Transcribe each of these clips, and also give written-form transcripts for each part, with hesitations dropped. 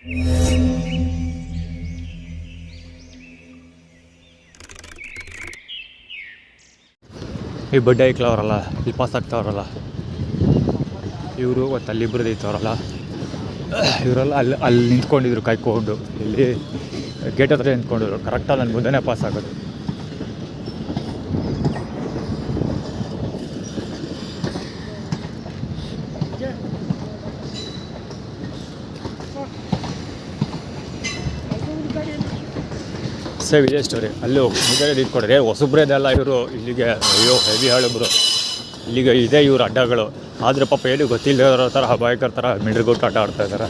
ಈ ಬಡ್ಡೆ ಐಕ್ಲವರಲ್ಲ, ಇಲ್ಲಿ ಪಾಸ್ ಆಗ್ತಾವ್ರಲ್ಲ ಇವರು ಮತ್ತು ಅಲ್ಲಿಬ್ಬರದ್ದು ಐತವ್ರಲ್ಲ, ಇವರೆಲ್ಲ ಅಲ್ಲಿ ನಿಂತ್ಕೊಂಡಿದ್ರು ಕಾಯ್ಕೊಂಡು. ಇಲ್ಲಿ ಗೇಟ್ ಹತ್ರ ನಿಂತ್ಕೊಂಡಿದ್ರು. ಕರೆಕ್ಟಾಗಿ ನನ್ನ ಮುಂದೆನೇ ಪಾಸ್ ಆಗೋದು. ಸೇಮ್ ಇದೇ ಸ್ಟೋರಿ. ಅಲ್ಲೂ ಮುಂದೆ ನಿಂತ್ಕೊಂಡ್ರೆ ಹೊಸಬ್ರೇದೆಲ್ಲ ಇವರು. ಇಲ್ಲಿಗೆ ಅಯ್ಯೋ ಹೆವಿ ಹೇಳಿದ್ರು, ಇಲ್ಲಿಗೆ ಇದೆ ಇವ್ರ ಅಡ್ಡಗಳು. ಆದರೆ ಪಾಪ ಏನು ಗೊತ್ತಿಲ್ಲದರೋ ಥರ ಅಭಾಯಕರ ಥರ ಮಿಂಡ್ರಿಗೊಟ್ಟು ಆಟ ಆಡ್ತಾಯಿದ್ದಾರೆ.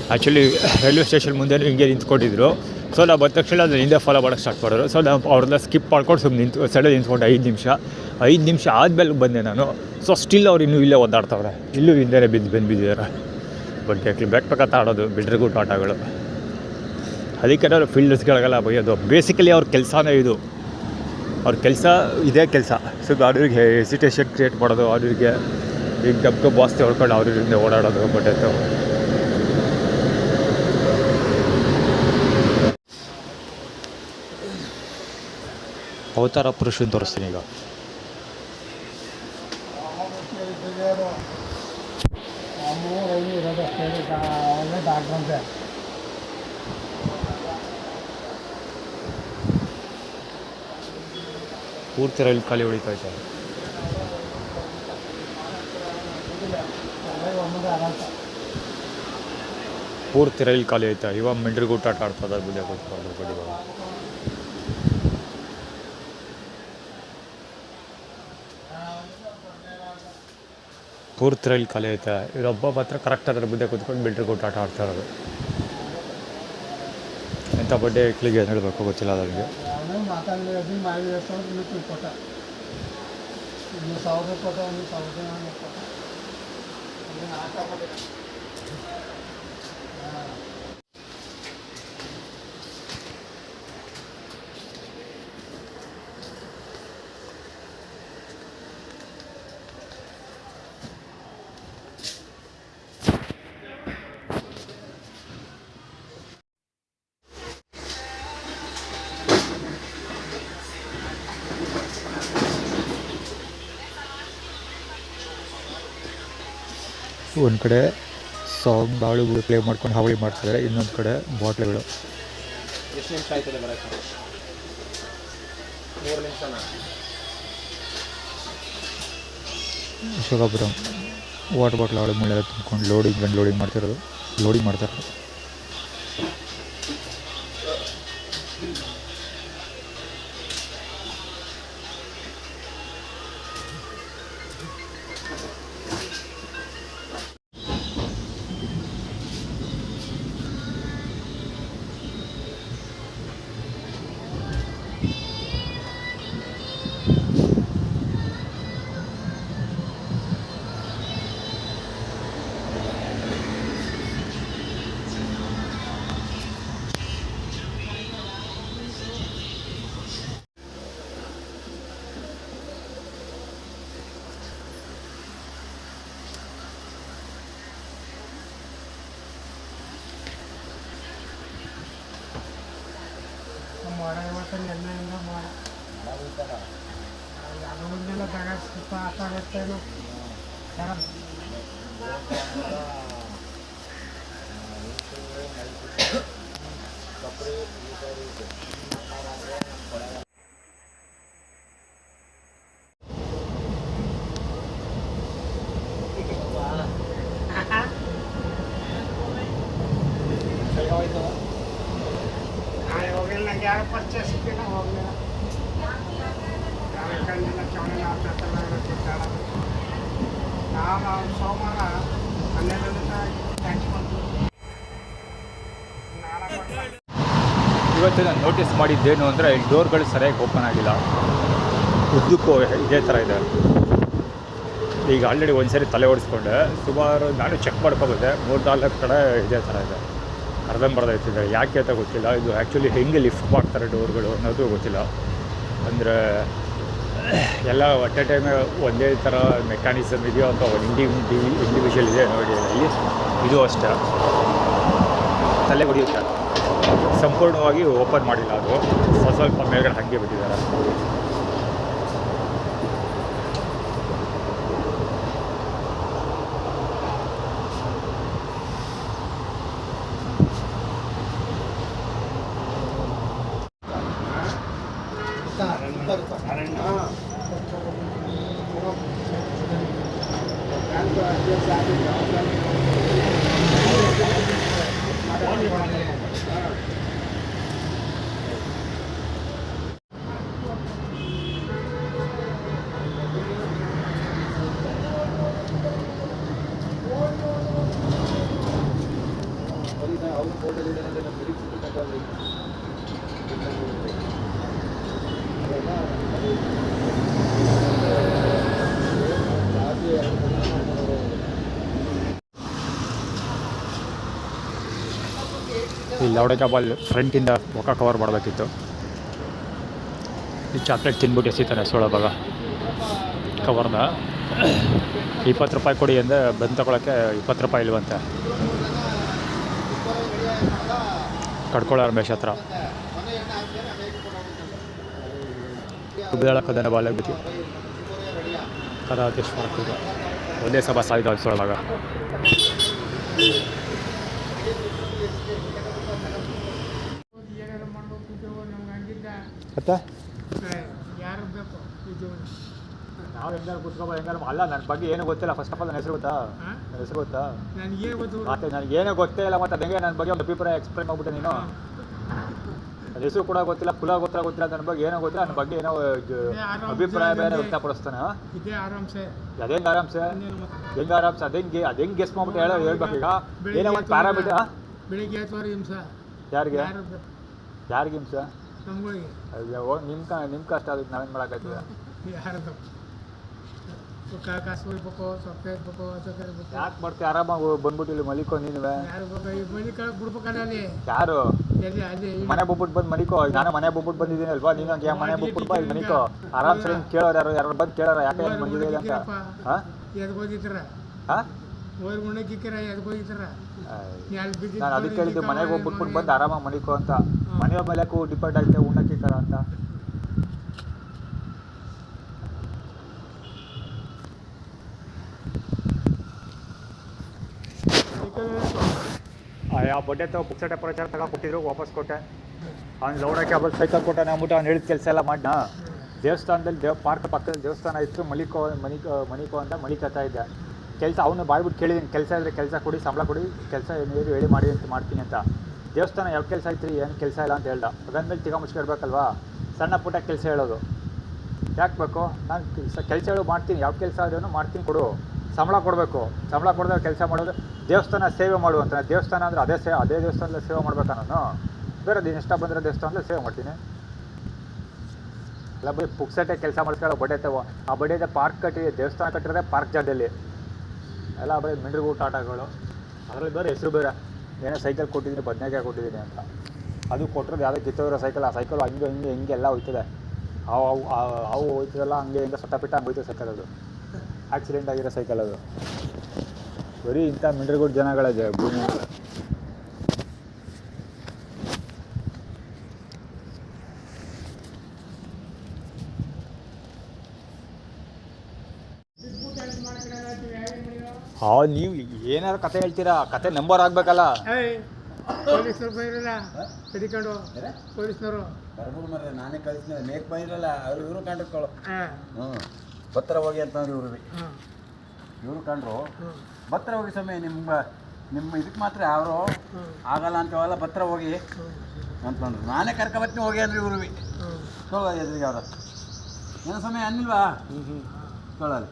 ಆ್ಯಕ್ಚುಲಿ ರೈಲ್ವೆ ಸ್ಟೇಷನ್ ಮುಂದೆನೂ ಹಿಂಗೆ ನಿಂತ್ಕೊಂಡಿದ್ರು. ಸೊ ನಾವು ಬಂದ ತಕ್ಷಣ ಅದನ್ನು ಹಿಂದೆ ಫಾಲೋ ಮಾಡೋಕ್ಕೆ ಸ್ಟಾರ್ಟ್ ಮಾಡಿದ್ರು. ಸೊ ನಾವು ಅವ್ರನ್ನ ಸ್ಕಿಪ್ ಮಾಡ್ಕೊಂಡು ಸುಮ್ಮನೆ ಸೈಡಲ್ಲಿ ನಿಂತ್ಕೊಂಡು 5 ನಿಮಿಷ ಆದಮೇಲೆ ಬಂದೆ ನಾನು. ಸೊ ಸ್ಟಿಲ್ ಅವ್ರು ಇನ್ನೂ ಇಲ್ಲೇ ಒದ್ದಾಡ್ತಾವ್ರೆ. ಇಲ್ಲೂ ಹಿಂದೆ ಬಿದ್ದಿದ್ದಾರೆ. ಬಟ್ ಯಾಕೆ ಬೇಕಂತ ಆಡೋದು ಮಿಂಡ್ರಿಗೊಟ್ಟು ಆಟಗಳು. ಅದಕ್ಕೆ ನಾವು ಫೀಲ್ಡರ್ಸ್ಗಳಿಗೆಲ್ಲ ಬೈಯೋದು. ಬೇಸಿಕಲಿ ಅವ್ರ ಕೆಲಸನೇ ಇದು. ಅವ್ರ ಕೆಲಸ ಇದೇ ಕೆಲಸ. ಸೊ ಅವ್ರಿಗೆ ಹೆಸಿಟೇಷನ್ ಕ್ರಿಯೇಟ್ ಮಾಡೋದು, ಅವ್ರಿಗೆ ಈಗ ಗಬ್ಬ ಬಾಸ್ತಿ ಹೊಡ್ಕೊಂಡು ಅವ್ರಿಂದ ಓಡಾಡೋದು. ಬಟ್ ಆಯಿತು ಅವತಾರ ಪುರುಷನ ತೋರಿಸ್ತೀನಿ ಈಗ. ಪೂರ್ತಿ ರೈಲು ಖಾಲಿ ಹೊಡಿತೈತೆ. ಪೂರ್ತಿ ರೈಲು ಖಾಲಿ ಐತೆ. ಇವಾಗ ಮಿಂಡ್ರಿಗೊಟ್ಟು ಆಟ ಆಡ್ತದೆ ಬುದ್ಧಿ ಕೂತ್ಕೊಂಡು ಬಡಿಗಳು. ಪೂರ್ತಿ ರೈಲು ಖಾಲಿ ಐತೆ. ಇವರೊಬ್ಬ ಮಾತ್ರ ಕರೆಕ್ಟ್ ಅದರ ಬುದ್ಧಿ ಕೂತ್ಕೊಂಡು ಮಿಂಡ್ರಿಗೊಟ್ಟು ಆಟ ಆಡ್ತಾ ಇರೋದು. ಎಂಥ ಬಡ್ಡೆ ಇಕ್ಲಿಗೆ ಏನು ಹೇಳಬೇಕು ಗೊತ್ತಿಲ್ಲ ಅದರಿಗೆ. ಒಂದು ಕಡೆ ಸಾಂಗ್ ಬಾಳುಗಳು ಪ್ಲೇ ಮಾಡ್ಕೊಂಡು ಹಾವಳಿ ಮಾಡ್ತಿದ್ದಾರೆ. ಇನ್ನೊಂದು ಕಡೆ ಬಾಟ್ಲುಗಳು. ಎಷ್ಟು ನಿಮಿಷ ಆಯ್ತದೆ ಬರೋಕ್ಕೆ? 3 ನಿಮಿಷನಾ? ಶಿವಪುರಂ ವಾಟರ್ ಬಾಟ್ಲ್ ಹಾಳು ಮುಳ್ಳೆಲ್ಲ ತುಂಬ್ಕೊಂಡು ಲೋಡಿಂಗ್ ಮಾಡ್ತಾರೆ. ಇವತ್ತು ನಾನು ನೋಟಿಸ್ ಮಾಡಿದ್ದೇನು ಅಂದರೆ ಇಲ್ಲಿ ಡೋರ್ಗಳು ಸರಿಯಾಗಿ ಓಪನ್ ಆಗಿಲ್ಲ. ಉದ್ದಕ್ಕೂ ಇದೇ ಥರ ಇದೆ. ಈಗ ಆಲ್ರೆಡಿ ಒಂದು ಸರಿ ತಲೆ ಓಡಿಸ್ಕೊಂಡೆ. ಸುಮಾರು ನಾನು ಚೆಕ್ ಮಾಡ್ಕೊಬೋದೆ 3-4 ಕಡೆ ಇದೇ ಥರ ಇದೆ. ಅರ್ಧಂಬರ್ಧ ಇರ್ತಿದೆ. ಯಾಕೆ ಅಂತ ಗೊತ್ತಿಲ್ಲ. ಇದು ಆ್ಯಕ್ಚುಲಿ ಹೆಂಗೆ ಲಿಫ್ಟ್ ಮಾಡ್ತಾರೆ ಡೋರ್ಗಳು ಅನ್ನೋದು ಗೊತ್ತಿಲ್ಲ. ಅಂದರೆ ಎಲ್ಲ ಒಟ್ ಎ ಟೈಮೇ ಒಂದೇ ಥರ ಮೆಕ್ಯಾನಿಸಮ್ ಇದೆಯೋ ಅಂತ ಒಂದು ಇಂಡಿವಿಜುವಲ್ ಇದೆ ನೋಡಿ. ಇಲ್ಲಿ ಇದು ಅಷ್ಟೇ. ತಲೆ ಹೊಡೆಯುತ್ತೆ. ಸಂಪೂರ್ಣವಾಗಿ ಓಪನ್ ಮಾಡಿಲ್ಲ, ಅದು ಸ್ವಲ್ಪ ಮೇಲ್ಗಡೆ ಹಾಗೆ ಬಿಟ್ಟಿದ್ದಾರೆ. ಈ ಲೌಡ ಜಾಬಲ್ ಫ್ರಂಟಿಂದ ಮುಖ ಕವರ್ ಮಾಡಬೇಕಿತ್ತು. ಈ ಚಾಕ್ಲೇಟ್ ತಿನ್ಬಿಟ್ಟು ಎಸಿತಾನೆ ಸೊಳಬಾಗ ಕವರ್ನ. 20 ರೂಪಾಯಿ ಕೊಡಿ ಅಂದರೆ ಬಂದು ತಗೊಳಕ್ಕೆ 20 ರೂಪಾಯಿ ಇಲ್ವಂತೆ. ಕಡ್ಕೊಳ್ಳೋ ರಮೇಶ್ ಹತ್ರ ಕದನ ಬಾಲಾಗ್ಬಿಟ್ಟು ಕದಾದೇಶ್ ಮಾಡ್ತಿದ್ದ ಒಂದೇ ಸಭಾ ಸಾಯ್ದು ಸೊಳಬಾಗ. ಮತ್ತೆ ಯಾರು ಬೇಕು ಇದು ನಾವು ಹೆಂಗಾರು ಕೂತ್ಕೊಬೋದು, ಹೆಂಗಾರು ಅಲ್ಲ. ನನ್ನ ಬಗ್ಗೆ ಏನೂ ಗೊತ್ತಿಲ್ಲ. ಫಸ್ಟ್ ಆಫ್ ಆಲ್ ನನ್ನ ಹೆಸರು ಗೊತ್ತಾ? ನನ್ನ ಹೆಸರು ಗೊತ್ತಾ? ನನಗೆ ಗೊತ್ತು. ಮತ್ತೆ ನನಗೇನೂ ಗೊತ್ತೇ ಇಲ್ಲ. ಮತ್ತು ಅದಂಗೆ ನನ್ನ ಬಗ್ಗೆ ಒಂದು ಅಭಿಪ್ರಾಯ ಎಕ್ಸ್ಪ್ಲೇನ್ ಮಾಡ್ಬಿಟ್ಟೆ ನೀನು. ನನ್ನ ಹೆಸರು ಕೂಡ ಗೊತ್ತಿಲ್ಲ, ಕುಲ ಗೊತ್ತಿಲ್ಲ, ನನ್ನ ಬಗ್ಗೆ ಏನೋ ಗೊತ್ತಿಲ್ಲ. ನನ್ನ ಬಗ್ಗೆ ಏನೋ ಅಭಿಪ್ರಾಯ ಬೇರೆ ವ್ಯಕ್ತಪಡಿಸ್ತಾನೆ. ಇದೇ ಆರಾಮ್ಸೆ. ಅದೇಂಗೆ ಆರಾಮ್ಸೆ? ಹೆಂಗೆ ಆರಾಮ್ಸೆ? ಅದೇಂಗೆ ಗೆಸ್ ಮಾಡ್ಬಿಟ್ಟು ಹೇಳ್ಬೇಕು. ಈಗ ಏನೋ ಒಂದು ಪ್ಯಾರಾಮೀಟರ್. ಬೆಳಿಗ್ಗೆ ಎತ್ತುವರೆ ಹಿಂಸ ಯಾರಿಗೆ ಹಿಂಸ? ನಮ್ಗಳಿಗೆ. ಅಯ್ಯೋ ನಿಮ್ಮ ಕಷ್ಟ, ಅದಕ್ಕೆ ನಾವೇನು ಮಾಡೋಕ್ಕಾಗ್ತದೆ? ಯಾರದು ಕಾಸು ಹೋಗ್ಬೇಕು, ಸೊಪ್ಪೆ ಇರ್ಬೇಕು, ಸೊಪ್ಪೆ ಇರ್ಬೇಕು. ಯಾಕೆ ಮಾಡ್ತೀವಿ? ಆರಾಮಾಗಿ ಬಂದ್ಬಿಟ್ಟು ಇಲ್ಲಿ ಮಲಿಕೋ ನೀನುವೆ. ಯಾರು ಬೇಕು ಮನೆ ಕಡೆ ಬಿಡ್ಬೇಕಲ್ಲಿ. ಯಾರು ಅದೇ ಮನೆ ಬಿಟ್ಬಿಟ್ಟು ಬಂದು ಮನಿಕೋ. ನಾನು ಮನೆ ಬಿಟ್ಬಿಟ್ಟು ಬಂದಿದ್ದೀನಿ ಅಲ್ವಾ? ನೀನು ಹಂಗೆ ಮನೆ ಬಿಟ್ಬಿಟ್ಟು ಬಾ ಇಲ್ಲಿ ಮನಿಕೋ. ಆರಾಮ್ಸರಿ ಕೇಳೋರು ಯಾರು ಬಂದು ಕೇಳೋರು ಯಾಕೆ ಏನು ಬಂದಿದೆ ಅಂತ. ಹಾಂ ಎದ್ಗೆ ಹೋಗಿತ್ತಾರ? ಹಾಂ ಹೋಗಿ ಉಣ್ಣಕ್ಕಿಕ್ಕಿರ ಎದ್ಗೆ ಹೋಗಿತ್ತಾರ? ನಾನು ಅದಕ್ಕೆ ಹೇಳಿದ್ದು ಮನೆಗೆ ಹೋಗ್ಬಿಟ್ಬಿಟ್ಟು ಬಂದು ಆರಾಮಾಗಿ ಮನಿಕೋ ಅಂತ. ಮನೆಯ ಮೇಲೆ ಡಿಪೆಂಡ್ ಆಗುತ್ತೆ ಉಣ್ಣಕ್ಕಿಕ್ಕಾರ ಅಂತ. ಆ ಬಡ್ಡೆ ಪುಕ್ಸಟೆ ಪ್ರಚಾರ ಕೊಟ್ಟಿದ್ರು, ವಾಪಸ್ ಕೊಟ್ಟೆ. ಅವ್ನು ಲೌಡಕ್ಕೆ ಆಮೇಲೆ ಸೈಕಲ್ ಕೊಟ್ಟಾನೆ ಅಂದ್ಬಿಟ್ಟು ಅವ್ನು ಹೇಳಿದ ಕೆಲಸ ಎಲ್ಲ ಮಾಡಿನ. ದೇವಸ್ಥಾನದಲ್ಲಿ ಪಾರ್ಕ್ ಪಕ್ಕದಲ್ಲಿ ದೇವಸ್ಥಾನ ಇತ್ತು. ಮನಿಕೋ ಅಂತ ಮಲಿಕತ್ತಾ ಇದ್ದೆ. ಕೆಲಸ ಅವನು ಬಾಯ್ಬಿಟ್ಟು ಕೇಳಿದ್ದೀನಿ, ಕೆಲಸ ಇದ್ದರೆ ಕೆಲಸ ಕೊಡಿ, ಸಂಬಳ ಕೊಡಿ, ಕೆಲಸ ಏನು ಹೇಳಿ ಮಾಡಿ ಅಂತ ಮಾಡ್ತೀನಿ ಅಂತ. ದೇವಸ್ಥಾನ ಯಾವ ಕೆಲಸ ಐತ್ರಿ? ಏನು ಕೆಲಸ ಇಲ್ಲ ಅಂತ ಹೇಳ್ದ. ಅದಾದ್ಮೇಲೆ ತಿಗ ಮುಚ್ಕಿಡ್ಬೇಕಲ್ವಾ? ಸಣ್ಣ ಪುಟ್ಟ ಕೆಲಸ ಹೇಳೋದು ಯಾಕೆ ಬೇಕು? ನಾನು ಕೆಲಸ ಹೇಳೋ ಮಾಡ್ತೀನಿ, ಯಾವ ಕೆಲಸ ಆದ್ರೂ ಮಾಡ್ತೀನಿ, ಕೊಡು, ಸಂಬಳ ಕೊಡಬೇಕು. ಸಂಬಳ ಕೊಡದೆ ಕೆಲಸ ಮಾಡೋದು. ದೇವಸ್ಥಾನ ಸೇವೆ ಮಾಡುವಂತ. ದೇವಸ್ಥಾನ ಅಂದರೆ ಅದೇ ದೇವಸ್ಥಾನದಲ್ಲಿ ಸೇವೆ ಮಾಡ್ಬೇಕಾ? ನಾನು ಬೇರೆ ದಿನ ಇಷ್ಟ ಬಂದರೆ ದೇವಸ್ಥಾನದಲ್ಲಿ ಸೇವೆ ಮಾಡ್ತೀನಿ. ಎಲ್ಲ ಬರೀ ಪುಕ್ಸಟ್ಟೆ ಕೆಲಸ ಮಾಡಿಸ್ಕೊಳ್ಳೋ ಬಡ್ಡೆ ಆ ಬಡ್ಡೆ ಪಾರ್ಕ್ ದೇವಸ್ಥಾನ ಕಟ್ಟಿರೋದೇ ಪಾರ್ಕ್ ಜಾಗದಲ್ಲಿ. ಎಲ್ಲ ಬರೀ ಮಿಂಡ್ರಿಗೂಟ ಆಟಗಳು. ಅದರಲ್ಲಿ ಬೇರೆ ಹೆಸರು ಬೇರೆ. ಏನೋ ಸೈಕಲ್ ಕೊಟ್ಟಿದ್ದೀನಿ, ಬದನೆಕಾಯಿ ಕೊಟ್ಟಿದ್ದೀನಿ ಅಂತ. ಅದು ಕೊಟ್ಟಿರೋದು ಯಾವುದೋ ಕಿತ್ತೋಗಿರೋ ಸೈಕಲ್. ಆ ಸೈಕಲ್ ಹಿಂಗೆ ಎಲ್ಲ ಹೋಯ್ತದೆ. ಅವು ಹೋಯ್ತದಲ್ಲ, ಹಂಗೆ ಸೊಟ್ಟಪಿಟ್ಟ ಹಂಗೆ ಹೋಯ್ತದೆ ಸೈಕಲ್. ಅದು ಆಕ್ಸಿಡೆಂಟ್ ಆಗಿರೋ ಸೈಕಲ್ ಅದು. ಬರೀ ಇಂಥ ಮಿಂಡ್ರಿಗೂಟ ಜನಗಳಿದೆ ಭೂಮಿ. ನೀವು ಏನಾದ್ರು ಕತೆ ಹೇಳ್ತೀರಾ? ಕತೆ ನಂಬರ್ ಆಗ್ಬೇಕಲ್ಲ. ಪೊಲೀಸ್ನವ್ರು ಬೈರಲ್ಲ ಹಿಡಿಕೊಂಡು, ಪೊಲೀಸ್ನವರು ನಾನೇ ಕಳಿಸ್ತೀನಿ. ಮೇಕ್ ಬೈರಲ್ಲ ಅವ್ರು ಇವರು ಕಂಡ್ಕೊಳ್ಳೋ. ಭತ್ರ ಹೋಗಿ ಅಂತಂದ್ರೆ ಇವರು ಕಂಡ್ರು. ಭತ್ರ ಹೋಗಿ ಸಮಯ ನಿಮ್ಮ ಇದಕ್ಕೆ ಮಾತ್ರ ಅವರು ಆಗಲ್ಲ ಅಂತೇವಲ್ಲ. ಭತ್ರ ಹೋಗಿ ಅಂತಂದ್ರು. ನಾನೇ ಕರ್ಕೊಬತ್ತೀನಿ ಹೋಗಿ ಅಂದ್ರೆ ಇವ್ರು ತೊಗೊಳ ಎದುರಿಗೆ ಅವ್ರ ಏನೋ ಸಮಯ ಅನ್ನಿಲ್ವಾ? ತೊಗೊಳಲ್ಲಿ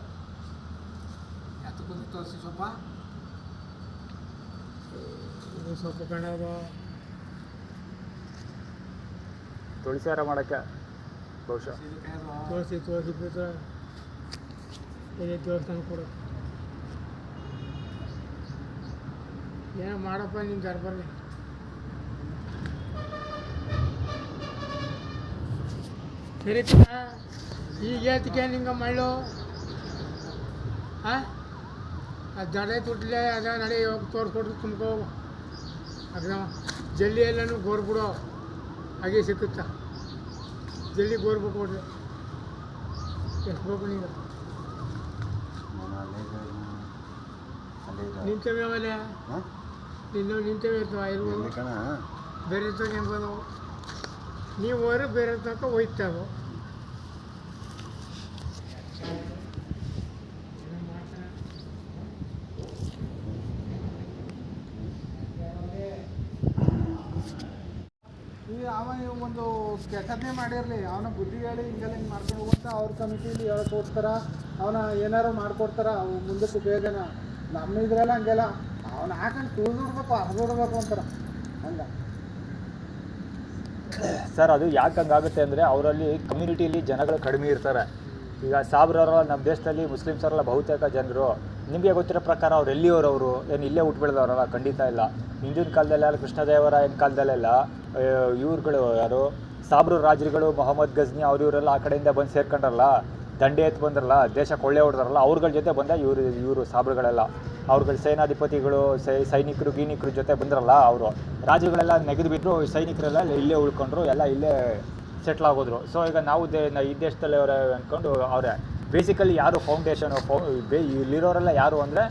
ತೋರಿಸಿ ಸೊಪ್ಪು ಕಣದು ತುಳಸಿಹಾರ ಮಾಡೋಕ್ಕೆ ಬಹುಶಃ ತೋರಿಸಿ ಬಿಟ್ಟರೆ ಇದೇ ದೇವಸ್ಥಾನ ಕೊಡು. ಏನೋ ಮಾಡಪ್ಪ ನಿಮ್ಮ ದರ್ಬಾರ್ಲಿ. ಸರಿ ಈಗ ಹೇಳ್ತಿಕೆ ನಿಂಗೆ ಮಳ್ಳು. ಹಾಂ ಅದು ಜಡೆ ತುಟ್ಲೆ ಅದ ನಡಿ ಹೋಗಿ ತೋರಿಸ್ಕೊಟ್ರು ತುಂಬ್ಕೋ. ಅಗ್ರಮ ಜಲ್ಲಿ ಎಲ್ಲನೂ ಗೋರ್ ಬಿಡೋ ಹಾಗೆ ಸಿಕ್ಕುತ್ತಾ ಜಲ್ಲಿ ಗೋರ್ ಬಿಟ್ಟು ಕೊಡ್ರಿ ಎಷ್ಟು ಬೇಕು ನೀವು ನಿಂತವೆ ಆಮೇಲೆ ನಿಂತವೆ ಇರ್ತವೆ ಇರ್ಬೋದು ಕಣ ಬೇರೆ ಇರ್ತವೆ ಎಂಬುದು ನೀವು ಹೋದ್ರೆ ಬೇರೆ ತನಕ ಹೋಯ್ತಾವೆ ಈಗ ಅವನ ಒಂದು ಕೆಟ್ಟದ್ದೇ ಮಾಡಿರಲಿ ಅವನ ಬುದ್ಧಿ ಹೇಳಿ ಹಿಂಗೆಲ್ಲ ಹಿಂಗೆ ಮಾಡ್ಕೊಂಡು ಹೋಗ್ತಾ ಅವ್ರ ಕಮಿಟಿಲಿ ಹೇಳಕ್ಕೆ ಹೋಗ್ತಾರ ಅವನ ಏನಾರು ಮಾಡ್ಕೊಡ್ತಾರ ಅವು ಮುಂದಕ್ಕೆ ಬೇಗನ ನಮ್ಮ ಇದ್ರೆಲ್ಲ ಹಂಗೆಲ್ಲ ಅವನ ಹಾಕೊಂಡು ತುಳಿದಿಡ್ಬೇಕು ಹರಿದಿಡ್ಬೇಕು ಅಂತಾರ ಹಂಗೆ ಸರ್ ಅದು ಯಾಕೆ ಹಂಗಾಗುತ್ತೆ ಅಂದರೆ ಅವರಲ್ಲಿ ಕಮ್ಯುನಿಟಿಯಲ್ಲಿ ಜನಗಳು ಕಡಿಮೆ ಇರ್ತಾರೆ. ಈಗ ಸಾಬ್ರವರ ನಮ್ಮ ದೇಶದಲ್ಲಿ ಮುಸ್ಲಿಮ್ಸರೆಲ್ಲ ಬಹುತೇಕ ಜನರು ನಿಮಗೆ ಗೊತ್ತಿರೋ ಪ್ರಕಾರ ಅವ್ರು ಎಲ್ಲಿಯವರವರು ಏನು ಇಲ್ಲೇ ಹುಟ್ಬಿಡ್ದವ್ರಲ್ಲ, ಖಂಡಿತ ಇಲ್ಲ. ಹಿಂದಿನ ಕಾಲದಲ್ಲೆಲ್ಲ ಕೃಷ್ಣದೇವರಾಯನ ಕಾಲದಲ್ಲೆಲ್ಲ ಇವ್ರುಗಳು ಯಾರು ಸಾಬ್ರು ರಾಜರುಗಳು ಮೊಹಮ್ಮದ್ ಗಜ್ನಿ ಇವರೆಲ್ಲ ಆ ಕಡೆಯಿಂದ ಬಂದು ಸೇರ್ಕೊಂಡ್ರಲ್ಲ, ದಂಡೆ ಎತ್ತು ಬಂದ್ರಲ್ಲ, ದೇಶ ಕೊಳ್ಳೆ ಹೊಡೆದ್ರಲ್ಲ, ಅವ್ರಗಳ ಜೊತೆ ಬಂದ ಇವರು ಸಾಬ್ರುಗಳೆಲ್ಲ ಅವ್ರುಗಳ ಸೇನಾಧಿಪತಿಗಳು ಸೈನಿಕರು ಗೀನಿಕರು ಜೊತೆ ಬಂದ್ರಲ್ಲ, ಅವರು ರಾಜರುಗಳೆಲ್ಲ ನೆಗೆದು ಬಿಟ್ಟರು, ಸೈನಿಕರೆಲ್ಲ ಇಲ್ಲೇ ಉಳ್ಕೊಂಡ್ರು, ಎಲ್ಲ ಇಲ್ಲೇ ಸೆಟ್ಲ್ ಆಗೋದ್ರು. ಸೊ ಈಗ ನಾವು ಈ ದೇಶದಲ್ಲಿ ಅವರೇ ಅಂದ್ಕೊಂಡು ಅವರೇ ಬೇಸಿಕಲಿ ಯಾರು ಫೌಂಡೇಶನ್ ಇಲ್ಲಿರೋರೆಲ್ಲ ಯಾರು ಅಂದರೆ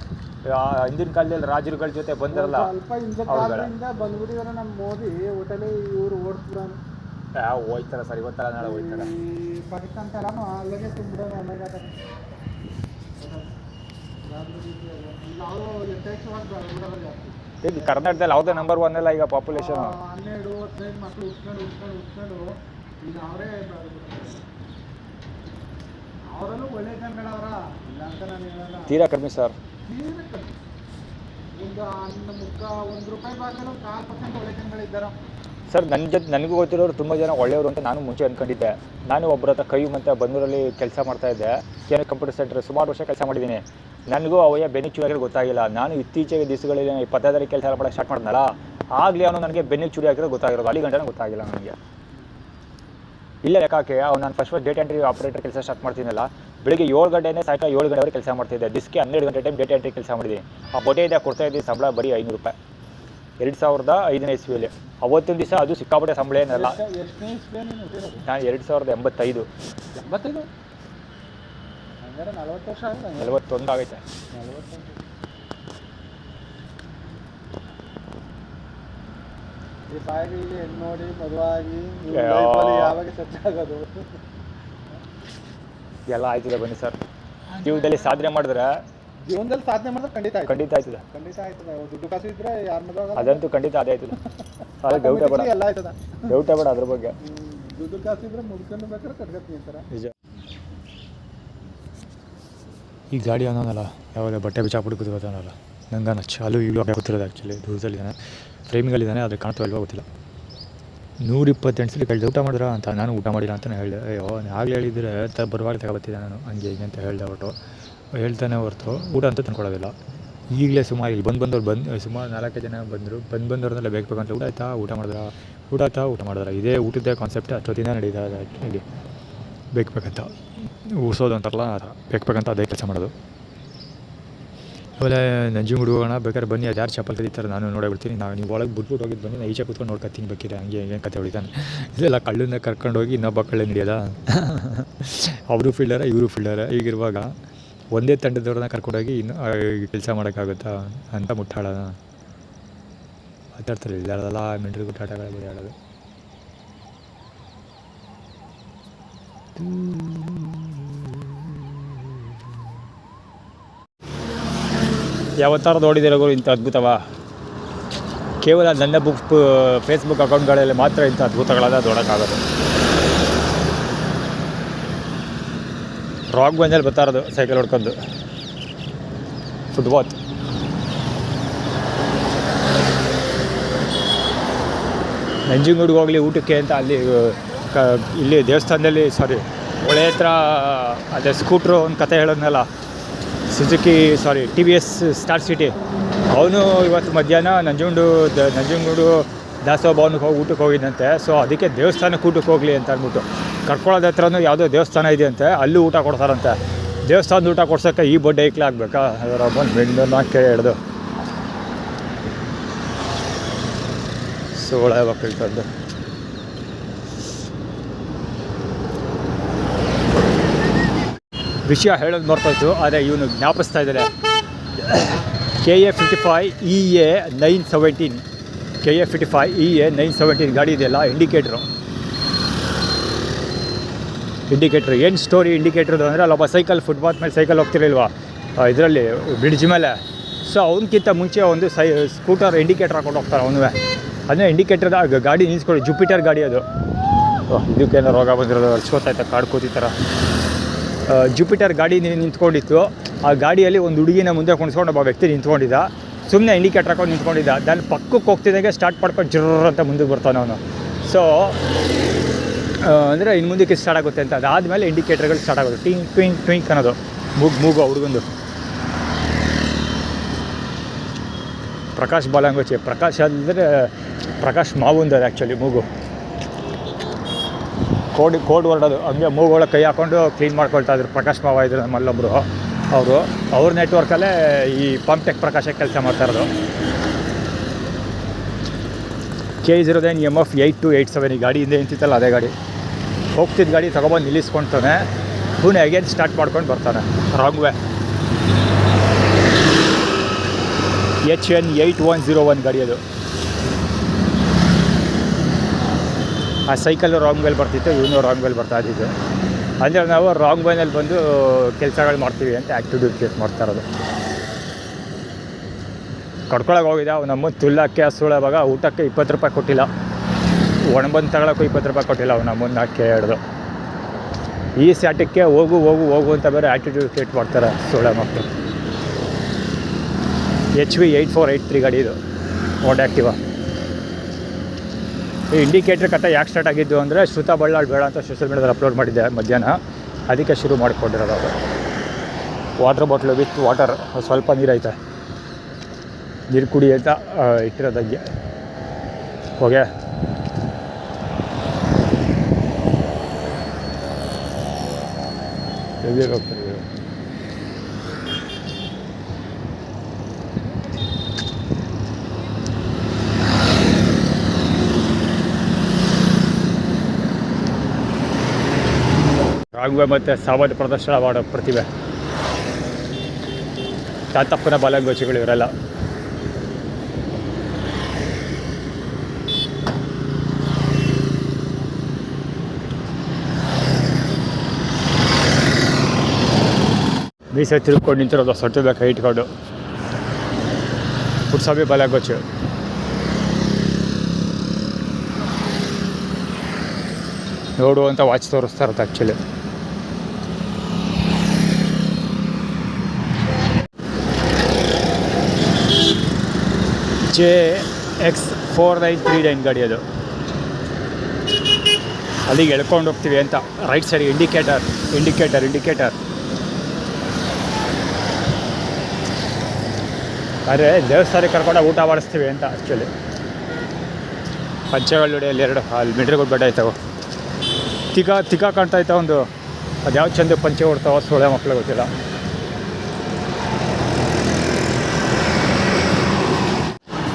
ಹಿಂದಿನ ಕಾಲದಲ್ಲಿ ರಾಜರುಗಳ ಜೊತೆ ಬಂದಿರಲ್ಲ ಸ್ವಲ್ಪ ಹಿಂದಿಂದ ಬಂದ್ಬಿಟ್ಟಿದಾರೆ ನಮ್ಮ ಮೋದಿ ಹೋಟೆಲಿ ಇವರು ಓಡಿಸ್ಬಿಡೋನು ಹೋಯ್ತಾರೆ ಸರ್, ಇವತ್ತೆಲ್ಲ ನಾಳೆ ಹೋಯ್ತಾರೆ. ಪಾಕಿಸ್ತಾನ ತರನು ಅಲ್ಲಿಗೆ ತುಂಬಿಡೋನು ಆಮೇಲೆ ಈಗ ಕರ್ನಾಟಕದಲ್ಲಿ ಯಾವುದೇ ನಂಬರ್ 1 ಅಲ್ಲ ಈಗ ಪಾಪ್ಯುಲೇಷನ್ 12-15 ಮಕ್ಕಳು ಉಟ್ಕೊಂಡು ಈಗ ಅವರೇ ಅವರಲ್ಲೂ ಒಳ್ಳೆ ಜನಗಳವರ ಇಲ್ಲ ಅಂತ ನಾನು ಹೇಳಲ್ಲ. ತೀರಾ ಕಮ್ಮಿ ಸರ್. ಒಂದು ₹1 ಭಾಗದಲ್ಲಿ 4% ಒಳ್ಳೆ ಜನಗಳಿದ್ದಾರೆ ಸರ್. ನನಗೂ ಗೊತ್ತಿರೋರು ತುಂಬ ಜನ ಒಳ್ಳೆಯವರು ಅಂತ ನಾನು ಮುಂಚೆ ಅಂದ್ಕೊಂಡಿದ್ದೆ. ನಾನು ಒಬ್ಬರ ಹತ್ರ ಕೈ ಮತ್ತು ಬಂದೂರಲ್ಲಿ ಕೆಲಸ ಮಾಡ್ತಾಯಿದ್ದೆ, ಕೆ ಕಂಪ್ಯೂಟರ್ ಸೆಂಟರ್ ಸುಮಾರು ವರ್ಷ ಕೆಲಸ ಮಾಡಿದ್ದೀನಿ. ನನಗೂ ಅವಯ್ಯ ಬೆನ್ನಿಗೆ ಗೊತ್ತಾಗಿಲ್ಲ. ನಾನು ಇತ್ತೀಚೆಗೆ ದಿವಸಗಳಲ್ಲಿ 20ರಲ್ಲಿ ಕೆಲಸ ಮಾಡೋಕ್ಕೆ ಸ್ಟಾರ್ಟ್ ಮಾಡಿದ್ನಲ್ಲ, ಆಗಲೇ ಅವನು ನನಗೆ ಬೆನ್ನಿಗೆ ಚೂರಿ ಆಗಿರೋದು ಗೊತ್ತಾಗಿರೋದು, ಅಲ್ಲಿ ಗಂಟೆ ಗೊತ್ತಾಗಿಲ್ಲ ನನಗೆ. ಇಲ್ಲ ಲೆಕ್ಕಕ್ಕೆ ನಾನು ಫಸ್ಟ್ ಡೇಟಾ ಎಂಟ್ರಿ ಆಪರೇಟರ್ ಕೆಲಸ ಸ್ಟಾರ್ಟ್ ಮಾಡ್ತೀನಲ್ಲ, ಬೆಳಿಗ್ಗೆ 7 ಗಂಟೆಯಿಂದ ಸಾಯಂಕಾಲ 7 ಗಂಟೆವರೆಗೆ ಕೆಲಸ ಮಾಡ್ತಿದ್ದೆ. ದಿಸ್ಕೆ 12 ಗಂಟೆ ಟೈಮ್ ಡೇಟಾ ಎಂಟ್ರಿ ಕೆಲಸ ಮಾಡಿದ್ದೀನಿ. ಆ ಬೊಟೆಯಿಂದ ಕೊಡ್ತಾ ಇದ್ದೀನಿ ಸಂಬಳ ಬರೀ ₹500. 2005ನೇ ಇಸ್ವಿಯಲ್ಲಿ ಅವತ್ತಿನ ದಿವಸ ಅದು ಸಿಕ್ಕಾಪಟ್ಟೆ ಸಂಬಳ ಏನಲ್ಲ. ನಾನು 2085 40 ವರ್ಷ 41 ಆಗೈತೆ. ಈ ಬಾಯಿಗೆ ಹೆಣ್ಣು ನೋಡಿ ಮದುವಾಗಿ ಯಾವಾಗ ಸೆಟ್ ಆಗೋದು ಎಲ್ಲ ಆಯ್ತಿದೆ. ಬನ್ನಿ ಸರ್, ಜೀವನದಲ್ಲಿ ಸಾಧನೆ ಮಾಡಿದ್ರೆ ಖಂಡಿತ ಆಯ್ತದೆ. ದುಡ್ಡು ಕಾಸು ಇದ್ರೆ ಯಾರ ಮದುವೆ ಅದಂತೂ ಖಂಡಿತ ಅದೇ ಆಯ್ತದೆ. ಅದೇ ಡೌಟೇ ಬೇಡ, ಎಲ್ಲ ಆಯ್ತದ. ಡೌಟೇ ಬೇಡ ಅದ್ರ ಬಗ್ಗೆ. ದುಡ್ಡು ಕಾಸು ಇದ್ರೆ ಮುಡ್ಕೊಂಡು ಬೇಕಾದ್ರೆ ಕಟ್ಕತ್ತೀನಿ ಅಂತಾರ. ನಿಜ. ಈ ಗಾಡಿ ಅನ್ನೋನಲ್ಲ ಯಾವಾಗ ಬಟ್ಟೆ ಬಿಚ್ಚಾಪುಡಿ ಕೂತ್ಕೋತಾನಲ್ಲ, ನಂಗೆ ಅಲ್ಲೂ ಈಗಲೂ ಅದೇ ಗೊತ್ತಿರೋದು. ಆ್ಯಕ್ಚುಲಿ ದೂರದಲ್ಲಿದ್ದಾನೆ, ಫ್ರೇಮಿಂಗಲ್ಲಿದ್ದಾನೆ, ಆದರೆ ಕಾಣ್ತಾ ಇಲ್ವೋ ಗೊತ್ತಿಲ್ಲ. 128 ಸಲ ಕೇಳಿದೆ ಊಟ ಮಾಡಿದ್ರ ಅಂತ. ನಾನು ಊಟ ಮಾಡಿಲ್ಲ ಅಂತಲೇ ಹೇಳಿದೆ. ಅಯ್ಯೋ ಆಗಲೇ ಹೇಳಿದರೆ ಬರುವಾಗ ತಗೊಬತ್ತಿದ್ದೆ ನಾನು, ಹಂಗೆ ಹೀಗೆ ಅಂತ ಹೇಳಿದೆ. ಒಟ್ಟು ಹೇಳ್ತಾನೆ ಹೊರತು ಊಟ ಅಂತೂ ತಂದ್ಕೊಡೋದಿಲ್ಲ. ಈಗಲೇ ಸುಮಾರು ಇಲ್ಲಿ ಬಂದವ್ರು ಸುಮಾರು 4 ಜನ ಬಂದವ್ರನ್ನೆಲ್ಲ ಬೇಕಂತ ಊಟ ಆಯ್ತಾ ಊಟ ಮಾಡಿದ್ರ ಇದೇ ಊಟದ ಕಾನ್ಸೆಪ್ಟ್ ಅಷ್ಟೊತ್ತಿಂದ ನಡೀತಾ ಇದೆ. ಇಲ್ಲಿ ಬೇಕಂತ ಉಡ್ಸೋದು ಅಂತಾರಲ್ಲ, ಆ ಥರ ಬೇಕಂತ ಅದೇ ಕೆಲಸ ಮಾಡೋದು. ಆಮೇಲೆ ನಂಜನಗೂಡು ಹೋಗೋಣ ಬೇಕಾದ್ರೆ ಬನ್ನಿ, ಅದು ಯಾರು ಚಪ್ಪಲ್ ಕದೀತಾರೆ ನಾನು ನೋಡೇ ಬಿಡ್ತೀನಿ. ನೀವು ಒಳಗೆ ಬಿಟ್ಬಿಟ್ಟು ಹೋಗಿದ್ದು ಬನ್ನಿ, ನಾನು ಈಚೆ ಕೂತ್ಕೊಂಡು ನೋಡ್ಕೊತೀನಿ ಬೇಕಿದೆ. ಹಂಗೆ ಏನು ಕತೆ ಹೊಡಿತಾನೆ. ಇದೆಲ್ಲ ಕಳ್ಳನ್ನ ಕರ್ಕೊಂಡು ಹೋಗಿ ಇನ್ನೊಬ್ಬ ಕಳ್ಳ ನಡೆಯೋದ. ಅವರು ಫೀಲ್ಡರ ಇವರು ಫೀಲ್ಡರ. ಈಗಿರುವಾಗ ಒಂದೇ ತಂಡದವ್ರನ್ನ ಕರ್ಕೊಂಡೋಗಿ ಇನ್ನು ಕೆಲಸ ಮಾಡೋಕ್ಕಾಗುತ್ತಾ ಅಂತ ಮುಟ್ಟಾಡೋಣ ಮಾತಾಡ್ತಾರೆ. ಇಲ್ಲಾರದಲ್ಲ ಮಿಂಟ್ರಿ ಗುಟ್ಟಾಟಗಳ ಬರೀ ಆಡೋದು. ಯಾವತ್ತಾರು ನೋಡಿದಿರೋ ಇಂಥ ಅದ್ಭುತವಾ? ಕೇವಲ ನನ್ನ ಫೇಸ್ಬುಕ್ ಅಕೌಂಟ್ಗಳಲ್ಲಿ ಮಾತ್ರ ಇಂಥ ಅದ್ಭುತಗಳಾದ ನೋಡೋಕ್ಕಾಗೋದು. ರಾಕ್ ಬಂಜಲ್ಲಿ ಬರ್ತಾ ಇರೋದು ಸೈಕಲ್ ಹೊಡ್ಕೊಂಡು ಫುಟ್ಬಾಲ್. ನಂಜನಗೂಡಿಗೆ ಹೋಗಲಿ ಊಟಕ್ಕೆ ಅಂತ ಅಲ್ಲಿ ಇಲ್ಲಿ ದೇವಸ್ಥಾನದಲ್ಲಿ ಹೊಳೆ ಹತ್ರ ಅದೇ ಸ್ಕೂಟ್ರು ಒಂದು ಕತೆ ಹೇಳೋದ್ನಲ್ಲ, ಸುಜುಕಿ TVS ಸ್ಟಾರ್ ಸಿಟಿ. ಅವನು ಇವತ್ತು ಮಧ್ಯಾಹ್ನ ನಂಜನಗೂಡು ದಾಸೋಹ ಭವನಕ್ಕೆ ಹೋಗಿ ಊಟಕ್ಕೆ ಹೋಗಿದ್ದಂತೆ. ಸೊ ಅದಕ್ಕೆ ದೇವಸ್ಥಾನಕ್ಕೆ ಊಟಕ್ಕೆ ಹೋಗಲಿ ಅಂತ ಅಂದ್ಬಿಟ್ಟು ಕರ್ಕೊಳ್ಳೋದ ಹತ್ರನೂ ಯಾವುದೋ ದೇವಸ್ಥಾನ ಇದೆಯಂತೆ, ಅಲ್ಲೂ ಊಟ ಕೊಡ್ತಾರಂತೆ. ದೇವಸ್ಥಾನದ ಊಟ ಕೊಡ್ಸೋಕ್ಕೆ ಈ ಬಡ್ಡೆ ಐಕ್ಲೆ ಆಗಬೇಕಾ? ಅದರ ಬಂದು ಬೆಂಗಳೂರು 4 ಹಿಡ್ದು ಸೋಳೆ ಮಕ್ಕಳು ವಿಷಯ ಹೇಳೋದು ಮರ್ತೋಯ್ತು, ಆದರೆ ಇವನು ಜ್ಞಾಪಿಸ್ತಾ ಇದ್ದಾರೆ. KA55EA 917 KA55EA 917 ಗಾಡಿ ಇದೆಯಲ್ಲ, ಇಂಡಿಕೇಟ್ರು ಏನು ಸ್ಟೋರಿ ಇಂಡಿಕೇಟ್ರದು ಅಂದರೆ, ಅಲ್ಲೊಬ್ಬ ಸೈಕಲ್ ಫುಟ್ಪಾತ್ ಮೇಲೆ ಸೈಕಲ್ ಹೋಗ್ತಿರಲಿಲ್ವಾ ಇದರಲ್ಲಿ ಬ್ರಿಡ್ಜ್ ಮೇಲೆ. ಸೊ ಅವನಕ್ಕಿಂತ ಮುಂಚೆ ಒಂದು ಸ್ಕೂಟರ್ ಇಂಡಿಕೇಟ್ರ್ ಹಾಕೊಂಡು ಹೋಗ್ತಾರೆ ಅವನು. ಅದನ್ನೇ ಇಂಡಿಕೇಟ್ರ್ ಗಾಡಿ ನಿಲ್ಸ್ಕೊಳ್ಳಿ, ಜುಪಿಟರ್ ಗಾಡಿ ಅದು. ಇದಕ್ಕೇನೋ ರೋಗ ಬಂದಿರೋದು ಅರ್ಚ್ಕೋತಾಯ್ತಾ ಕಾಡು ಕೂತಿ ಥರ. ಜುಪಿಟರ್ ಗಾಡಿ ನಿಂತ್ಕೊಂಡಿತ್ತು. ಆ ಗಾಡಿಯಲ್ಲಿ ಒಂದು ಹುಡುಗಿನ ಮುಂದೆ ಕುಣಿಸ್ಕೊಂಡು ಒಬ್ಬ ವ್ಯಕ್ತಿ ನಿಂತ್ಕೊಂಡಿದ್ದ. ಸುಮ್ಮನೆ ಇಂಡಿಕೇಟ್ರ್ ಹಾಕೊಂಡು ನಿಂತ್ಕೊಂಡಿದ್ದ. ನಾನು ಪಕ್ಕಕ್ಕೆ ಹೋಗ್ತಿದ್ದಾಗೆ ಸ್ಟಾರ್ಟ್ ಮಾಡ್ಕೊಂಡು ಜರ್ರ ಅಂತ ಮುಂದಕ್ಕೆ ಬರ್ತಾನೆ ಅವನು. ಸೊ ಅಂದರೆ ಇನ್ನು ಮುಂದಕ್ಕೆ ಸ್ಟಾರ್ಟ್ ಆಗುತ್ತೆ ಅಂತ. ಅದಾದಮೇಲೆ ಇಂಡಿಕೇಟರ್ಗಳು ಸ್ಟಾರ್ಟ್ ಆಗೋದು, ಟಿಂಕ್ ಟ್ವಿಂಕ್ ಟ್ವಿಂಕ್ ಅನ್ನೋದು, ಮೂಗು ಹುಡುಗಂದು. ಪ್ರಕಾಶ್ ಬಾಲಂಗೋಚಿ, ಪ್ರಕಾಶ್ ಅಂದರೆ ಪ್ರಕಾಶ್ ಮಾವುಂದು ಅದು ಆ್ಯಕ್ಚುಲಿ ಮೂಗು. ಕೋಡ್ ಹೊರಡೋದು ಹಂಗೆ ಮೂಗೊಳಗೆ ಕೈ ಹಾಕ್ಕೊಂಡು ಕ್ಲೀನ್ ಮಾಡ್ಕೊಳ್ತಾ ಇದ್ರು. ಪ್ರಕಾಶ್ ಮಾವ ಇದ್ರು ನಮ್ಮಲ್ಲೊಬ್ಬರು, ಅವ್ರ ನೆಟ್ವರ್ಕಲ್ಲೇ ಈ ಪಂಪ್ ಟೆಕ್ ಪ್ರಕಾಶಕ್ಕೆ ಕೆಲಸ ಮಾಡ್ತಾ ಇರೋದು. K09 MF 8287 ಈ ಗಾಡಿ ಹಿಂದೆ ನಿಂತಿತ್ತಲ್ಲ ಅದೇ ಗಾಡಿ. ಹೋಗ್ತಿದ್ದ ಗಾಡಿ ತಗೊಬಂದು ನಿಲ್ಲಿಸ್ಕೊಳ್ತಾನೆ, ಪುಣೆ ಅಗೇನ್ ಸ್ಟಾರ್ಟ್ ಮಾಡ್ಕೊಂಡು ಬರ್ತಾನೆ ರಾಂಗ್ ವೇ. HN 8101 ಗಾಡಿ ಅದು. ಆ ಸೈಕಲ್ಲು ರಾಂಗ್ ವೇಲ್ ಬರ್ತಿತ್ತು, ಇವನು ರಾಂಗ್ ವೇಲ್ ಬರ್ತಾ ಇದ್ದಿದ್ದು. ಅಂದರೆ ನಾವು ರಾಂಗ್ ವೇನಲ್ಲಿ ಬಂದು ಕೆಲಸಗಳು ಮಾಡ್ತೀವಿ ಅಂತ ಆ್ಯಕ್ಟಿವಿಟಿ ಕ್ರಿಯೇಟ್ ಮಾಡ್ತಾ ಇರೋದು. ಕಡ್ಕೊಳಕ್ಕೆ ಹೋಗಿದ್ದ ಅವ್ನು ನಮ್ಮನ್ನು ತುಲ್ಲಕ್ಕೆ ಸುಳ್ಳವಾಗ ಊಟಕ್ಕೆ 20 ರೂಪಾಯಿ ಕೊಟ್ಟಿಲ್ಲ, ಒಣಬಂದು ತಗೊಳಕ್ಕೂ 20 ರೂಪಾಯಿ ಕೊಟ್ಟಿಲ್ಲ ಅವ್ನು ನಮ್ಮನ್ನು ಕೇಳಿದು. ಈ ಸ್ಯಾಟಕ್ಕೆ ಹೋಗು ಅಂತ ಬೇರೆ ಆ್ಯಟಿಟ್ಯೂಡ್ ಕ್ರಿಯೇಟ್ ಮಾಡ್ತಾರೆ ಸುಳ್ಳ ಮಕ್ಕಳು. HV 8483 ಗಾಡಿ ಇದು, ಹೋಂಡಾ ಆ್ಯಕ್ಟಿವಾ. ಈ ಇಂಡಿಕೇಟ್ರ್ ಕಥೆ ಯಾಕೆ ಸ್ಟಾರ್ಟ್ ಆಗಿದ್ದು ಅಂದರೆ, ಶ್ರುತ ಬಳ್ಳಾಳ್ ಬೇಡ ಅಂತ ಸೋಷಿಯಲ್ ಮೀಡಿಯಾದಲ್ಲಿ ಅಪ್ಲೋಡ್ ಮಾಡಿದ್ದೆ ಮಧ್ಯಾಹ್ನ, ಅದಕ್ಕೆ ಶುರು ಮಾಡಿಕೊಂಡಿರೋದು ಅದು. ವಾಟರ್ ಬಾಟ್ಲು ವಿತ್ ವಾಟರ್, ಸ್ವಲ್ಪ ನೀರೈತೆ, ನೀರು ಕುಡಿ ಅಂತ ಇಟ್ಟಿರೋದಂಗೆ. ಹೋಗೆ ಎಲ್ಲಿ ಹೋಗ್ತಾರೆ ರಾಘವ ಮತ್ತು ಸಾಮಾನ್ಯ ಪ್ರದರ್ಶನ ಮಾಡೋ ಪ್ರತಿಭೆ, ತಾತಪ್ಪನ ಬಾಲಂಗೋಚಿಗಳು ಇವರೆಲ್ಲ. ಮೀಸೆ ತಿರುಗ್ಕೊಂಡು ನಿಂತಿರೋದು, ಸೊಟ್ಟದ ಕೈ ಇಟ್ಕೊಂಡು. ಪುಟ್ಸ್ವಾಮಿ ಬಾಲಂಗೋಚಿ. ನೋಡುವಂಥ ವಾಚ್ ತೋರಿಸ್ತಾ ಇರುತ್ತೆ ಆ್ಯಕ್ಚುಲಿ. JX4939 ಗಾಡಿ ಅದು. ಅಲ್ಲಿಗೆ ಎಳ್ಕೊಂಡು ಹೋಗ್ತೀವಿ ಅಂತ ರೈಟ್ ಸೈಡ್ ಇಂಡಿಕೇಟರ್. ಆದರೆ ದೇವಸ್ಥಾನಕ್ಕೆ ಕರ್ಕೊಂಡು ಊಟ ಮಾಡಿಸ್ತೀವಿ ಅಂತ ಆ್ಯಕ್ಚುಲಿ. ಪಂಚೆಗಳ್ಳುಡಿಯಲ್ಲಿ 2 ಅಲ್ಲಿ ಮಿಡ್ರಿಗುಡ್ ಬೆಟ್ಟ ಆಯ್ತವೆ. ತಿಕ್ಕ ಕಾಣ್ತಾ ಇತ್ತು ಒಂದು, ಅದು ಯಾವ ಚಂದ ಪಂಚೆ ಹೊಡ್ತಾವ ಸೋಳೆ ಮಕ್ಕಳು ಗೊತ್ತಿಲ್ಲ.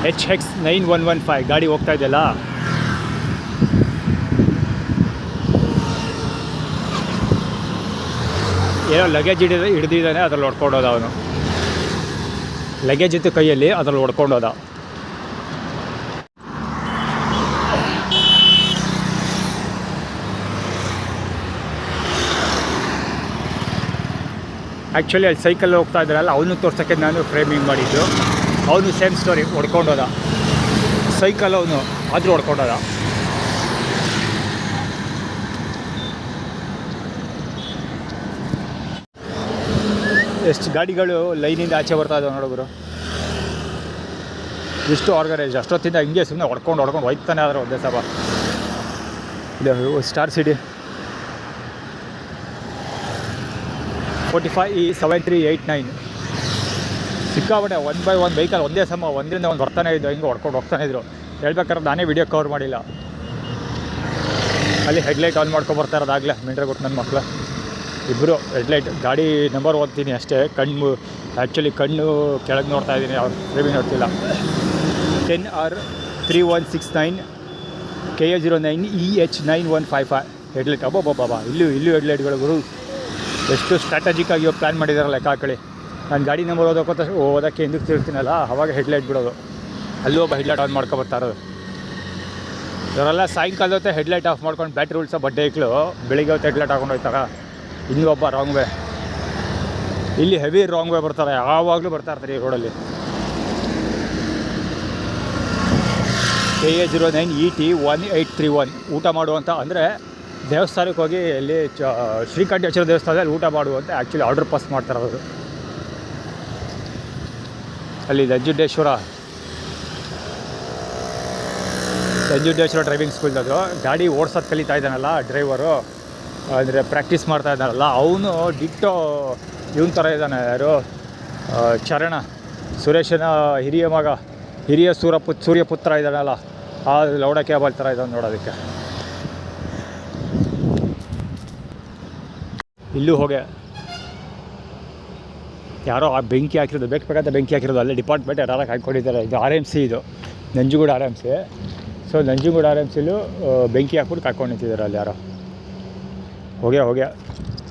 HX 9115 ಗಾಡಿ ಹೋಗ್ತಾ ಇದೆಯಲ್ಲ, ಏನೋ ಲಗೇಜ್ ಹಿಡಿದಿದ್ದಾನೆ, ಅದ್ರಲ್ಲಿ ಹೊಡ್ಕೊಂಡೋದ ಅವನು. ಲಗೇಜ್ ಇತ್ತು ಕೈಯಲ್ಲಿ, ಅದ್ರಲ್ಲಿ ಹೊಡ್ಕೊಂಡೋದ. ಆ್ಯಕ್ಚುಲಿ ಅಲ್ಲಿ ಸೈಕಲ್ ಹೋಗ್ತಾ ಇದ್ದಾರಲ್ಲ, ಅವನು ತೋರ್ಸೋಕ್ಕೆ ನಾನು ಫ್ರೇಮಿಂಗ್ ಮಾಡಿದ್ದು. ಅವನು ಸೇಮ್ ಸ್ಟೋರಿ, ಹೊಡ್ಕೊಂಡೋದ ಸೈಕಲ್ ಅವನು, ಆದರೂ ಹೊಡ್ಕೊಂಡೋದ. ಎಷ್ಟು ಗಾಡಿಗಳು ಲೈನಿಂದ ಆಚೆ ಬರ್ತಾ ಇದ್ದಾವೆ ನೋಡೋರು, ಎಷ್ಟು ಆರ್ಗನೈಸ್. ಅಷ್ಟೊತ್ತಿಂದ ಹಿಂಗೆ ಸುಮ್ಮನೆ ಹೊಡ್ಕೊಂಡು ಹೋಯ್ತಾನೆ ಆದ್ರೆ ಒಂದೇ ಸಭ. ಇದು star city 45E7389 ಸಿಕ್ಕಾಬಿಟ್ಟೆ 1 by 1 vehicle ಒಂದೇ ಸಮ ಒಂದರಿಂದ ಒಂದು ಬರ್ತಾನೆ ಇದ್ದು, ಹಿಂಗೆ ಹೊಡ್ಕೊಂಡು ಹೋಗ್ತಾನೆ ಇದ್ರು. ಹೇಳ್ಬೇಕಾದ್ರೆ ನಾನೇ ವಿಡಿಯೋ ಕವರ್ ಮಾಡಿಲ್ಲ. ಅಲ್ಲಿ ಹೆಡ್ಲೈಟ್ ಆನ್ ಮಾಡ್ಕೊಬರ್ತಾ ಇರೋದಾಗಲೇ ಮಿಂಟ್ರೆ ನನ್ನ ಮಕ್ಕಳು ಇಬ್ಬರು. ಹೆಡ್ಲೈಟ್ ಗಾಡಿ ನಂಬರ್ ಓದ್ತೀನಿ ಅಷ್ಟೇ, ಆ್ಯಕ್ಚುಲಿ ಕಣ್ಣು ಕೆಳಗೆ ನೋಡ್ತಾ ಇದ್ದೀನಿ, ಅವ್ರು ಫ್ರೇಮಿ ನೋಡ್ತಿಲ್ಲ. 10R 3169 KA09EH9155 headlight. ಅಬ್ಬಬ್ಬಬ್ಬ, ಇಲ್ಲೂ ಹೆಡ್ಲೈಟ್ಗಳು ಗುರು. ಎಷ್ಟು ಸ್ಟ್ರಾಟಜಿಕ್ಕಾಗಿ ಪ್ಲ್ಯಾನ್ ಮಾಡಿದಾರಲ್ಲ ಲೆಕ್ಕ ಹಾಕಳಿ. ನಾನು ಗಾಡಿ ನಂಬರ್ ಓದೋಕ್ಕೆ ಹಿಂದಕ್ಕೆ ತಿರ್ತೀನಲ್ಲ, ಆವಾಗ ಹೆಡ್ಲೈಟ್ ಬಿಡೋದು. ಅಲ್ಲೂ ಒಬ್ಬ ಹೆಡ್ಲೈಟ್ ಆನ್ ಮಾಡ್ಕೊಬರ್ತಾ ಇರೋದು. ಇವರೆಲ್ಲ ಸಾಯಂಕಾಲ ಹೊತ್ತೆ ಹೆಡ್ಲೈಟ್ ಆಫ್ ಮಾಡ್ಕೊಂಡು ಬ್ಯಾಟ್ರಿ ಉಳ್ಸೋ ಬಡ್ಡೆಗಳು ಬೆಳಿಗ್ಗೆ ಹೊತ್ತು ಹೆಡ್ಲೈಟ್ ಹಾಕೊಂಡು ಹೋಗ್ತಾರೆ. ಇನ್ನೂ ಒಬ್ಬ ರಾಂಗ್ ವೇ, ಇಲ್ಲಿ ಹೆವಿ ರಾಂಗ್ ವೇ ಬರ್ತಾರೆ, ಯಾವಾಗಲೂ ಬರ್ತಾ ಇರ್ತಾರೆ ಈ ರೋಡಲ್ಲಿ. KA09ET1831 ಊಟ ಮಾಡುವಂಥ, ಅಂದರೆ ದೇವಸ್ಥಾನಕ್ಕೆ ಹೋಗಿ ಇಲ್ಲಿ ಶ್ರೀಕಂಠೇಶ್ವರ ದೇವಸ್ಥಾನದಲ್ಲಿ ಊಟ ಮಾಡುವಂತ ಆ್ಯಕ್ಚುಲಿ ಆರ್ಡರ್ ಪಾಸ್ ಮಾಡ್ತಾರೆ ಅವರು. ಅಲ್ಲಿ ನಂಜುಂಡೇಶ್ವರ ಡ್ರೈವಿಂಗ್ ಸ್ಕೂಲ್ದು ಗಾಡಿ ಓಡ್ಸೋದು ಕಲಿತಾ ಇದ್ದಾನಲ್ಲ ಡ್ರೈವರು, ಅಂದರೆ ಪ್ರಾಕ್ಟೀಸ್ ಮಾಡ್ತಾ ಇದ್ದಾನಲ್ಲ, ಅವನು ಡಿಟ್ಟೋ ಇವನ ಥರ ಇದ್ದಾನೆ. ಯಾರು ಚರಣ, ಸುರೇಶನ ಹಿರಿಯ ಮಗ, ಹಿರಿಯ ಸೂರ್ಯಪುತ್ರ ಇದ್ದಾನಲ್ಲ, ಆ ಲೌಡ ಕ್ಯಾಬಲ್ ಥರ ಇದ್ದಾನೆ ನೋಡೋದಕ್ಕೆ. ಇಲ್ಲೂ ಹೋಗೆ ಯಾರೋ ಆ ಬೆಂಕಿ ಹಾಕಿರೋದು, ಬೇಕಾದ ಬೆಂಕಿ ಹಾಕಿರೋದು ಅಲ್ಲೇ ಡಿಪಾರ್ಟ್ಮೆಂಟ್ ಯಾರು ಹಾಕ್ಕೊಂಡಿದ್ದಾರೆ. ಇದು RMC, ಇದು ನಂಜುಗೂಡು RMC. ಸೊ ನಂಜುಗೂಡು RMCಲೂ ಬೆಂಕಿ ಹಾಕ್ಬಿಟ್ಟು ಕಾಯ್ಕೊಂಡು ನಿಂತಿದ್ದಾರೆ ಅಲ್ಲಿ ಯಾರೋ. ಹೋಗೆ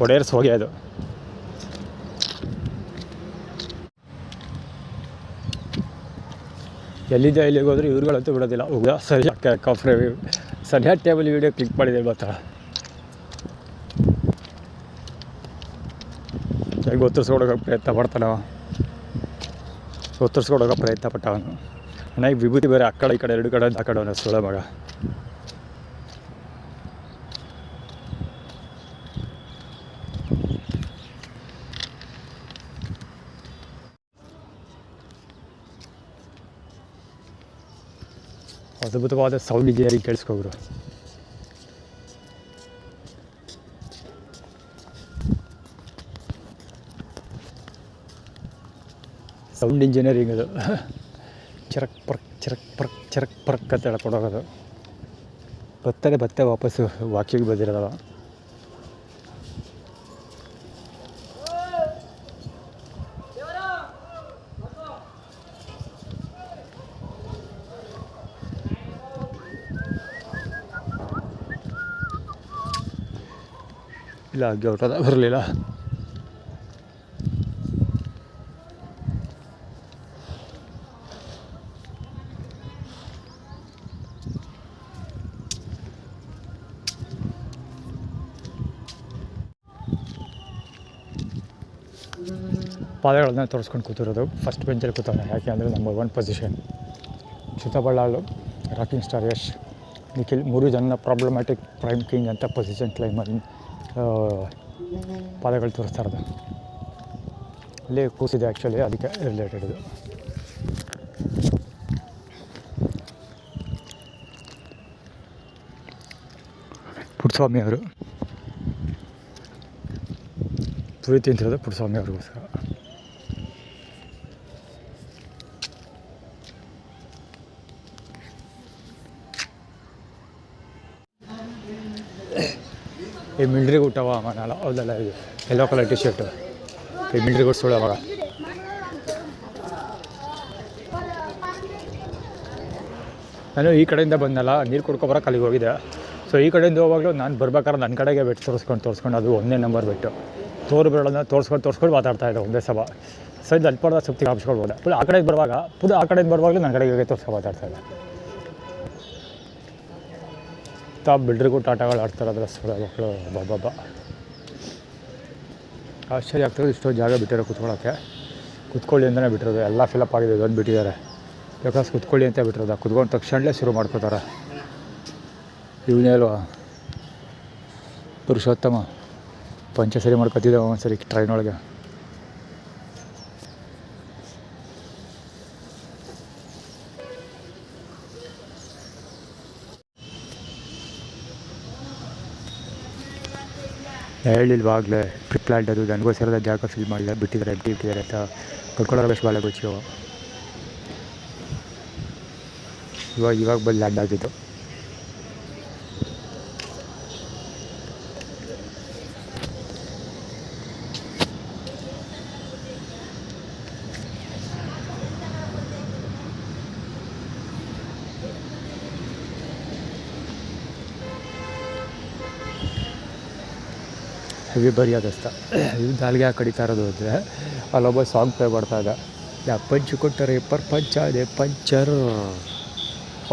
ಒಡೆಯರ್ಸ್ ಹೋಗೆ ಅದು. ಎಲ್ಲಿದ್ದೆ ಇಲ್ಲಿಗೆ ಹೋದ್ರೆ ಇವ್ರುಗಳಂತೂ ಬಿಡೋದಿಲ್ಲ. ಸರಿಯಾದ ಟೇಬಲ್ ವೀಡಿಯೋ ಕ್ಲಿಕ್ ಮಾಡಿದೆ ಮಾತ್ರ ಹೇಗೆ ಒತ್ತರಿಸ್ಕೊಡೋಕೆ ಪ್ರಯತ್ನ ಪಟ್ಟ ಅವನು. ನನಗೆ ವಿಭೂತಿ ಬೇರೆ ಆ ಕಡೆ ಈ ಕಡೆ ಎರಡು ಕಡೆ ಆ ಕಡೆ ಅವನು ಸೊಳ್ಳೆ ಮಗ. ಅದ್ಭುತವಾದ ಸೌಂಡ್ ಇಂಜಿನಿಯರಿಂಗ್ ಕೇಳಿಸ್ಕೊಬ್ರು. ಸೌಂಡ್ ಇಂಜಿನಿಯರಿಂಗ್ ಅದು. ಚರಕ್ ಪರ್ಕ್ ಅಂತ ಹೇಳ್ಕೊಡೋದು. ಬತ್ತೆ ವಾಪಸ್ಸು ವಾಕಿಗೆ ಬಂದಿರೋದಲ್ಲ. ಇಲ್ಲ ಹಾಗೆ ಹೊಟ್ಟದ ಬರಲಿಲ್ಲ. ಪಾದಗಳನ್ನ ತೋರಿಸ್ಕೊಂಡು ಕೂತಿರೋದು. ಫಸ್ಟ್ ಬೆಂಚಲ್ಲಿ ಕೂತವನೆ, ಯಾಕೆ ಅಂದರೆ ನಂಬರ್ 1 ಪೊಸಿಷನ್. ಚಿತ್ತಬಳ್ಳಾಳು, ರಾಕಿಂಗ್ ಸ್ಟಾರ್ ಯಶ್, ನಿಖಿಲ್ 3 ಜನ ಪ್ರಾಬ್ಲಮ್ಯಾಟಿಕ್ ಪ್ರೈಮ್ ಕಿಂಗ್ ಅಂತ ಪೊಸಿಷನ್ ಕ್ಲೈಮಲ್ಲಿ ಪಾದಗಳು ತೋರಿಸ್ತಾ ಇರೋದು. ಅಲ್ಲಿ ಕೂಸಿದೆ ಆ್ಯಕ್ಚುಲಿ, ಅದಕ್ಕೆ ರಿಲೇಟೆಡ್ ಇದು. ಪುಟ್ಟಸ್ವಾಮಿ ಅವರು ಪುರಿ ತಿಂತಿರೋದು ಪುಟ್ಟಸ್ವಾಮಿ ಅವ್ರಿಗೋಸ್ಕರ. ಈ ಮಿಲ್ಟ್ರಿಗೆ ಊಟವ ಮನಲ್ಲ, ಹೌದಲ್ಲ, ಇದು ಯೆಲ್ಲೋ ಕಲರ್ ಟಿ ಶರ್ಟು ಈ ಮಿಲ್ಟ್ರಿಗೆ ಊಟ ಅವಾಗ. ನಾನು ಈ ಕಡೆಯಿಂದ ಬಂದಲ್ಲ, ನೀರು ಕುಡ್ಕೊಬರೋಕೆ ಅಲ್ಲಿಗೆ ಹೋಗಿದ್ದೆ. ಸೊ ಈ ಕಡೆಯಿಂದ ಹೋಗುವಾಗಲೂ ನಾನು ಬರ್ಬೇಕಾದ್ರೆ ನನ್ನ ಕಡೆಗೆ ಬೆಟ್ಟು ತೋರಿಸ್ಕೊಂಡು ಅದು 1ನೇ ನಂಬರ್ ಬೆಟ್ಟು ತೋರುಗಳನ್ನ ತೋರಿಸ್ಕೊಂಡು ಮಾತಾಡ್ತಾಯಿದ್ದೆ ಒಂದೇ ಸಭ. ಸೊ ಇದು ಅಲ್ಪದ ಸುತ್ತಿ ಕಾಪಿಸ್ಕೊಳ್ಬೋದೆ. ಪುನಃ ಆ ಕಡೆಗೆ ಬರುವಾಗಲೂ ನನ್ನ ಕಡೆಗೆ ತೋರಿಸ್ಕೊಂಡು ಮಾತಾಡ್ತಾಯಿದ್ದೆ. ಬಿಲ್ಡ್ರಿಗೂ ಟಾಟಾಗಳು ಆಡ್ತಾರದ್ರ ಸುಳ್ಳ ಮಕ್ಕಳು. ಬಾಬಾ ಆಶ್ಚರ್ಯ ಆಗ್ತದೆ, ಇಷ್ಟೊಂದು ಜಾಗ ಬಿಟ್ಟಿರೋ ಕೂತ್ಕೊಳ್ಳಿ ಅಂತಲೇ ಬಿಟ್ಟಿರೋದು. ಎಲ್ಲ ಫಿಲಪ್ ಆಗಿದೆ, ಇದೊಂದು ಬಿಟ್ಟಿದ್ದಾರೆ. ಬೇಕಾದ್ರೆ ಕೂತ್ಕೊಳ್ಳಿ ಅಂತ ಬಿಟ್ಟಿರೋದು. ಕುತ್ಕೊಂಡು ತಕ್ಷಣಲೇ ಶುರು ಮಾಡ್ಕೋತಾರೆ. ಇವನೇ ಅಲ್ವಾ ಪುರುಷೋತ್ತಮ, ಪಂಚಸರಿ ಮಾಡ್ಕೊತಿದ್ದೆ ಒಂದ್ಸರಿ ಟ್ರೈನೊಳಗೆ. ಹೇಳಿಲ್ವಾಗಲೇ ಪ್ರಿಪ್ಲ್ಯಾಂಡ್ ಅದು ನನಗೋಸ್ಕರದ ಜಾಗ ಫಿಲ್ ಮಾಡಿಲ್ಲ, ಬಿಟ್ಟಿದ್ದಾರೆ ಅಂತ ಕರ್ಕೊಳ್ಳೋ ರಮೇಶ್ ಬಾಲಗೋಚಿ ಇವಾಗ ಬಂದು ಲ್ಯಾಂಡ್ ಆಗಿದ್ದು. ಹೆವಿ ಬರಿಯಾದಸ್ತ ಇದು ನಾಲ್ಗೆ ಯಾಕೆ ಕಡಿತಾ ಇರೋದು ಅಂದರೆ ಅಲ್ಲೊಬ್ಬ ಸಾಂಗ್ ಪ್ಲೇ ಮಾಡ್ತಾ ಇದ್ದ ಪಂಚ್ ಕೊಟ್ಟರೆ ಪಂಚ ಇದೆ ಪಂಚರ್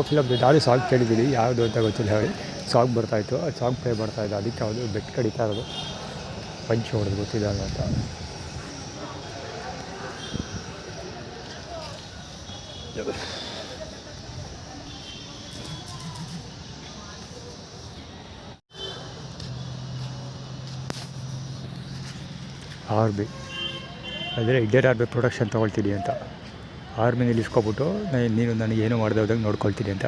ಫಿಲಮ್ ನಾನು ಸಾಂಗ್ ಕೇಳಿದ್ದೀನಿ ಯಾವುದು ಅಂತ ಗೊತ್ತಿಲ್ಲ ಹೇಳಿ ಸಾಂಗ್ ಬರ್ತಾಯಿತ್ತು ಅದು ಸಾಂಗ್ ಪ್ಲೇ ಮಾಡ್ತಾಯಿದ್ದ ಅದಕ್ಕೆ ಅದು ಬೆಟ್ ಕಡಿತಾ ಇರೋದು ಪಂಚ್ ಹೊಡೆದು ಗೊತ್ತಿದ್ದಲ್ಲ ಅಂತ. ಆರ್ಮಿ ಅಂದರೆ ಇಂಡಿಯನ್ ಆರ್ಮಿ ಪ್ರೊಡಕ್ಷನ್ ತೊಗೊಳ್ತೀನಿ ಅಂತ ಆರ್ಮಿನಲ್ಲಿ ಇಸ್ಕೊಬಿಟ್ಟು ನೀನು ನನಗೆ ಏನೂ ಮಾಡದೆ ಹೋದಂಗೆ ನೋಡ್ಕೊಳ್ತೀನಿ ಅಂತ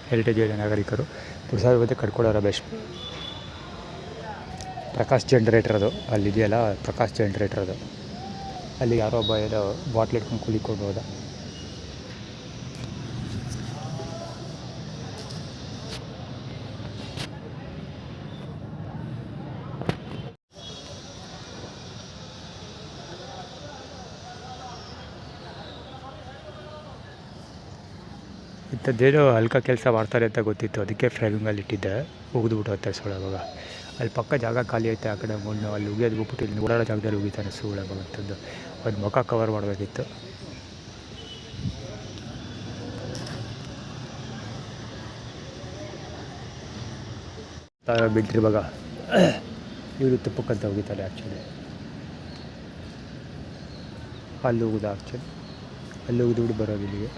ಹೆರಿಟೇಜ್ ನಾಗರಿಕರು 2050 ಕಟ್ಕೊಳ್ಳೋರ ಬೆಸ್ಟ್. ಪ್ರಕಾಶ್ ಜನ್ರೇಟರ್ ಅದು ಅಲ್ಲಿದೆಯಲ್ಲ ಪ್ರಕಾಶ್ ಜನ್ರೇಟರ್ ಅದು ಅಲ್ಲಿ ಯಾರೋ ಒಬ್ಬ ಏನೋ ಬಾಟ್ಲ್ ಇಟ್ಕೊಂಡು ಕುಲಿಕೊಂಡು ಹೋದ. ಇಂಥದ್ದೇನೋ ಹಲ್ಕ ಕೆಲಸ ಮಾಡ್ತಾರೆ ಅಂತ ಗೊತ್ತಿತ್ತು ಅದಕ್ಕೆ ಫ್ರೇಮಿಂಗಲ್ಲಿ ಇಟ್ಟಿದ್ದೆ ಉಗಿದ್ಬಿಟ್ಟು ಹತ್ತಿಸೋಳವಾಗ ಅಲ್ಲಿ ಪಕ್ಕ ಜಾಗ ಖಾಲಿ ಐತೆ ಆ ಕಡೆ ಮಣ್ಣು ಅಲ್ಲಿ ಉಗಿಯೋದು ಬಿಟ್ಬಿಟ್ಟು ಇಲ್ಲಿ ಓಡಾಡೋ ಜಾಗದಲ್ಲಿ ಉಗಿತಾನೆ ಸುಳಾಗಂಥದ್ದು ಒಂದು ಮುಖ ಕವರ್ ಮಾಡಬೇಕಿತ್ತು. ಬಿಟ್ಟಿರುವಾಗ ಇವರು ತುಪ್ಪಕ್ಕಂತ ಉಗಿತಾರೆ ಆ್ಯಕ್ಚುಲಿ ಅಲ್ಲಿ ಉಗಿದ ಆ್ಯಕ್ಚುಲಿ ಅಲ್ಲಿ ಉಗಿದ್ಬಿಟ್ಟು ಬರೋದು ಇಲ್ಲಿಗೆ.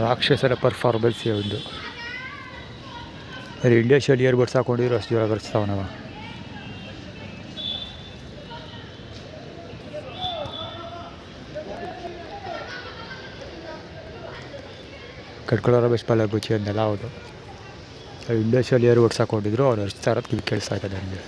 ರಾಕ್ಷಸರ ಪರ್ಫಾರ್ಮೆನ್ಸ್ ಒಂದು ಇಂಡಿಯಾ ಶೈಲಿ ಇಯರ್ಬಡ್ಸ್ ಹಾಕೊಂಡಿದ್ರು ಅಷ್ಟು ಜೋರ ಬರ್ಸ್ತಾವ ನಾವು. ಕಟ್ಕೊಳ್ಳೋರ ಬೆಸ್ಟ್ ಪಾಲ ಗುಚ್ಚಿ ಅಂದೆಲ್ಲ ಹೌದು ಇಂಡಿಯಾ ಶೈಲಿ ಇಯರ್ಬಡ್ಸ್ ಹಾಕೊಂಡಿದ್ರು ಅವ್ರು ಅಷ್ಟು ಥರದ್ದು ಕಿವಿ ಕೇಳಿಸ್ತಾ ಇದೆ ನನಗೆ.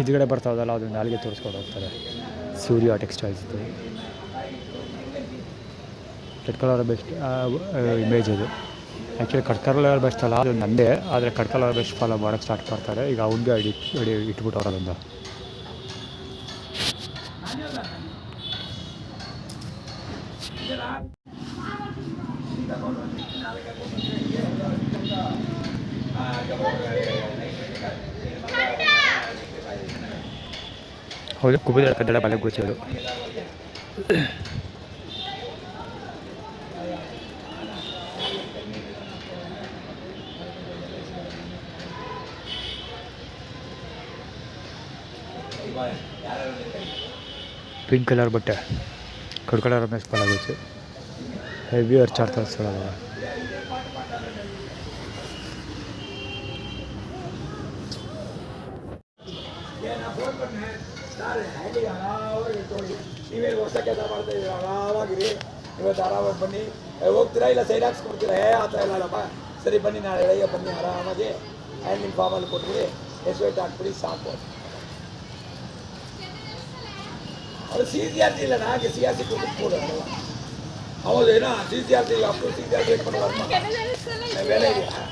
ಇದುಗಡೆ ಬರ್ತಾವಲ್ಲ ಅದೊಂದು ನಾಲ್ಗೆ ತೋರಿಸ್ಕೊಂಡು ಹೋಗ್ತಾರೆ ಸೂರ್ಯ ಟೆಕ್ಸ್ಟೈಲ್ಸ್ದು ಕಟ್ಕೊಳ್ಳೋರ ಬೆಸ್ಟ್ ಇಮೇಜ್ ಅದು ಆ್ಯಕ್ಚುಲಿ ಕಟ್ಕೊಳ್ಳೋರ ಬೆಸ್ಟ್ ಅಲ್ಲ ಅದು ನಂದೇ ಆದರೆ ಕಟ್ಕೊಳ್ಳೋರ ಬೆಸ್ಟ್ ಫಾಲೋ ಮಾಡೋಕ್ಕೆ ಸ್ಟಾರ್ಟ್ ಮಾಡ್ತಾರೆ ಈಗ ಅವ್ನಿಗೆ ಇಟ್ಬಿಟ್ಟು ಅವರದೊಂದು ಹೌದು ಕುಬುದ ಕದ್ದಡ ಬಲೆ ಗುಚ್ಚೋದು ಪಿಂಕ್ ಕಲರ್ ಬಟ್ಟೆ ಕಡ್ಕಲರ್ ಮೇಲೆ ಸ್ಪಾಲಾಗುತ್ತೆ ಹೆವಿ ಅರ್ಚಾಡ್ತಾ ಇರ್ಸೋಳಲ್ಲ ನೀವೇನು ವರ್ಷ ಕೆಲಸ ಮಾಡ್ತಾ ಇದ್ದೀವಿ ಆರಾಮಾಗಿರಿ ಇವತ್ತು ಆರಾಮಾಗಿ ಬನ್ನಿ ಹೋಗ್ತೀರಾ ಇಲ್ಲ ಸೈಡ್ ಹಾಕ್ಸ್ಕೊಡ್ತೀರಾ ಆ ಥರ ಇಲ್ಲ ಅಲ್ಲಪ್ಪ ಸರಿ ಬನ್ನಿ ನಾಳೆ ಬೆಳಗ್ಗೆ ಬನ್ನಿ ಆರಾಮಾಗಿ ಆ್ಯಂಡ್ ನಿಮ್ಮ ಫಾರ್ಮಲ್ಲಿ ಕೊಟ್ಬಿಡಿ ಎಸ್ವೇಟ್ ಹಾಕ್ಬಿಡಿ ಸಾಕು ಅದು ಸಿ ಸಿ ಆರ್ ಟಿ ಇಲ್ಲ ನಾಗೆ ಸಿ ಆರ್ ಸಿ ಕೊಡೋದು ಹೌದೇನಾ ಸಿ ಸಿ ಆರ್ ಟಿ ಅಪ್ಪು ಸಿ ಸಿ ಆರ್ ಟಿ ಕೊಡೋದು ಬೆಲೆ ಇದೆಯಾ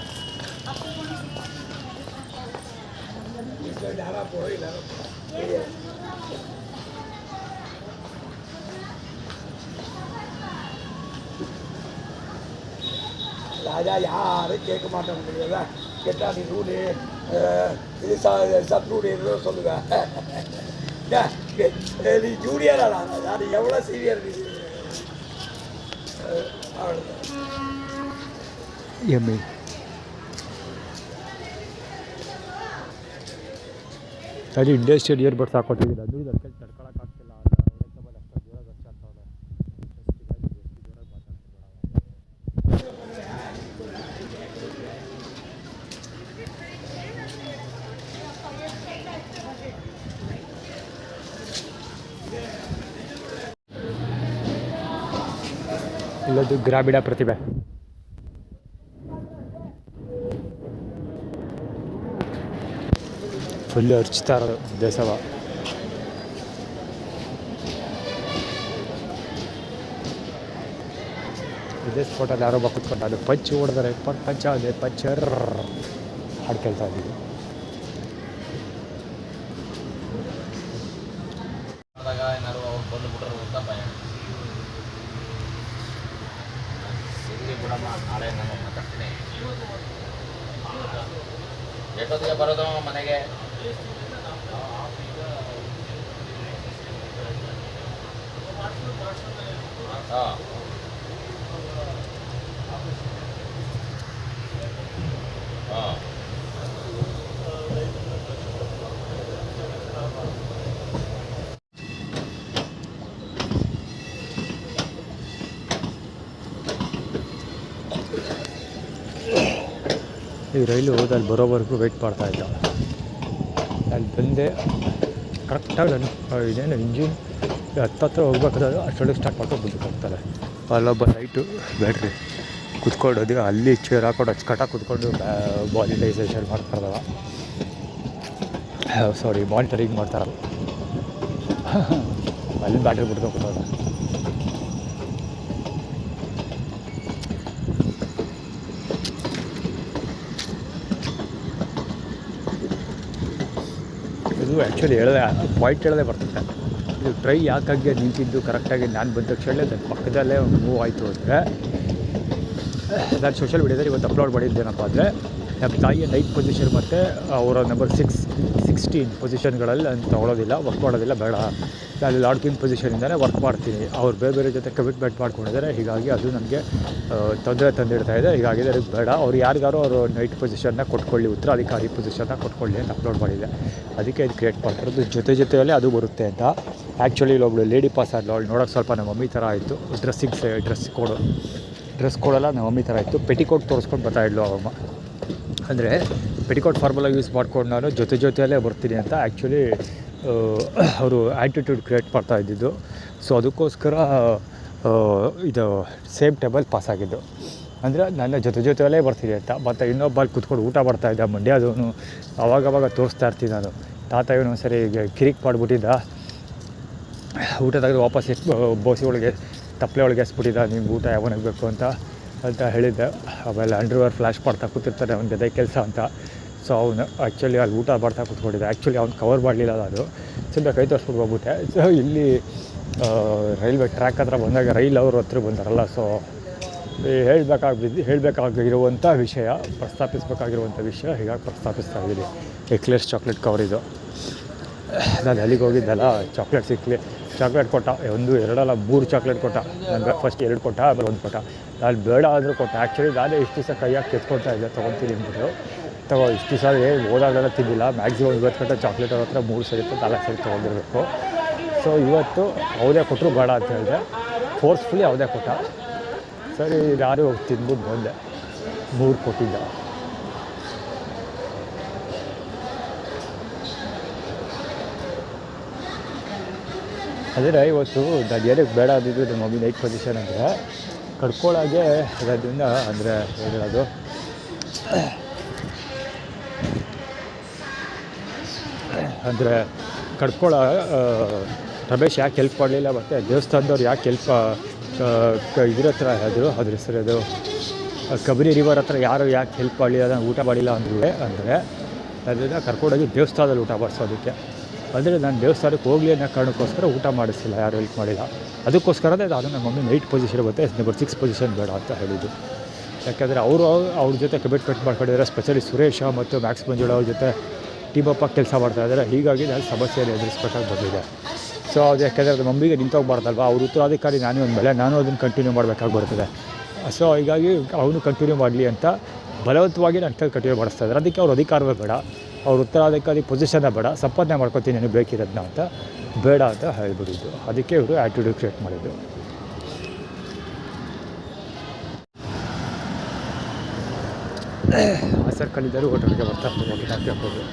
ಯಾರ ಕೊಡೋ ಇಲ್ಲ ராஜா யாரும் கேட்க மாட்டேன் முடியாதா கேட்டால் நீ ரூலு இது சத்ரூடு சொல்லுவேன் நீ ஜூனியராடா அது எவ்வளோ சீனியர் நீ அவ்வளோதான் எம்ஏ ಸರಿ ಇಂಡಸ್ಟ್ರಿಯಲ್ ಇಯರ್ಬಡ್ಸ್ ಹಾಕೊಟ್ಟಿದ್ದೀನಿ ಅದು ಇದಕ್ಕೆ ತಡ್ಕೊಳಕ್ಕಾಗ್ತಿಲ್ಲ ಅಷ್ಟು ಜೋರಾಗಿ ಹಚ್ಚಾಗ್ತಾವೆ ಇಲ್ಲದು ಗ್ರಾಮೀಣ ಪ್ರತಿಭೆ ಫುಲ್ಲು ಅರ್ಚ್ತಾ ಇರೋದು ದೇಶವ ಇದೇ ಸ್ಪೋಟಲ್ಲಿ ಯಾರೊಬ್ಬ ಕುತ್ಕೊಂಡು ಅದು ಪಂಚ್ ಹೊಡೆದರೆ ಪಂಚ ಅದೇ ಪಂಚರ್ ಹಾಡು ಕೇಳ್ತಾ ಇದ್ದೀವಿ. ಎಷ್ಟೊತ್ತಿಗೆ ಬರೋದು ಮನೆಗೆ? ಹಾಂ ಹಾಂ ಈ ರೈಲು ಅಲ್ಲಿ ಬರೋವರೆಗೂ ವೆಯ್ಟ್ ಮಾಡ್ತಾಯಿದ್ದ. ಅಲ್ಲಿ ಬಂದೆ ಕರೆಕ್ಟಾಗಿ ನಾನು ಇದೇನು ಇಂಜಿನ್ ಹತ್ತತ್ರ ಹೋಗ್ಬೇಕಾದ್ರೆ ಅಷ್ಟೊಳಗೆ ಸ್ಟಾರ್ಟ್ ಮಾಡ್ಕೊಂಡು ಮುಂದಕ್ಕೆ ಹೋಗ್ತಾರೆ. ಅಲ್ಲೊಬ್ಬ ಲೈಟು ಬ್ಯಾಟ್ರಿ ಕುತ್ಕೊಂಡು ಅಲ್ಲಿ ಚೇರ್ ಹಾಕೊಂಡು ಅಚ್ಚುಕಟ್ಟಾಗಿ ಕುತ್ಕೊಂಡು ಮಾನಿಟೈಸೇಷನ್ ಮಾಡ್ತಾರಲ್ಲ, ಸಾರಿ ಮಾನಿಟರಿಂಗ್ ಮಾಡ್ತಾರಲ್ಲ, ಅಲ್ಲಿ ಬ್ಯಾಟ್ರಿ ಬಿಟ್ಕೊಂಡು ಕೂತಲ್ಲ. ಇದು ಆ್ಯಕ್ಚುಲಿ ಪಾಯಿಂಟ್ ಹೇಳೋದೇ ಬರ್ತದೆ. ಇದು ಟ್ರೈ ಯಾಕಾಗಿ ನಿಂತಿದ್ದು ಕರೆಕ್ಟಾಗಿ ನಾನು ಬಂದ ತಕ್ಷಣ ನನ್ನ ಪಕ್ಕದಲ್ಲೇ ಮೂವ್ ಆಯಿತು ಅಂದರೆ, ನಾನು ಸೋಷಿಯಲ್ ಮೀಡಿಯಾದಲ್ಲಿ ಇವತ್ತು ಅಪ್ಲೋಡ್ ಮಾಡಿದ್ದೇನಪ್ಪ ಅಂದರೆ, ನಮ್ಮ ತಾಯಿಯ 9th ಪೊಸಿಷನ್ ಮತ್ತು ಅವರ ನಂಬರ್ 16 ಪೊಸಿಷನ್ಗಳಲ್ಲಿ ನಾನು ತೊಗೊಳೋದಿಲ್ಲ, ವರ್ಕ್ ಮಾಡೋದಿಲ್ಲ, ಬೇಡ, ನಾನು ಲಾಡ್ಕಿಂಗ್ ಪೊಸಿಷನಿಂದಲೇ ವರ್ಕ್ ಮಾಡ್ತೀನಿ. ಅವ್ರು ಬೇರೆ ಜೊತೆ ಕಮಿಟ್ಮೆಂಟ್ ಮಾಡ್ಕೊಂಡಿದ್ದಾರೆ, ಹೀಗಾಗಿ ಅದು ನನಗೆ ತೊಂದರೆ ತಂದಿಡ್ತಾ ಇದೆ, ಹೀಗಾಗಿ ಅದಕ್ಕೆ ಬೇಡ, ಅವ್ರು ಯಾರಿಗಾರು ಅವರು 9th ಪೊಸಿಷನ್ನ ಕೊಟ್ಕೊಳ್ಳಿ, ಉತ್ತರಾಧಿಕಾರಿ ಪೊಸಿಷನ್ನ ಕೊಟ್ಕೊಳ್ಳಿ ಅಂತ ಅಪ್ಲೋಡ್ ಮಾಡಿದೆ. ಅದಕ್ಕೆ ಇದು ಕ್ರಿಯೇಟ್ ಮಾಡ್ತಿರೋದು. ಜೊತೆಯಲ್ಲೇ ಅದು ಬರುತ್ತೆ ಅಂತ. ಆ್ಯಕ್ಚುಲಿ ಇಲ್ಲೊಬ್ಳು ಲೇಡಿ ಪಾಸ್ ಆದ್ಲು, ಅವಳು ನೋಡೋಕ್ಕೆ ಸ್ವಲ್ಪ ನಮ್ಮ ಮಮ್ಮಿ ಥರ ಆಯಿತು. ಡ್ರೆಸ್ ಕೋಡೆಲ್ಲ ನಮ್ಮ ಮಮ್ಮಿ ಥರ ಇತ್ತು. ಪೆಟಿಕೋಟ್ ತೋರಿಸ್ಕೊಂಡು ಬರ್ತಾಯಿದ್ಲು ಅವಮ್ಮ. ಅಂದರೆ ಪೆಟಿಕೋಟ್ ಫಾರ್ಮುಲಾ ಯೂಸ್ ಮಾಡ್ಕೊಂಡು ನಾನು ಜೊತೆಯಲ್ಲೇ ಬರ್ತೀನಿ ಅಂತ ಆ್ಯಕ್ಚುಲಿ ಅವರು ಆ್ಯಟಿಟ್ಯೂಡ್ ಕ್ರಿಯೇಟ್ ಮಾಡ್ತಾ ಇದ್ದಿದ್ದು. ಸೊ ಅದಕ್ಕೋಸ್ಕರ ಇದು ಸೇಮ್ ಟೇಬಲ್ ಪಾಸ್ ಆಗಿದ್ದು. ಅಂದರೆ ನನ್ನ ಜೊತೆಯಲ್ಲೇ ಬರ್ತೀನಿ ಅಂತ. ಮತ್ತು ಇನ್ನೊಬ್ಬ ಅಲ್ಲಿ ಕುತ್ಕೊಂಡು ಊಟ ಮಾಡ್ತಾಯಿದ್ದ, ಮಂಡ್ಯದವನು. ಅವಾಗವಾಗ ತೋರಿಸ್ತಾ ಇರ್ತೀನಿ ನಾನು. ತಾತ ಇವನು ಒಂದ್ಸರಿ ಕಿರಿಕ್ ಮಾಡಿಬಿಟ್ಟಿದ್ದ, ಊಟ ತೆಗೆದು ವಾಪಸ್ ಬೋಸಿ ಒಳಗೆ ತಪ್ಪಲೆ ಒಳಗೆ ಎಸ್ಬಿಟ್ಟಿದ್ದ, ನಿಮ್ಗೆ ಊಟ ಯಾವನಿಗೆ ಬೇಕು ಅಂತ ಹೇಳಿದ್ದೆ. ಆಮೇಲೆ ಅಂಡರ್ವೇರ್ ಫ್ಲ್ಯಾಶ್ ಮಾಡ್ತಾ ಕೂತಿರ್ತಾರೆ, ಅವ್ನ ಗದೆ ಕೆಲಸ ಅಂತ. ಸೊ ಅವನು ಆ್ಯಕ್ಚುಲಿ ಅಲ್ಲಿ ಊಟ ಮಾಡ್ತಾ ಕೂತ್ಕೊಂಡಿದ್ದೆ. ಆ್ಯಕ್ಚುಲಿ ಅವ್ನು ಕವರ್ ಮಾಡಲಿಲ್ಲ ಅದು, ಸುಮ್ಮನೆ ಕೈ ತೋರಿಸ್ಬಿಟ್ಟು ಹೋಗ್ಬಿಟ್ಟೆ. ಸೊ ಇಲ್ಲಿ ರೈಲ್ವೆ ಟ್ರ್ಯಾಕ್ ಹತ್ರ ಬಂದಾಗ ರೈಲ್ ಅವ್ರ ಹತ್ರ ಬಂದಾರಲ್ಲ, ಸೊ ಹೇಳಬೇಕಾಗಿರುವಂಥ ವಿಷಯ, ಪ್ರಸ್ತಾಪಿಸಬೇಕಾಗಿರುವಂಥ ವಿಷಯ ಹೀಗಾಗಿ ಪ್ರಸ್ತಾಪಿಸ್ತಾ ಇದ್ದೀನಿ. ಎಕ್ಲೇರ್ಸ್ ಚಾಕ್ಲೇಟ್ ಕವರ್ ಇದು. ನಾನು ಅಲ್ಲಿಗೆ ಹೋಗಿದ್ದೆಲ್ಲ, ಚಾಕ್ಲೇಟ್ ಕೊಟ್ಟ, 1 2 ಅಲ್ಲ 3 ಚಾಕ್ಲೇಟ್ ಕೊಟ್ಟ. ನನಗೆ ಫಸ್ಟ್ 2 ಕೊಟ್ಟ, ಆಮೇಲೆ 1 ಕೊಟ್ಟ. ನಾನು ಬೇಡ ಆದರೂ ಕೊಟ್ಟ. ಆ್ಯಕ್ಚುಲಿ ನಾನೇ ಇಷ್ಟು ದಿವಸ ಕೈಯಾಗಿ ಕೆತ್ಕೊಳ್ತಾ ಇದ್ದೆ, ತೊಗೊತೀನಿ ಅಂದ್ಬಿಟ್ಟು ಇಷ್ಟು ದಿವಸ ಓದಾಗಲೆಲ್ಲ ತಿಂದಿಲ್ಲ. ಮ್ಯಾಕ್ಸಿಮಮ್ 50 ಗಂಟೆ ಚಾಕ್ಲೇಟ್ ಅವ್ರ ಹತ್ರ 3 ಸರಿ 4 ಸರಿ ತೊಗೊಂಡಿರಬೇಕು. ಸೊ ಇವತ್ತು ಯಾವುದೇ ಕೊಟ್ಟರು ಬೇಡ ಅಂತ ಹೇಳಿದೆ, ಫೋರ್ಸ್ಫುಲಿ ಯಾವುದೇ ಕೊಟ್ಟ. ಸರಿ ನಾನು ಹೋಗಿ ತಿಂದ್ಬಿಟ್ಟು ಬಂದೆ. 3 ಕೊಟ್ಟಿದ್ದ. ಆದರೆ ಇವತ್ತು ನಾನು ಏನಕ್ಕೆ ಬೇಡ ಅಂದಿದ್ದು ನಮ್ಮ ಮಮ್ಮಿ 9th ಪೊಸಿಷನ್ ಅಂದರೆ ಕಡ್ಕೊಳ್ಳೋಗೆ ಇರೋದ್ರಿಂದ, ಅಂದರೆ ಹೇಳೋದು ಅಂದರೆ ಕಡ್ಕೊಳ್ಳೋ ರಮೇಶ್ ಯಾಕೆ ಹೆಲ್ಪ್ ಮಾಡಲಿಲ್ಲ, ಮತ್ತು ದೇವಸ್ಥಾನದವ್ರು ಯಾಕೆ ಹೆಲ್ಪ್ ಇದ್ರ ಹತ್ರ ಹೇಳಿದ್ರು, ಅದ್ರ ಹೆಸರು ಅದು ಕಬಿನಿ ರಿವರ್ ಹತ್ರ ಯಾಕೆ ಹೆಲ್ಪ್ ಮಾಡಲಿಲ್ಲ, ನಾನು ಊಟ ಮಾಡಿಲ್ಲ ಅಂದರೆ ಅದನ್ನು ಕರ್ಕೊಂಡೋಗಿ ದೇವಸ್ಥಾನದಲ್ಲಿ ಊಟ ಮಾಡಿಸೋದಕ್ಕೆ. ಅಂದರೆ ನಾನು ದೇವಸ್ಥಾನಕ್ಕೆ ಹೋಗಲಿ ಅನ್ನೋ ಕಾರಣಕ್ಕೋಸ್ಕರ ಊಟ ಮಾಡಿಸಿಲ್ಲ, ಯಾರು ಹೆಲ್ಪ್ ಮಾಡಿಲ್ಲ. ಅದಕ್ಕೋಸ್ಕರನೇ ನಾನು ನಮ್ಮ ಮಮ್ಮಿ 9th ಪೊಸಿಷನ್ ಮತ್ತು ನಂಬರ್ 6 ಪೊಸಿಷನ್ ಬೇಡ ಅಂತ ಹೇಳಿದ್ದು. ಯಾಕೆಂದರೆ ಅವ್ರ ಜೊತೆ ಕಮಿಟ್ಮೆಂಟ್ ಮಾಡ್ಕೊಂಡಿದ್ದಾರೆ. ಸ್ಪೆಷಲಿ ಸುರೇಶ ಮತ್ತು ಮ್ಯಾಕ್ಸ್ ಮಂಜುಳ ಅವ್ರ ಜೊತೆ ಟೀಮ್ ಅಪ್ ಕೆಲಸ ಮಾಡ್ತಾಯಿದ್ದಾರೆ. ಹೀಗಾಗಿ ನಾನು ಸಮಸ್ಯೆಯನ್ನು ಎದುರಿಸ್ಬೇಕಾಗಿ ಬಂದಿದೆ. ಸೊ ಅದು ಯಾಕೆಂದರೆ ಅದು ಮಮ್ಮಿಗೆ ನಿಂತೋಗ್ಬಾರ್ದಲ್ವ, ಅವ್ರ ಉತ್ತರಾಧಿಕಾರಿ ನಾನೇ ಅಂದಮೇಲೆ ನಾನು ಅದನ್ನು ಕಂಟಿನ್ಯೂ ಮಾಡಬೇಕಾಗಿ ಬರ್ತದೆ. ಸೊ ಹೀಗಾಗಿ ಅವನು ಕಂಟಿನ್ಯೂ ಮಾಡಲಿ ಅಂತ ಬಲವಂತವಾಗಿ ನನ್ನ ಕೈ ಕಂಟಿನ್ಯೂ ಮಾಡಿಸ್ತಾಯಿದ್ದಾರೆ. ಅದಕ್ಕೆ ಅವ್ರ ಅಧಿಕಾರವೇ ಬೇಡ, ಅವ್ರ ಉತ್ತರಾಧಿಕಾರಿ ಪೊಸಿಷನ್ನೇ ಬೇಡ, ಸಂಪಾದನೆ ಮಾಡ್ಕೊತೀನಿ ನನಗೆ ಬೇಕಿರೋದನ್ನ ಅಂತ ಬೇಡ ಅಂತ ಹೇಳ್ಬಿಟ್ಟಿದ್ದು. ಅದಕ್ಕೆ ಇವರು ಆ್ಯಟಿಟ್ಯೂಡ್ ಕ್ರಿಯೇಟ್ ಮಾಡಿದ್ದು. ಆ ಸರ್ಕಲಿದ್ದರೂ ಹೋಟೆಲ್ಗೆ ಬರ್ತಾ ಇರ್ತಾರೆ ಹಾಕೋದು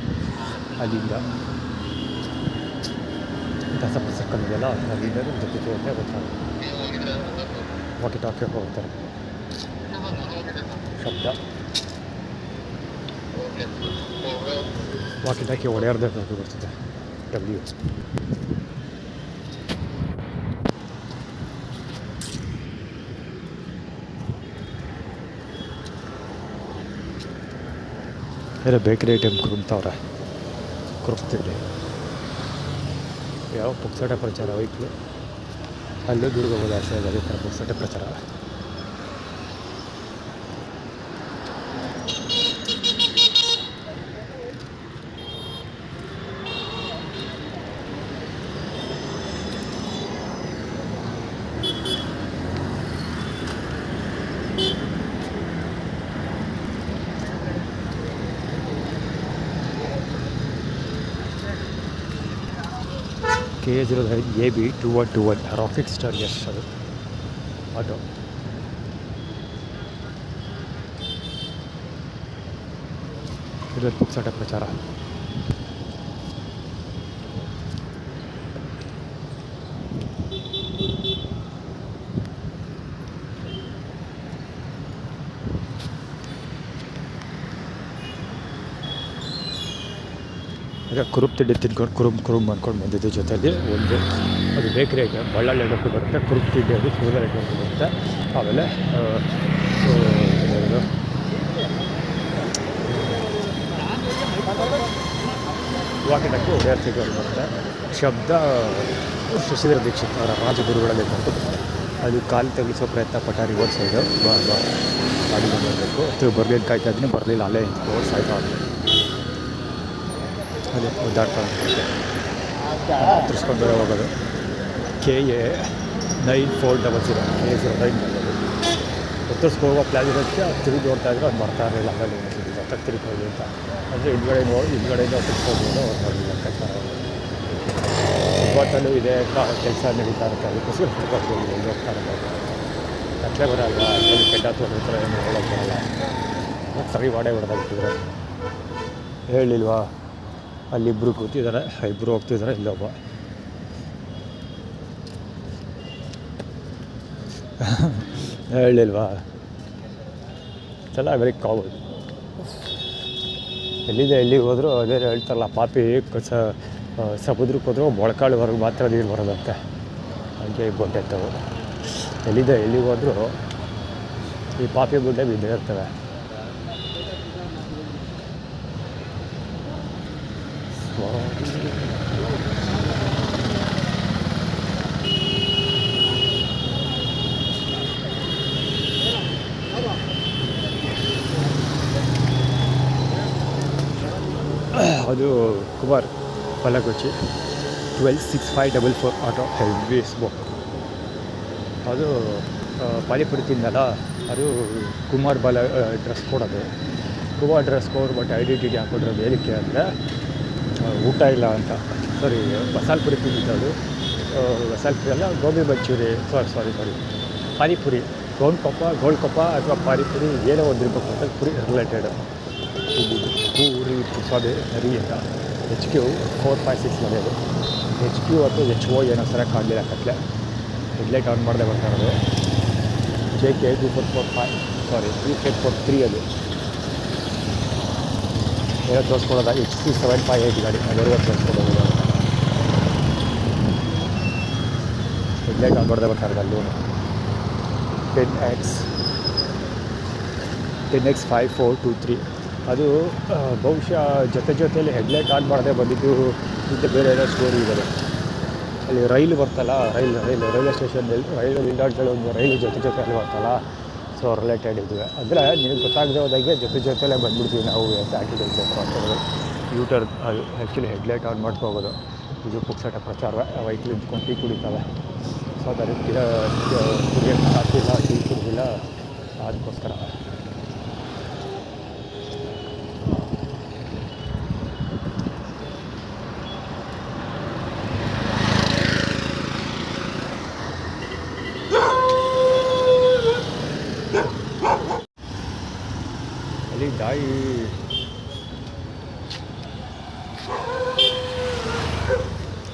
ಅಲ್ಲಿಂದ ದಸಪ ಸರ್ಕಲ್ ಇದೆಯಲ್ಲ ಅಲ್ಲಿಂದ ಜೊತೆ ಬರ್ತಾರೆ ವಾಕಿ ಟಾಕಿ ಹೋಗ್ತಾರೆ. ಶಬ್ದ ವಾಕಿ ಟಾಕಿ ಹೊಡೆಯರ್ದೇ ಬರ್ತದೆ. ಡಬ್ಲ್ಯೂ ಎಲ್ಲ ಬೇಕರಿ ಐಟಮ್ ಕುರುಪ್ತಿರ್ಲಿ ಯಾವ ಪುಕ್ಸಟ ಪ್ರಚಾರ ವೈಕ್ಲು ಅಲ್ಲೂ ದುರ್ಗ ಹೋಗೋದು ಆಸೆ ಅದೇ ಥರ ಪುಕ್ಸಟ ಪ್ರಚಾರ. KA09 AB 2121 ರಾಕೆಟ್ ಸ್ಟಾರ್ ಎಸ್ ಅದು ಆಟೋ. ಇದು ಪುಕ್ಸಟ ಪ್ರಚಾರ. ಈಗ ಕುರುಪ್ ತಿಂಡಿ ತಿನ್ಕೊಂಡು ಕುರುಮ್ ಅಂದ್ಕೊಂಡು ಬಂದಿದ್ದು. ಜೊತೆಯಲ್ಲಿ ಒಂದು ಅದು ಬೇಕ್ರಿ ಐಟಮ್ ಬಳ್ಳಾಳಿ ನೆಟ್ವರ್ಕ್ ಬರುತ್ತೆ, ಕುರುಪ್ ತಿಂಡಿ ಅದು ಶಿವದ ನೆಟ್ವರ್ಕ್ ಬರುತ್ತೆ. ಆಮೇಲೆ ವಾಕಿಟಕ್ಕೆ ಒಡೆಯರ್ ಸಿಗೋರು ಬರುತ್ತೆ. ಶಬ್ದ ಶಶಿಧರ ದೀಕ್ಷಿತ್ ಅವರ ರಾಜಗುರುಗಳಲ್ಲಿ ಬರುತ್ತೆ. ಅದು ಕಾಲು ತೆಗಿಸೋ ಪ್ರಯತ್ನ ಪಟ್ಟ ರಿವರ್ಸ್ ಸೈಡು ಗಾಡಿ ಬರಬೇಕು. ಬರಲಿಲ್ಲ ಕಾಯ್ತಾ ಇದ್ದೀನಿ, ಬರಲಿಲ್ಲ ಅಲ್ಲೇ ರಿವರ್ಸ್ ಆಯ್ತು. ಅದೇ ಒದ್ದಾಡ್ಕೊಂಡು ಹತ್ತಿಸ್ಕೊಂಡು ಬೇರೆ ಹೋಗೋದು. KA9400 KA09 ಹತ್ತಿಸ್ಕೊ ಹೋಗೋ ಪ್ಲ್ಯಾನ್ ಇರೋದಕ್ಕೆ ಅದು ತಿರುಗಿ ನೋಡ್ತಾ ಇದ್ರು. ಅದು ಬರ್ತಾ ಇರಲಿಲ್ಲ. ಆಮೇಲೆ ಹತ್ತಕ್ಕೆ ತಿರುಗಿ ಅಂತ ಅಂದರೆ ಹಿಂದ್ಗಡೆಯಿಂದ ಹತ್ತಿಸ್ಕೋಬೋದು. ಅವ್ರು ನೋಡಲಿಲ್ಲ ಕಚ್ಚಾರ ಇವತ್ತಲ್ಲೂ ಇದೇ ಕೆಲಸ ನಡೀತಾ ಇರುತ್ತೆ. ಅದಕ್ಕೋಸ್ಕರ ಹೋಗ್ಬೋದು ಎಲ್ಲಿ ಹೋಗ್ತಾ ಇರ್ಬೋದು. ಕತ್ಲೆ ಬರಲ್ಲ, ಅಲ್ಲಿ ಕೆಟ್ಟ ತೊಗೊಂಡಿರ್ತಾರೆ, ಏನು ಹೇಳೋಕ್ಕೆ ಬರಲ್ಲ. ಮತ್ತು ಸರಿ ವಾಡೆ ಹೊಡೆದಾಗ್ತಿದ್ರೆ ಹೇಳಿಲ್ವಾ ಅಲ್ಲಿಬ್ಬರು ಕೂತಿದ್ದಾರೆ, ಇಬ್ಬರು ಹೋಗ್ತಿದ್ದಾರೆ. ಇಲ್ಲೊಬ್ಬ ಹೇಳಿಲ್ವಾ ಚೆನ್ನಾಗಿ ವೆರಿ ಕಾಮನ್. ಎಲ್ಲಿಗೆ ಹೋದರೂ ಅದೇ ಹೇಳ್ತಾರಲ್ಲ, ಪಾಪಿ ಸಮುದ್ರಕ್ಕೆ ಹೋದರೂ ಮೊಳಕಾಳುವರೆಗೂ ಮಾತ್ರ ನೀರು ಬರೋದಂತೆ. ಹಾಗೆ ಗೊತ್ತಾಯ್ತವು. ಎಲ್ಲಿಗೆ ಹೋದರೂ ಈ ಪಾಪಿ ಗುಡ್ಡೆ ಬಿದ್ದೇ ಇರ್ತವೆ. ಅದು ಕುಮಾರ್ ಪಲಗುಚ್ಚಿ 126544 ಆಟೋ ಹೆವಿ ಸ್ಮೋಕ್. ಅದು ಪಾನಿಪುರಿ ತಿಂದಲ್ಲ, ಅದು ಕುಮಾರ್ ಡ್ರೆಸ್ ಕೊಡೋದು. Kumar dress code but identity ಹಾಕೊಡ್ರೋದು ಏನಕ್ಕೆ ಅಂದರೆ ಊಟ ಇಲ್ಲ ಅಂತ. ಸಾರಿ ಮಸಾಲೆ ಪುರಿ ತಿಂದಿದ್ದು. ಮಸಾಲೆ ಪುರಿ ಅಲ್ಲ, ಗೋಬಿ ಮಂಚೂರಿ, ಸಾರಿ ಪಾನಿಪುರಿ, ಗೋಲ್ಡ್ ಕೊಪ್ಪ ಅಥವಾ ಪಾನಿಪುರಿ ಏನೋ ಒಂದು ಇರಬೇಕು ಅಂತ ಪುರಿ ರಿಲೇಟೆಡ್ ಪೂರಿ ಸಾರಿ ಹರಿ ಅಂತ. HQ 456 ನಡೆಯೋದು. HQ ಅಥವಾ HO ಏನೋ ಸರಿಯಾಗಿ ಕಾಣಲಿಲ್ಲ ಕತ್ಲೆ. ಹೆಡ್ಲೈಟ್ ಆನ್ ಮಾಡದೆ ಬರ್ತಾ ಇರೋದು. JK 2445 ಸಾರಿ 3843 ಅದು ಏನೋ ತೋರಿಸ್ಕೊಡೋದ. HC 758 ಗಾಡಿ ಅದೆಲ್ಲ ತೋರಿಸ್ಕೊಡೋದು. ಹೆಡ್ಲೈಟ್ ಆನ್ ಮಾಡದೆ ಬರ್ತಾ ಇರೋದು. ಅಲ್ಲೂ 10X 5423 ಅದು ಬಹುಶಃ ಜೊತೆಯಲ್ಲಿ ಹೆಡ್ಲೈಟ್ ಆನ್ ಮಾಡದೆ ಬಂದಿದ್ದು ಇಂಥ ಬೇರೆ ಏನೋ ಸ್ಟೋರಿ ಇದೆ. ಅಲ್ಲಿ ರೈಲು ಬರ್ತಲ್ಲ, ರೈಲ್ವೆ ಸ್ಟೇಷನ್ನಲ್ಲಿ ರೈಲು ನಿಲ್ದಾಣಗಳು ಒಂದು ರೈಲು ಜೊತೆಯಲ್ಲಿ ಬರ್ತಲ್ಲ, ಸೊ ರಿಲೇಟೆಡ್ ಇದ್ವಿ. ಅಂದರೆ ನಿನಗೆ ಗೊತ್ತಾಗದೆ ಹೋದಾಗೆ ಜೊತೆಲೇ ಬಂದ್ಬಿಡ್ತೀವಿ ನಾವು ಅಂತ ಆ್ಯಕ್ಟಿವಿಟೀಸ್ ಅಂತೇಳಿ ಯೂಟರ್. ಅದು ಆ್ಯಕ್ಚುಲಿ ಹೆಡ್ಲೈಟ್ ಆನ್ ಮಾಡ್ಕೊ ಹೋಗೋದು. ಇದು ಪುಕ್ಸಟ ಪ್ರಚಾರ. ವೈಕ್ಲಿ ನಿಂತ್ಕೊಂಡು ಟೀ ಕುಡಿತಾವೆ. ಸೊ ಅದಕ್ಕೆ ಕುಡಿಯೋಕ್ಕೆ ಆಗ್ತಿಲ್ಲ, ಟೀ ಕುಡಿದಿಲ್ಲ, ಅದಕ್ಕೋಸ್ಕರ ಅಲ್ಲಿ ದಾಯಿ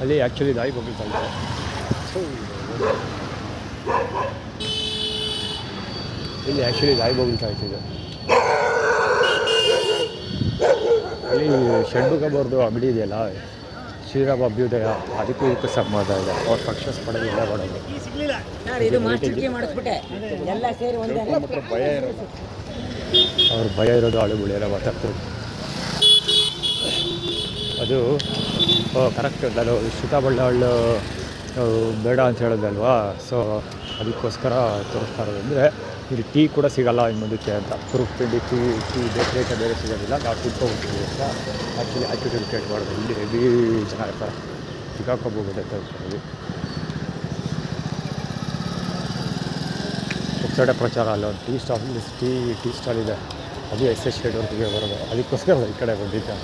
ಅಲ್ಲಿ ಆ್ಯಕ್ಚುಲಿ ದಾಯಿ ಬೊಗಳ್ತಾ ಇದೆ. ಇಲ್ಲಿ ಆ್ಯಕ್ಚುಲಿ ದಾಯಿ ಬೊಗಳ್ತಾ ಇತ್ತು. ಅಲ್ಲಿ ಷಡ್ಬುಗಬರ್ದು ಅಂಗಡಿ ಇದೆಯಲ್ಲ, ಶ್ರೀರಾಮ ಅಭ್ಯುದಯ, ಅದಕ್ಕೂ ಇದಕ್ಕೂ ಸಂಬಂಧ ಇದೆ. ಅವ್ರ ಫಂಕ್ಷನ್ಸ್ ಪಡೆದು ಎಲ್ಲ ಮಾಡೋದು. ಭಯ ಇರೋದು, ಅವ್ರ ಭಯ ಇರೋದು ಆಳುಗಳು ಮಾತಾಡ್ತಾರೆ. ಅದು ಕರೆಕ್ಟ್. ನಾನು ಸೀತಾಬಳ್ಳಾಳು ಬೇಡ ಅಂತ ಹೇಳಿದಲ್ವಾ, ಸೊ ಅದಕ್ಕೋಸ್ಕರ ತೋರಿಸ್ತಾ ಇರೋದು. ಅಂದರೆ ಇಲ್ಲಿ ಟೀ ಕೂಡ ಸಿಗೋಲ್ಲ ಇನ್ನು ಮುಂದಕ್ಕೆ ಅಂತ. ಕುರುಕ್ ತಿಂಡಿ ಟೀ ಬೇರೆ ಸಿಗೋದಿಲ್ಲ. ನಾವು ಕುತ್ಕೊಬಿಡ್ತೀವಿ ಅಂತ ಆ್ಯಕ್ಚುಲಿ ಆ್ಯಕ್ಟಿವಿಟಿ ಕ್ರಿಯೇಟ್ ಮಾಡೋದು. ಇಲ್ಲಿ ಹೆವಿ ಜನ ಇರ್ತಾರೆ, ಸಿಕ್ಕಾಕೊಬೋದು ಅಂತ ಹೇಳ್ತೀವಿ. ಹೊಸಡೆ ಪ್ರಚಾರ ಅಲ್ಲ, ಒಂದು ಟೀ ಸ್ಟಾಲ್ ಇದೆ, ಅದು SS ಶೆಡ್ವರ್ಗೆ ಬರೋದು. ಅದಕ್ಕೋಸ್ಕರ ಈ ಕಡೆ ಬಂದಿದ್ದೆ.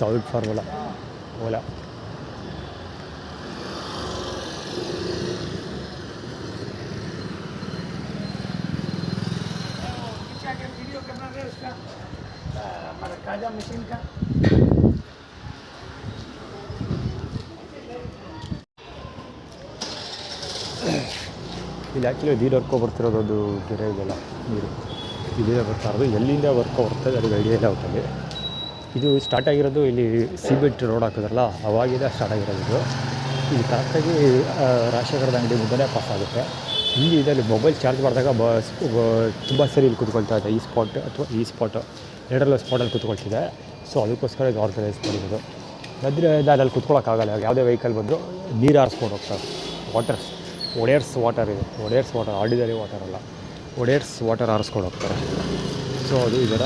South formula Ola. ಇಲ್ಲಿ ಆ್ಯಕ್ಚುಲಿ ನೀರು ಹರ್ಕೊ ಬರ್ತಿರೋದೊಂದು ಕೆರೆ ಇದೆಯಲ್ಲ, ನೀರು ಇಲ್ಲಿಂದ ಬರ್ತಾ ಇರೋದು. ಎಲ್ಲಿಂದ ಬರ್ಕೊ ಬರ್ತದೆ ಅದಕ್ಕೆ ಐಡಿಯಾ ಇಲ್ಲ ಒಟ್ಟಲ್ಲಿ. ಇದು ಸ್ಟಾರ್ಟ್ ಆಗಿರೋದು ಇಲ್ಲಿ ಸಿಮೆಂಟ್ ರೋಡ್ ಹಾಕಿದ್ರಲ್ಲ, ಅವಾಗಿಂದ ಸ್ಟಾರ್ಟ್ ಆಗಿರೋದು ಇದು. ಇಲ್ಲಿ ಕರೆಕ್ಟಾಗಿ ರಾಜಶೇಖರದ ಅಂಗಡಿ ಮುಂದೆ ಪಾಸ್ ಆಗುತ್ತೆ. ಇಲ್ಲಿ ಇದರಲ್ಲಿ ಮೊಬೈಲ್ ಚಾರ್ಜ್ ಮಾಡಿದಾಗ ತುಂಬ ಸರಿ ಇಲ್ಲಿ ಕೂತ್ಕೊಳ್ತಾ ಇದೆ. ಈ ಸ್ಪಾಟ್ ಅಥವಾ ಈ ಸ್ಪಾಟು ಎರಡರಲ್ಲೂ ಸ್ಪಾಟಲ್ಲಿ ಕೂತ್ಕೊಳ್ತಿದೆ. ಸೊ ಅದಕ್ಕೋಸ್ಕರ ಇದು ಆರ್ಗನೈಸ್ ಮಾಡಿರೋದು. ಆದರೆ ನಾನು ಅಲ್ಲಿ ಕೂತ್ಕೊಳ್ಳೋಕ್ಕಾಗಲ್ಲ. ಯಾವುದೇ ವೆಹಿಕಲ್ ಬಂದರೂ ನೀರು ಹಾರಿಸ್ಕೊಂಡು ಹೋಗ್ತಾರೆ. ಒಡೆಯರ್ಸ್ ವಾಟರ್ ಇದೆ. ಒಡೆಯರ್ಸ್ ವಾಟರ್, ಆರ್ಡಿನರಿ ವಾಟರ್ ಅಲ್ಲ, ಒಡೆಯರ್ಸ್ ವಾಟರ್ ಹಾರಿಸ್ಕೊಂಡು ಹೋಗ್ತಾರೆ. ಸೊ ಅದು ಇದರ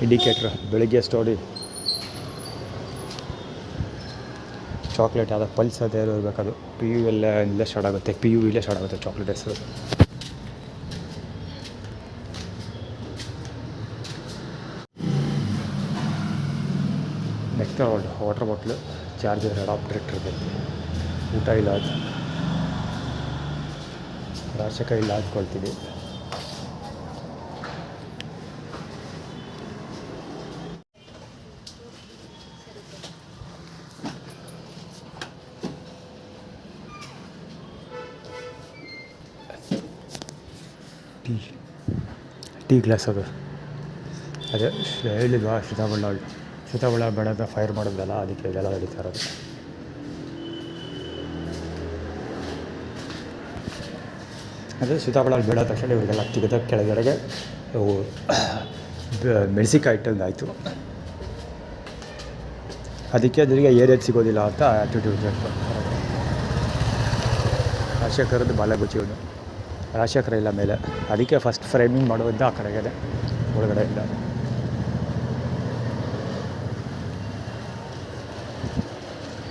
ಇಂಡಿಕೇಟ್ರ್. ಬೆಳಗ್ಗೆ ಸ್ಟೋರಿ ಚಾಕ್ಲೇಟ್ ಯಾವುದೋ ಪಲ್ಸ್ ಅದೇ ಇರಬೇಕದು. PU ಇಲ್ಲೇ ಸ್ಟಾರ್ಟ್ ಆಗುತ್ತೆ. PU ಇಲ್ಲೇ ಸ್ಟಾರ್ಟ್ ಆಗುತ್ತೆ ಚಾಕ್ಲೇಟ್ ಹೆಸರು. Next water bottle, charger, adapter ಇರಬೇಕು. ಊಟ ಇಲ್ಲ, ಅದು ರಾಶಕ ಇಲ್ಲ ಹಾಕ್ಕೊಳ್ತೀನಿ. ಟೀ ಗ್ಲಾಸ್ ಅದು ಅದೇ ಹೇಳಿಲ್ವಾ, ಸೀತಾಬಳ್ಳಾಳು ಬೇಡ ಅಂತ ಫೈರ್ ಮಾಡೋದಲ್ಲ, ಅದಕ್ಕೆ ಇದೆಲ್ಲ ನಡೀತಾ ಇರೋದು. ಅದೇ ಸೀತಾಬಳ್ಳಾಳು ಬೇಡ ತಕ್ಷಣ ಇವರಿಗೆಲ್ಲ ತೆಗೆದ ಕೆಳಗಡೆಗೆ ಮೆಣಸಿಕಾಯಿ ಇಟ್ಟಂದಾಯಿತು. ಅದಕ್ಕೆ ಅದರಿಗೆ ಏರಿಯಾದ ಸಿಗೋದಿಲ್ಲ ಅಂತ ಆ್ಯಟಿಟ್ಯೂಡ್ ರಾಜಶೇಖರದ್ದು ಬಾಲಗುಚ್ಚಿಯವನು. ರಾಜಶೇಖರ ಇಲ್ಲ ಮೇಲೆ, ಅದಕ್ಕೆ ಫಸ್ಟ್ ಫ್ರೇಮಿಂಗ್ ಮಾಡೋದು ಆ ಕಡೆಗೆ, ಒಳಗಡೆ ಇಲ್ಲ.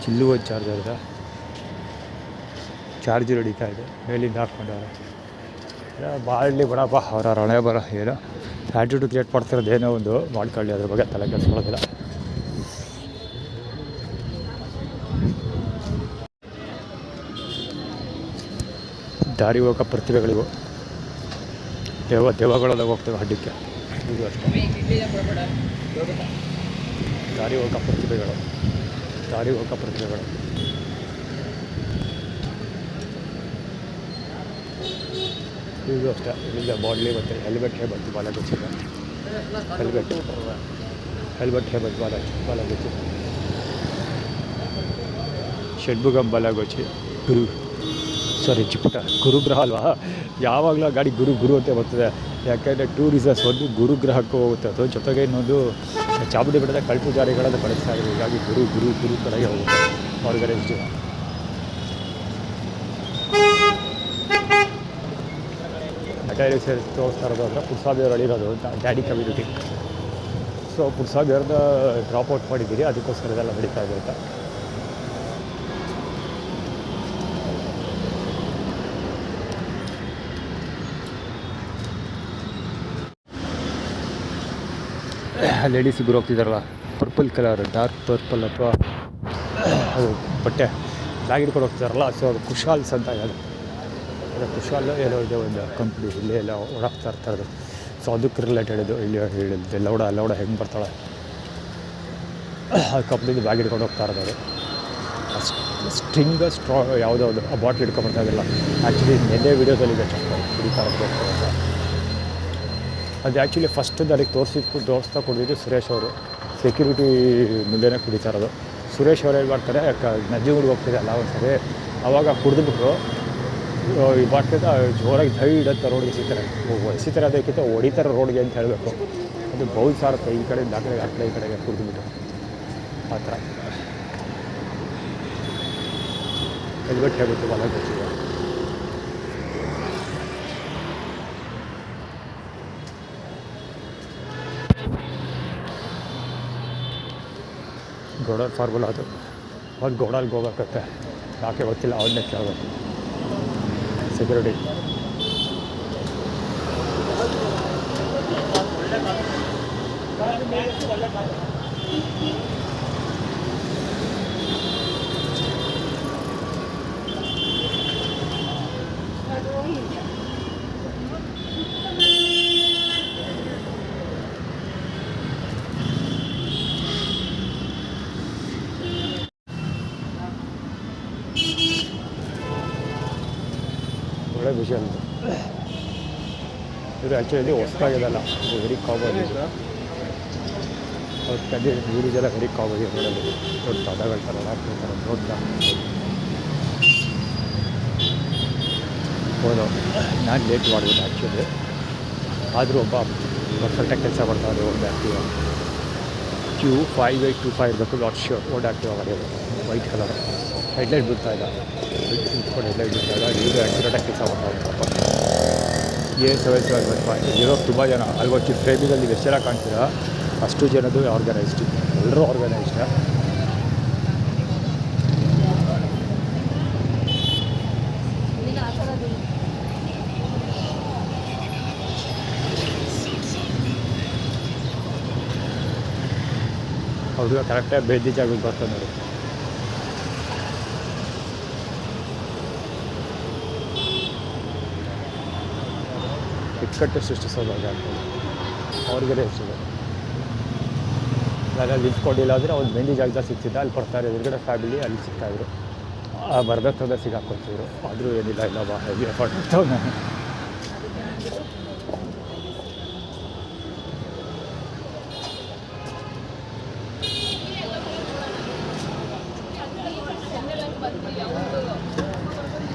ಚಿಲ್ಲುವ ಚಾರ್ಜರ್ ಇದೆ, ಚಾರ್ಜರ್ ಹೊಡಿತಾ ಇದೆ, ಮೇಲಿಂದ ಹಾಕ್ಕೊಂಡವ್ರೆ. ಬಾಳಲಿ ಬಿಡಪ್ಪ, ಅವರ ಹಣೆ ಬರ ಏನೋ ಆ್ಯಟಿಟ್ಯೂಡ್ ಕ್ರಿಯೇಟ್ ಮಾಡ್ತಿರೋದು, ಏನೋ ಒಂದು ಮಾಡ್ಕೊಳ್ಳಿ, ಅದ್ರ ಬಗ್ಗೆ ತಲೆ ಕೆಡಿಸ್ಕೊಳ್ಳೋದಿಲ್ಲ. ದಾರಿ ಹೋಗೋ ಪ್ರತಿಭೆಗಳಿವು, ದೇವಗಳೆಲ್ಲ ಹೋಗ್ತೇವೆ ಅಡ್ಡಕ್ಕೆ. ಇದು ಅಷ್ಟೇ, ದಾರಿ ಹೋಗೋ ಪ್ರತಿಭೆಗಳು. ಇದು ಅಷ್ಟೇ. ಇಲ್ಲಿಂದ ಬಾಡ್ಲಿ ಮತ್ತು ಹೆಲ್ಮೆಟ್ ಬಂತು ಬಾಲಗುಚ್ಚಿಗೆ. ಹೆಲ್ಮೆಟ್ ಬಂತು ಬಾಲಗುಚ್ಚಿ. ಷಡ್ಬುಗಂ ಬಾಲಗುಚ್ಚಿ. ಚಿಪುಟ ಗುರುಗ್ರಹ ಅಲ್ವಾ, ಯಾವಾಗಲೂ ಗಾಡಿ ಗುರು ಅಂತ ಬರ್ತದೆ. ಯಾಕೆಂದರೆ 2 ರೀಸನ್ಸ್. ಒಂದು ಗುರುಗ್ರಹಕ್ಕೂ ಹೋಗುತ್ತೆ, ಅದು ಜೊತೆಗೆ ಇನ್ನೊಂದು ಚಾಮುಂಡಿ ಬೆಟ್ಟದ ಕಲ್ಪೂಜಾರಿಗಳನ್ನು ಬಳಸ್ತಾ ಇರೋದು. ಹೀಗಾಗಿ ಗುರು ಕಡೆಗೆ ಹೋಗುತ್ತೆ ಆರ್ಗನೈಸ್ಡ್. ನಟೈಲಿ ಸೇರಿ ತೋರಿಸ್ತಾ ಇರೋದು ಅಂದರೆ ಪುಟ್ಸ್ವಾಮಿಯವ್ರು ಅಳಿರೋದು ಅಂತ ಡ್ಯಾಡಿ ಕಮ್ಯುನಿಟಿ. ಸೊ ಪುಟ್ಸ್ವಾಮಿಯವ್ರನ್ನ ಡ್ರಾಪ್ ಔಟ್ ಮಾಡಿದ್ದೀರಿ, ಅದಕ್ಕೋಸ್ಕರ ಇದೆಲ್ಲ ನಡೀತಾ ಇದೆ ಅಂತ. ಲೇಡೀಸ್ ಇಬ್ಬರು ಹೋಗ್ತಿದ್ದಾರಲ್ಲ, ಪರ್ಪಲ್ ಕಲರ್, ಡಾರ್ಕ್ ಪರ್ಪಲ್ ಅಥವಾ ಅದು ಬಟ್ಟೆ ಬ್ಯಾಗ್ ಹಿಡ್ಕೊಂಡು ಹೋಗ್ತಿದ್ದಾರಲ್ಲ, ಸೊ ಅದು ಕುಶಾಲ್ಸ್ ಅಂತ ಹೇಳಿ, ಅದು ಕುಶಾಲ್ ಏನೋ ಇದೆ ಒಂದು ಕಂಪ್ನಿ, ಇಲ್ಲಿ ಎಲ್ಲ ಓಡಾಡ್ತಾ ಇರ್ತಾರದು. ಸೊ ಅದಕ್ಕೆ ರಿಲೇಟೆಡ್ ಇದು ಇಲ್ಲಿ ಹೇಳಿದ್ದು ಲೌಡ ಹೆಂಗೆ ಬರ್ತಾಳೆ ಆ ಕಂಪ್ನಿದು ಬ್ಯಾಗ್ ಹಿಡ್ಕೊಂಡು ಹೋಗ್ತಾ ಇರೋದು. ಸ್ಟ್ರಾ ಯಾವುದೋ ಅದು ಆ ಬಾಟ್ಲ್ ಹಿಡ್ಕೊಂಬರ್ತಾ ಇದ್ದಿಲ್ಲ. ಆ್ಯಕ್ಚುಲಿ ನೆನ್ನೆ ವೀಡಿಯೋದಲ್ಲಿ ಇದೆ ಕುಡಿತಾ ಇರೋದು ಅಂತ. ಅದು ಆ್ಯಕ್ಚುಲಿ ಫಸ್ಟ್ ಅದಕ್ಕೆ ತೋರಿಸ್ತಾ ಕೊಡಿದ್ದು ಸುರೇಶ್ ಅವರು, ಸೆಕ್ಯೂರಿಟಿ ಮುಂದೆನೇ ಕುಡಿತಾ ಇರೋದು. ಸುರೇಶ್ ಅವರು ಏನು ಮಾಡ್ತಾರೆ, ನಂಜನಗೂಡಿಗೆ ಹೋಗ್ತಿದೆ ಅಲ್ಲ ಒಂದು ಸರಿ, ಆವಾಗ ಕುಡಿದ್ಬಿಟ್ರು ಈ ಬಾಟ್ಲಿಂದ ಜೋರಾಗಿ ಧೈಡ್ ಅಂತ ರೋಡ್ಗೆ ಎಸಿತಾರೆ ಅದಕ್ಕಿಂತ ಹೊಡಿತಾರೆ ರೋಡ್ಗೆ ಅಂತ ಹೇಳಬೇಕು. ಅದು ಬೌಲ್ ಸಾರುತ್ತೆ ಈ ಕಡೆ ಆ ಕಡೆ ಈ ಕಡೆಗೆ ಕುಡಿದ್ಬಿಟ್ಟು ಆ ಥರ. ಹೆಲ್ಮೆಟ್ ಹೇಗುತ್ತೆ ಹೊಲ ಗೊತ್ತಿದೆ. ಗೌಡಲ್ ಫಾರ್ಮುಲಾ ಅದು, ಒಂದು ಗೌಡಲ್ಗೆ ಹೋಗೋಕತ್ತೆ, ಯಾಕೆ ಗೊತ್ತಿಲ್ಲ, ಅವನ್ನೇ ಕೇಳಬೇಕು ಸೆಕ್ಯೂರಿಟಿ. ಒಳ್ಳೆ ವಿಷಯ ಅಂತ. ಇದು ಆ್ಯಕ್ಚುಲಿ ಹೊಸದಾಗಿದೆಲ್ಲ, ಇದು ವೆರಿ ಕಾಮನ್ ಇದು. ಅವ್ರ ಕಡೆ ಯೂರಿಜೆಲ್ಲ ವೆರಿ ಕಾಮನ್ ನೋಡೋದು. ದೊಡ್ಡ ಪದಗಳು ಥರ ಹಾಕ್ತಿರ್ತಾರೆ ದೊಡ್ಡ. ಹೌದು, ನಾನು ಲೇಟ್ ಮಾಡ್ಬೋದು ಆ್ಯಕ್ಚುಲಿ, ಆದರೂ ಒಬ್ಬ ಪರ್ಫೆಕ್ಟಾಗಿ ಕೆಲಸ ಮಾಡ್ತಾರೆ. ಒಂದು ಆ್ಯಕ್ಟಿವ್ Q5825 ಇರಬೇಕು, ನಾಟ್ ಶ್ಯೂರ್. ಒಂದು ಆ್ಯಕ್ಟಿವ್ ಮಾಡೋದು ವೈಟ್ ಕಲರ್, ಹೆಡ್ಲೈಟ್ ಬಿಡ್ತಾ ಇಲ್ಲ, ಇಟ್ಕೊಂಡು ಹೆಡ್ಲೈಟ್ ಬಿಡ್ತಾ ಇಲ್ಲ. ಈಗ ಆ್ಯಕ್ಯುರೇಟಾಗಿ ಕೆಲಸ ಮಾಡ್ತಾ A7715 ಇರೋ ತುಂಬ ಜನ ಅಲ್ವಚ್ಚಿ ಫ್ರೇಮಿನಲ್ಲಿ ಎಷ್ಟು ಜನ ಕಾಣ್ತೀರಾ ಅಷ್ಟು ಜನದ್ದು ಆರ್ಗನೈಸ್ಡ್, ಎಲ್ಲರೂ ಆರ್ಗನೈಸ್ಡ್. ಅವ್ರಿಗೆ ಕರೆಕ್ಟಾಗಿ ಬೇದಿ ಜಾಗಕ್ಕೆ ಬರ್ತಾರೆ ನೋಡಿ. ಇಕ್ಕಟ್ಟು ಸೃಷ್ಟಿಸೋದಾಗ ಅವ್ರಿಗೆ ಎಷ್ಟಿದೆ. ನಾನು ಅಲ್ಲಿ ನಿಂತ್ಕೊಂಡಿಲ್ಲ ಅಂದರೆ ಅವ್ನು ಮೆಂದಿ ಜಾಗದಾಗ ಸಿಗ್ತಿದ್ದ, ಅಲ್ಲಿ ಬರ್ತಾರೆ ಎದುರುಗಡೆ ಫ್ಯಾಮಿಲಿ ಅಲ್ಲಿ ಸಿಗ್ತಾಯಿದ್ರು. ಬರಬೇಕಾದ್ರೆ ಸಿಗಾಕೊಳ್ತಿದ್ರು. ಆದರೂ ಏನಿಲ್ಲ, ಇಲ್ಲ ಬಾ ಹೆವಿ ಎಫರ್ಟ್ ಆಗ್ತಾವೆ. ನಾನು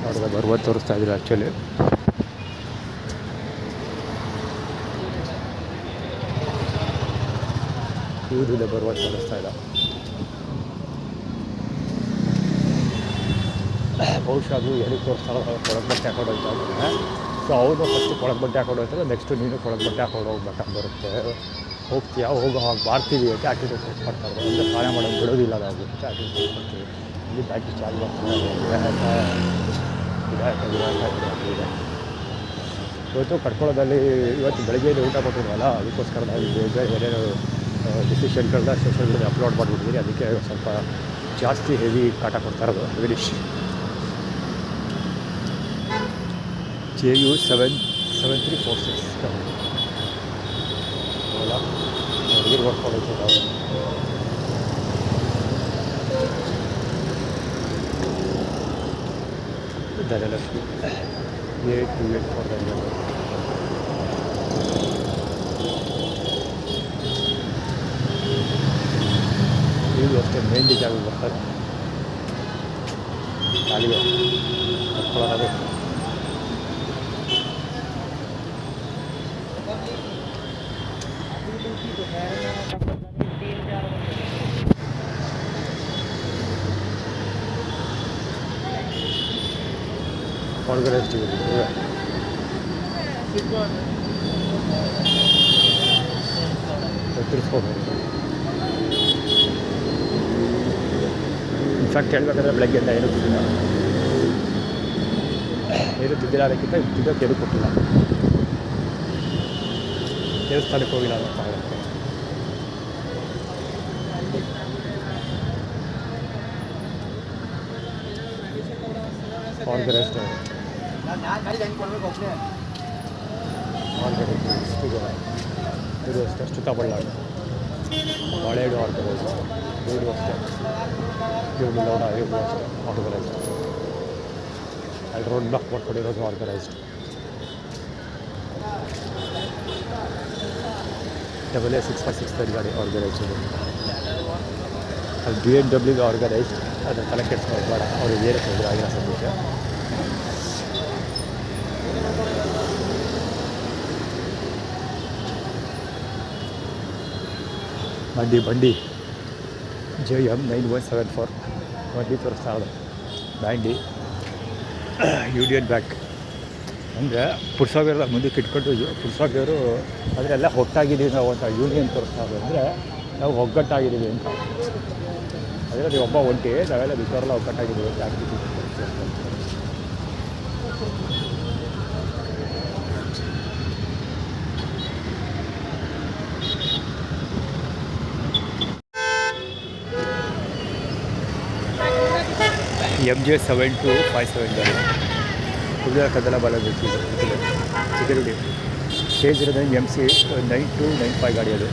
ಅವ್ರಿಗೆ ಬರುವ ತೋರಿಸ್ತಾ ಇದ್ರು ಆ್ಯಕ್ಚುಲಿ. ಇವ್ರಿದೆ ಬರುವ ತೋರಿಸ್ತಾ ಇಲ್ಲ. ಬಹುಶಃ ಅದು ಎಲ್ಲಿ ತೋರಿಸ್ತಾರೋ ಕೊಳಗೆ ಬಟ್ಟೆ ಹಾಕೊಂಡು ಹೋಗ್ತಾ ಇದ್ದಾರೆ. ಸೊ ಅವನು ಫಸ್ಟು ಕೊಳಗೆ ಬಟ್ಟೆ ಹಾಕೊಂಡು ಹೋಗ್ತಾರೆ, ನೆಕ್ಸ್ಟು ನೀನು ಕೊಳಗೆ ಬಟ್ಟೆ ಹಾಕೊಂಡು ಹೋಗ್ಬೇಕಾಗಿ ಬರುತ್ತೆ. ಹೋಗ್ತೀಯಾ ಹೋಗೋ ಹಾಗೆ ಬಾರ್ತೀವಿ ಅಂತ ಆ್ಯಕ್ಟಿವಿಟಿ ಕೊಡ್ತಾರೆ. ಅಂದರೆ ಸ್ನಾನ ಮಾಡೋದು ಬಿಡೋದಿಲ್ಲ ಅದಾಗುತ್ತೆ, ಆ್ಯಕ್ಟಿವಿಟಿ ಕೊಡ್ತೀವಿ. ಇಲ್ಲಿ ಬ್ಯಾಟ್ರಿ ಚಾರ್ಜ್ ಮಾಡ್ತಾರೆ. ಇದೆ ಇವತ್ತು ಕಟ್ಕೊಳ್ಳೋದಲ್ಲಿ ಇವತ್ತು ಬೆಳಗ್ಗೆ ಊಟ ಕೊಟ್ಟಿದ್ವಲ್ಲ, ಅದಕ್ಕೋಸ್ಕರ ನಾವು ಬೇಗ ಏನೇನು ಡಿಸಿಷನ್ಗಳನ್ನ ಸೋಷಿಯಲ್ ಮೀಡಿಯಾ ಅಪ್ಲೋಡ್ ಮಾಡಿಬಿಟ್ಟಿದ್ದೀನಿ. ಅದಕ್ಕೆ ಸ್ವಲ್ಪ ಜಾಸ್ತಿ ಹೆವಿ ಕಾಟ ಕೊಡ್ತಾ ಇರೋದು. ವೆರಿಶ್ JU 77346 ಅಲ್ಲ ನೀರು ಹೊಡ್ಕೊಂಡು ಧನಲಕ್ಷ್ಮಿ 8284 ಇದು ಅಷ್ಟೇ ಮೇನ್ ಜಾಗ ಬರ್ತಾರೆ. ಕಾಲಿಗೆ ಕಟ್ಕೊಳ್ಳೋದು ಹೊರಗಡೆ ತಿರ್ಸ್ಕೋಬೋದು. ಇನ್ಫ್ಯಾಕ್ಟ್ ಹೇಳ್ಬೇಕಾದ್ರೆ ಬೆಳಗ್ಗೆಯಿಂದ ಏನೂ ತಿಂದಿಲ್ಲ, ಅದಕ್ಕಿಂತ ತಿನ್ನೋಕ್ಕೆ ಏನೂ ಕೊಟ್ಟಿಲ್ಲ. ದೇವಸ್ಥಾನಕ್ಕೆ ಹೋಗಿಲ್ಲ ಅಂತ ಆಗುತ್ತೆ. ಆರ್ಗನೈಸ್ಡ್ ಇದು ಅಷ್ಟೇ ಚಿಕ್ಕಬಳ್ಳಾರಿ ಬಾಳೆಹಣ್ಣು ಆರ್ಗನೈಸ್ಡ್ ಇವರು ಅಷ್ಟೇ ಇವರು ಲೋಡ ಇವರು ಅಷ್ಟೇ ಆರ್ಗನೈಸ್ಡ್ ಅಲ್ಲಿ ರೋಡ್ ಬ್ಲಾಕ್ ಮಾಡ್ಕೊಂಡಿರೋದು ಆರ್ಗನೈಸ್ಡ್ AA656 ಗಾಡಿ ಆರ್ಗನೈಸ್ಡ್ ಇದು ಅಲ್ಲಿ BMW ಆರ್ಗನೈಸ್ಡ್ ಅದನ್ನು ತಲೆ ಕೆಡಿಸ್ಕೊಂಡು ಬೇಡ ಅವ್ರಿಗೆ ಏನು ತೊಂದರೆ ಆಗಿರೋ ಸದ್ಯಕ್ಕೆ ಬಂಡಿ JM 9174 ಬಂಡಿ ತೋರಿಸ್ತಾ ಇರೋದು ಬ್ಯಾಂಡಿ ಯೂನಿಯನ್ ಬ್ಯಾಂಕ್ ಅಂದರೆ ಪುಡ್ಸಾಗಿರೋ ಮುಂದಕ್ಕೆ ಇಟ್ಕೊಂಡು ಪುಡ್ಸಾಗಿಯವರು ಅದರೆಲ್ಲ ಒಟ್ಟಾಗಿದ್ದೀವಿ ನಾವು ಅಂತ ಯೂನಿಯನ್ ತೋರಿಸ್ತಾ ಇರೋದು ಅಂದರೆ ನಾವು ಒಗ್ಗಟ್ಟಾಗಿದ್ದೀವಿ ಅಂತ ಅದರಲ್ಲಿ ಒಬ್ಬ ಒಂಟಿ ನಾವೆಲ್ಲ ಬಿದ್ದವರೆಲ್ಲ ಒಗ್ಗಟ್ಟಾಗಿದ್ದೀವಿ ಅಂತ ಆಗ್ತಿದ್ದೀವಿ MJ 7257 ಗಾಡಿ ಹುಡುಗ ಕದಲ ಬಾಲ ಬೇಕಿದೆ ಸೆಕ್ಯೂರಿಟಿ ಸ್ಟೇಜ್ ಇರೋದು MC 9295 ಗಾಡಿ ಅದು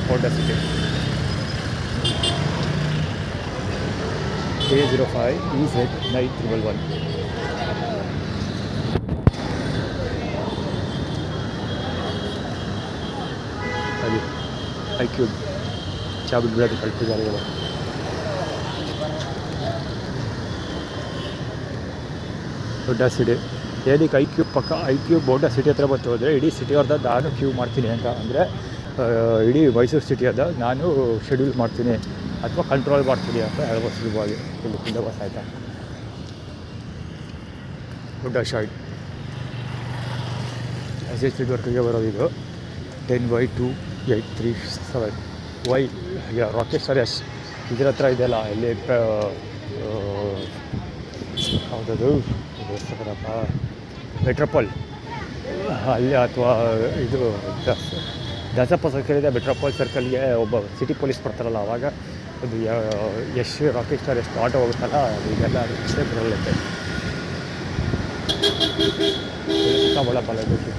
ಹೋಂಡಾ ಸಿಟಿ K05 EZ 9111 అది iQube ಚಾಬಿ ಬಿಡೋದು ಕಳ್ತಿದ್ದಾರೆ ಇವಾಗ ಹೋಂಡಾ ಸಿಟಿ ಏನಕ್ಕೆ iQube ಪಕ್ಕ iQube ಹೋಂಡಾ ಸಿಟಿ ಹತ್ರ ಬಂತು ಅಂದರೆ ಇಡೀ ಸಿಟಿ ಅವ್ರದ್ದು ನಾನು ಕ್ಯೂ ಮಾಡ್ತೀನಿ ಅಂತ ಅಂದರೆ ಇಡೀ ಮೈಸೂರು ಸಿಟಿಯದ ನಾನು ಶೆಡ್ಯೂಲ್ ಮಾಡ್ತೀನಿ ಅಥವಾ ಕಂಟ್ರೋಲ್ ಮಾಡ್ತೀನಿ ಅಂತ ಹೇಳ್ಬೋದು ಸುಲಭವಾಗಿ ಇಲ್ಲಿ ತುಂಬ ಬಸ್ ಆಯಿತಾ ಹೋಂಡಾ ಶೈನ್ SH ವರ್ಕಿಗೆ ಬರೋದು ಇದು 10Y2837 ರಾಕೆಟ್ ಸರಿಯಸ್ ಇದ್ರ ಹತ್ರ ಇದೆಯಲ್ಲ ಇಲ್ಲಿ ಯಾವುದದು ಹೆಸರಪ್ಪ ಮೆಟ್ರೋಪಾಲ್ ಅಲ್ಲಿ ಅಥವಾ ಇದು ದಸಪ್ಪ ಸರ್ಕಲ್ ಇದೆ ಮೆಟ್ರೋಪಾಲ್ ಸರ್ಕಲ್ಗೆ ಒಬ್ಬ ಸಿಟಿ ಪೊಲೀಸ್ ಬರ್ತಾರಲ್ಲ ಆವಾಗ ಅದು ಯಶ್ ರಾಕೆಟ್ ಸ್ಟಾರ್ ಎಷ್ಟು ಆಟೋ ಹೋಗುತ್ತಲ್ಲ ಅದು ಇದೆಲ್ಲ ಬರಲಿಕ್ಕೆ ಚಿಕ್ಕಬಳ್ಳಾಪುರ ಖುಷಿ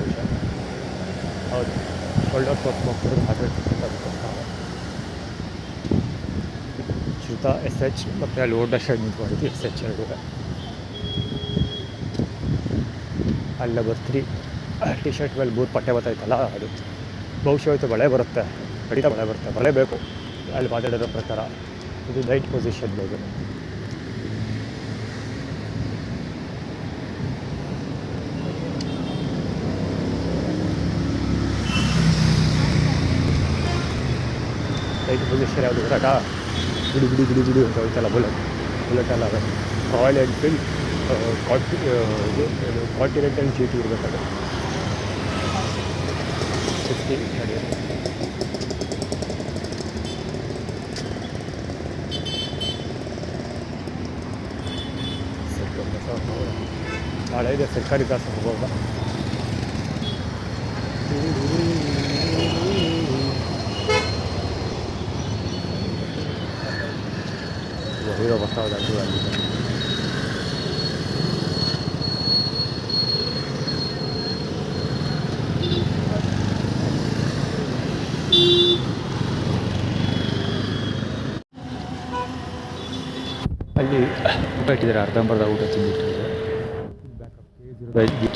ಹೌದು ಶೋಲ್ಡರ್ ತೋರ್ಸ್ ಹೋಗ್ತಿರೋದು 100% ಅದಕ್ಕೋಸ್ಕರ ಶ್ರುತ SH ಮತ್ತು ಅಲ್ಲಿ ಹೋಂಡಾ ಶೈನ್ ನಿಂತ್ಕೊಂಡಿದ್ದು SH ಎರಡು ಅಲ್ಲ ಬರ್ತ್ರಿ ಟಿ ಶರ್ಟ್ ಮೇಲೆ ಬೂತ್ ಪಟ್ಟೆ ಬರ್ತಾಯಿತ್ತಲ್ಲ ಅದು ಬಹುಶಃ ಇವತ್ತು ಮಳೆ ಬರುತ್ತೆ ಖಂಡಿತ ಮಳೆ ಬರುತ್ತೆ ಮಳೆ ಬೇಕು ಅಲ್ಲಿ ಮಾತಾಡೋದ್ರ ಪ್ರಕಾರ ಇದು ನೈಟ್ ಪೊಸಿಷನ್ ಬೇಕು ನೈಟ್ ಪೊಸಿಷನ್ ಯಾವುದು ಬರಾಟ ಬಿಡಿ ಅಂತ ಹೋಯ್ತಲ್ಲ ಬುಲೆಟ್ ಎಲ್ಲ ರಾಯಲ್ ಎನ್ಫೀಲ್ಡ್ ಕಾಂಟಿನೆಂಟಲ್ GT ಇರಬೇಕಾದ್ರೆ 60 ನಡೆಯೋದು ನಾಳೆ ಇದೆ ಸರ್ಕಾರಿ ಕ್ಲಾಸ್ ಹೋಗುವಾಗ ಹೀರೋ ಬರ್ತಾ ಹೋದಾಗಿ ಅಲ್ಲಿದೆ ಅಲ್ಲಿ ಊಟ ಇಟ್ಟಿದ್ದಾರೆ ಅರ್ಧಂಬರ್ಧ ಊಟ ತಿಂದಿಟ್ಟಿದ್ದಾರೆ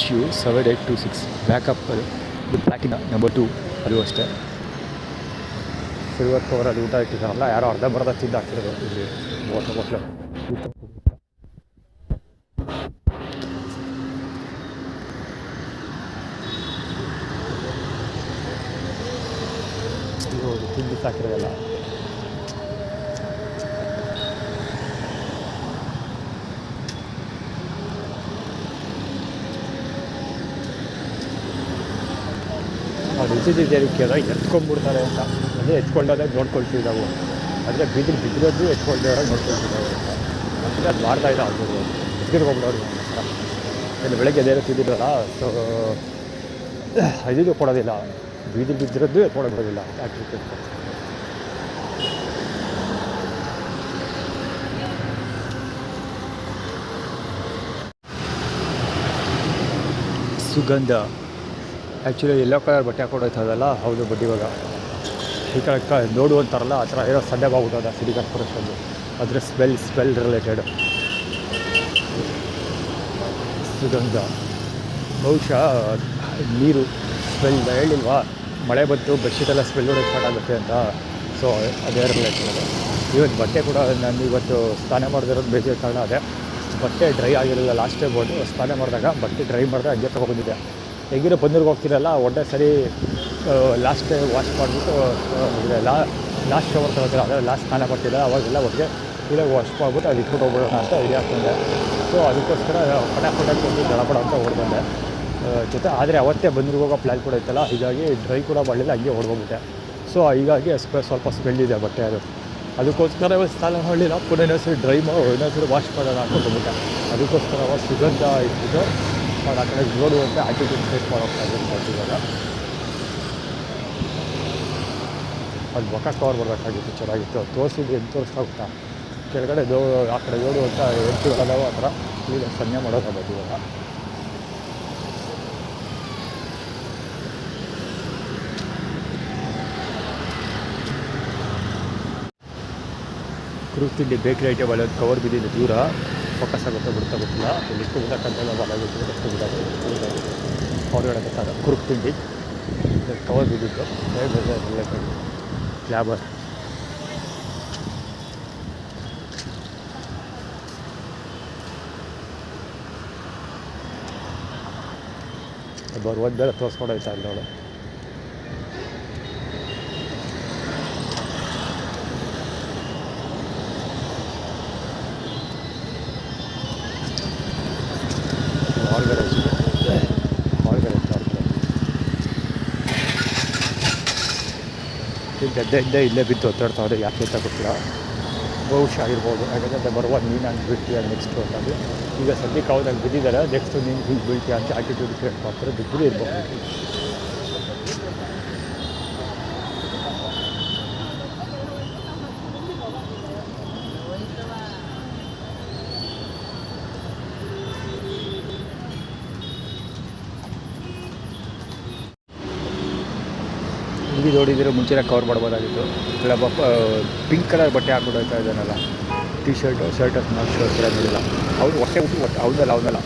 HU 7826 ಬ್ಯಾಕಪ್ ಅದು ಇದು ಪ್ಲಾಟಿನ ನಂಬರ್ 2 ಅದು ಅಷ್ಟೇ ಸಿಲ್ವರ್ ಕವರ್ ಅದು ಊಟ ಇಟ್ಟಿದ್ದಾರಲ್ಲ ಯಾರೋ ಅರ್ಧಂಬರ್ಧ ತಿಂದು ಹಾಕಿರೋದು ಇಲ್ಲಿ ಹೋಟ್ಲು ತಿಂದು ಹಾಕಿರೋದಲ್ಲ ಅವ್ರು ಕೇಳಿದಾಗ ಎತ್ಕೊಂಡ್ಬಿಡ್ತಾರೆ ಅಂತ ಅದೇ ಎತ್ಕೊಂಡಾಗ ನೋಡ್ಕೊಳ್ತೀವಿ ನಾವು ಅಂದರೆ ಬಿದ್ದಿರೋದು ಎತ್ಕೊಂಡವ್ರಾಗ ನೋಡ್ಕೊಳ್ತಿದ್ದಾವೆ ಅಂತ ಅಂದರೆ ಅದು ಮಾಡ್ತಾಯಿದ್ದ ಆಗ್ಬೋದು ಎತ್ಕೊಂಡ್ಬಿಡೋರು ಇಲ್ಲಿ ಬೆಳಗ್ಗೆ ಅದೇನೋ ತಿಂದಿದ್ದಲ್ಲ ಸೊ ಇದು ಕೊಡೋದಿಲ್ಲ ಬಿದ್ದಿರೋದು ಎತ್ಕೊಂಡು ಬಿಡೋದಿಲ್ಲ ಆ್ಯಕ್ಟಿವಿಟಿ ಸುಗಂಧ ಆ್ಯಕ್ಚುಲಿ ಯೆಲ್ಲೋ ಕಲರ್ ಬಟ್ಟೆ ಹಾಕೊಂಡೋಯ್ತದಲ್ಲ ಹೌದು ಬಟ್ ಇವಾಗ ಈ ಕಡೆ ನೋಡು ಅಂತಾರಲ್ಲ ಆ ಥರ ಏನೋ ಸಂಡೆ ಬಾಗ್ಬಿಟ್ಟದ ಸಿಟಿ ಕಾರ್ಪೊರೇಷನ್ದು ಅದರ ಸ್ಮೆಲ್ ರಿಲೇಟೆಡ್ ಸುಗಂಧ ಬಹುಶಃ ನೀರು ಸ್ಮೆಲ್ ಹೇಳಿಲ್ವಾ ಮಳೆ ಬಂತು ಬೆಡ್ಶೀಟೆಲ್ಲ ಸ್ಮೆಲ್ ಹೊಡೋಕ್ಕೆ ಸ್ಟಾರ್ಟ್ ಆಗುತ್ತೆ ಅಂತ ಸೊ ಅದೇ ರಿಲೇಟೆಡ್ ಅದು ಇವತ್ತು ಬಟ್ಟೆ ಕೂಡ ನಾನು ಇವತ್ತು ಸ್ನಾನ ಮಾಡಿದಿರೋದು ಬೇಜಾರು ಕಾರಣ ಅದೇ ಬಟ್ಟೆ ಡ್ರೈ ಆಗಿರಲಿಲ್ಲ ಲಾಸ್ಟ್ ಟೈಮ್ ಬೋದು ಸ್ನಾನ ಮಾಡಿದಾಗ ಬಟ್ಟೆ ಡ್ರೈ ಮಾಡಿದಾಗ ಹಂಗೆ ತೊಗೊಂಡಿದ್ದೆ ಹೇಗಿರೋ ಬಂದೂರಿಗೆ ಹೋಗ್ತಿರಲ್ಲ ಒಳ್ಳೆ ಸರಿ ಲಾಸ್ಟ್ ಟೈಮ್ ವಾಶ್ ಮಾಡಿಬಿಟ್ಟು ಲಾಸ್ಟ್ ಶವರ್ ತಗೋತಿಲ್ಲ ಅದೇ ಲಾಸ್ಟ್ ಸ್ನಾನ ಮಾಡ್ತಿಲ್ಲ ಅವಾಗೆಲ್ಲ ಒಟ್ಟಿಗೆ ಇಲ್ಲ ವಾಶ್ ಮಾಡಿಬಿಟ್ಟು ಅದು ಇಟ್ಬಿಟ್ಟು ಹೋಗ್ಬಿಡೋಣ ಅಂತ ಐಡಿಯಾ ಹಾಕ್ಕೊಂಡೆ ಸೊ ಅದಕ್ಕೋಸ್ಕರ ಪಟಾಕಿ ಕೊಟ್ಟು ದಳಪಡ ಅಂತ ಓಡ್ಬಂದೆ ಜೊತೆ ಆದರೆ ಅವತ್ತೇ ಬಂದೂರಿಗೆ ಹೋಗೋ ಪ್ಲ್ಯಾನ್ ಕೂಡ ಇತ್ತಲ್ಲ ಹೀಗಾಗಿ ಡ್ರೈ ಕೂಡ ಮಾಡಲಿಲ್ಲ ಹಂಗೆ ಓಡ್ಬೋಗ್ಬಿಟ್ಟೆ ಸೊ ಹೀಗಾಗಿ ಸ್ವಲ್ಪ ಸ್ಮೆಲ್ ಇದೆ ಬಟ್ಟೆ ಅದಕ್ಕೋಸ್ಕರ ಸ್ನಾನ ಮಾಡಲಿಲ್ಲ ಪುನಃ ಇನ್ನೊಂದ್ಸರಿ ಡ್ರೈ ಇನ್ನೊಂದ್ಸರಿ ವಾಶ್ ಮಾಡೋಣ ಅಂತ ಹೋಗ್ಬಿಟ್ಟೆ ಅದಕ್ಕೋಸ್ಕರ ಸುಗಂಧ ಇಟ್ಬಿಟ್ಟು ಅವ್ರು ಆ ಕಡೆ ನೋಡುವಂಥ ಆ್ಯಟಿಟ್ಯೂಡ್ ಫೇಸ್ ಮಾಡೋಕ್ಕಾಗಿತ್ತು ಇವಾಗ ಅದು ಮುಖ ಕವರ್ ಬರಬೇಕಾಗಿತ್ತು ಚೆನ್ನಾಗಿತ್ತು ತೋರಿಸಿದ್ದು ಏನು ತೋರಿಸ್ತಾ ಹೋಗ್ತಾ ಕೆಳಗಡೆ ಆ ಕಡೆ ನೋಡುವಂಥ ಎತ್ತುಗಳದಾವ ಆ ಥರ ಈಗ ಸನ್ನೆ ಮಾಡೋದಾಗೋದು ಇವಾಗ ಕುರುಕ್ ತಿಂಡಿ ಬೇಕ್ರಿ ಐಟಮ್ ಅಲ್ಲಿ ಕವರ್ ಬಿದ್ದಿದ್ದು ದೂರ ಫೋಕಸ್ ಆಗುತ್ತೆ ಬಿಡ್ತಾ ಗೊತ್ತಿಲ್ಲ ಎಷ್ಟು ಬಿಡಕ್ಕಂತೆಲ್ಲ ಬಾಲಾಗುತ್ತೆ ಎಷ್ಟು ಬಿಡೋದು ಹೊರಗಡೆ ಗೊತ್ತಾಗ ಕುರುಕ್ ತಿಂಡಿ ಕವರ್ ಬಿದ್ದಿತ್ತು ಫ್ಲೇವರ್ ಬರುವಂತೆಲ್ಲ ತೋರಿಸ್ಕೊಡೋಯ್ತಾ ಇಲ್ಲ ಅವಳು ಗದ್ದೆಯಿಂದ ಇಲ್ಲೇ ಬಿದ್ದು ಒತ್ತಾಡ್ತಾವ್ರೆ ಯಾಕೆ ಅಂತ ಗೊತ್ತಿಲ್ಲ ಬಹುಶಃ ಇರ್ಬೋದು ಯಾಕಂದರೆ ಬರುವ ನೀನು ಹಂಗೆ ಬೀಳ್ತೀಯ ನೆಕ್ಸ್ಟು ಅಂತಂದು ಈಗ ಸದ್ಯಕ್ಕೆ ಅವ್ರಲ್ಲಿ ಬಿದ್ದಿದ್ದಾರೆ ನೆಕ್ಸ್ಟು ನೀನು ಹೀಗೆ ಬೀಳ್ತೀಯ ಅಂತ ಆಟಿಟ್ಯೂಡ್ ಕ್ರಿಯೇಟ್ ಮಾಡ್ತಾರೆ ಬಿದ್ದು ಇರ್ಬೋದು ಇಲ್ಲಿ ನೋಡಿದರೆ ಮುಂಚೆನೇ ಕವರ್ ಮಾಡ್ಬೋದಾಗಿತ್ತು ಇಲ್ಲ ಪಿಂಕ್ ಕಲರ್ ಬಟ್ಟೆ ಹಾಕ್ಬಿಡೋಯ್ತಾ ಇದ್ದಾನಲ್ಲ ಟೀ ಶರ್ಟು ಸ್ಮಾರ್ಟ್ ಶರ್ಟ್ ಎಲ್ಲ ನೋಡಿಲ್ಲ ಅವ್ನು ಹೊಟ್ಟೆ ಅವನಲ್ಲ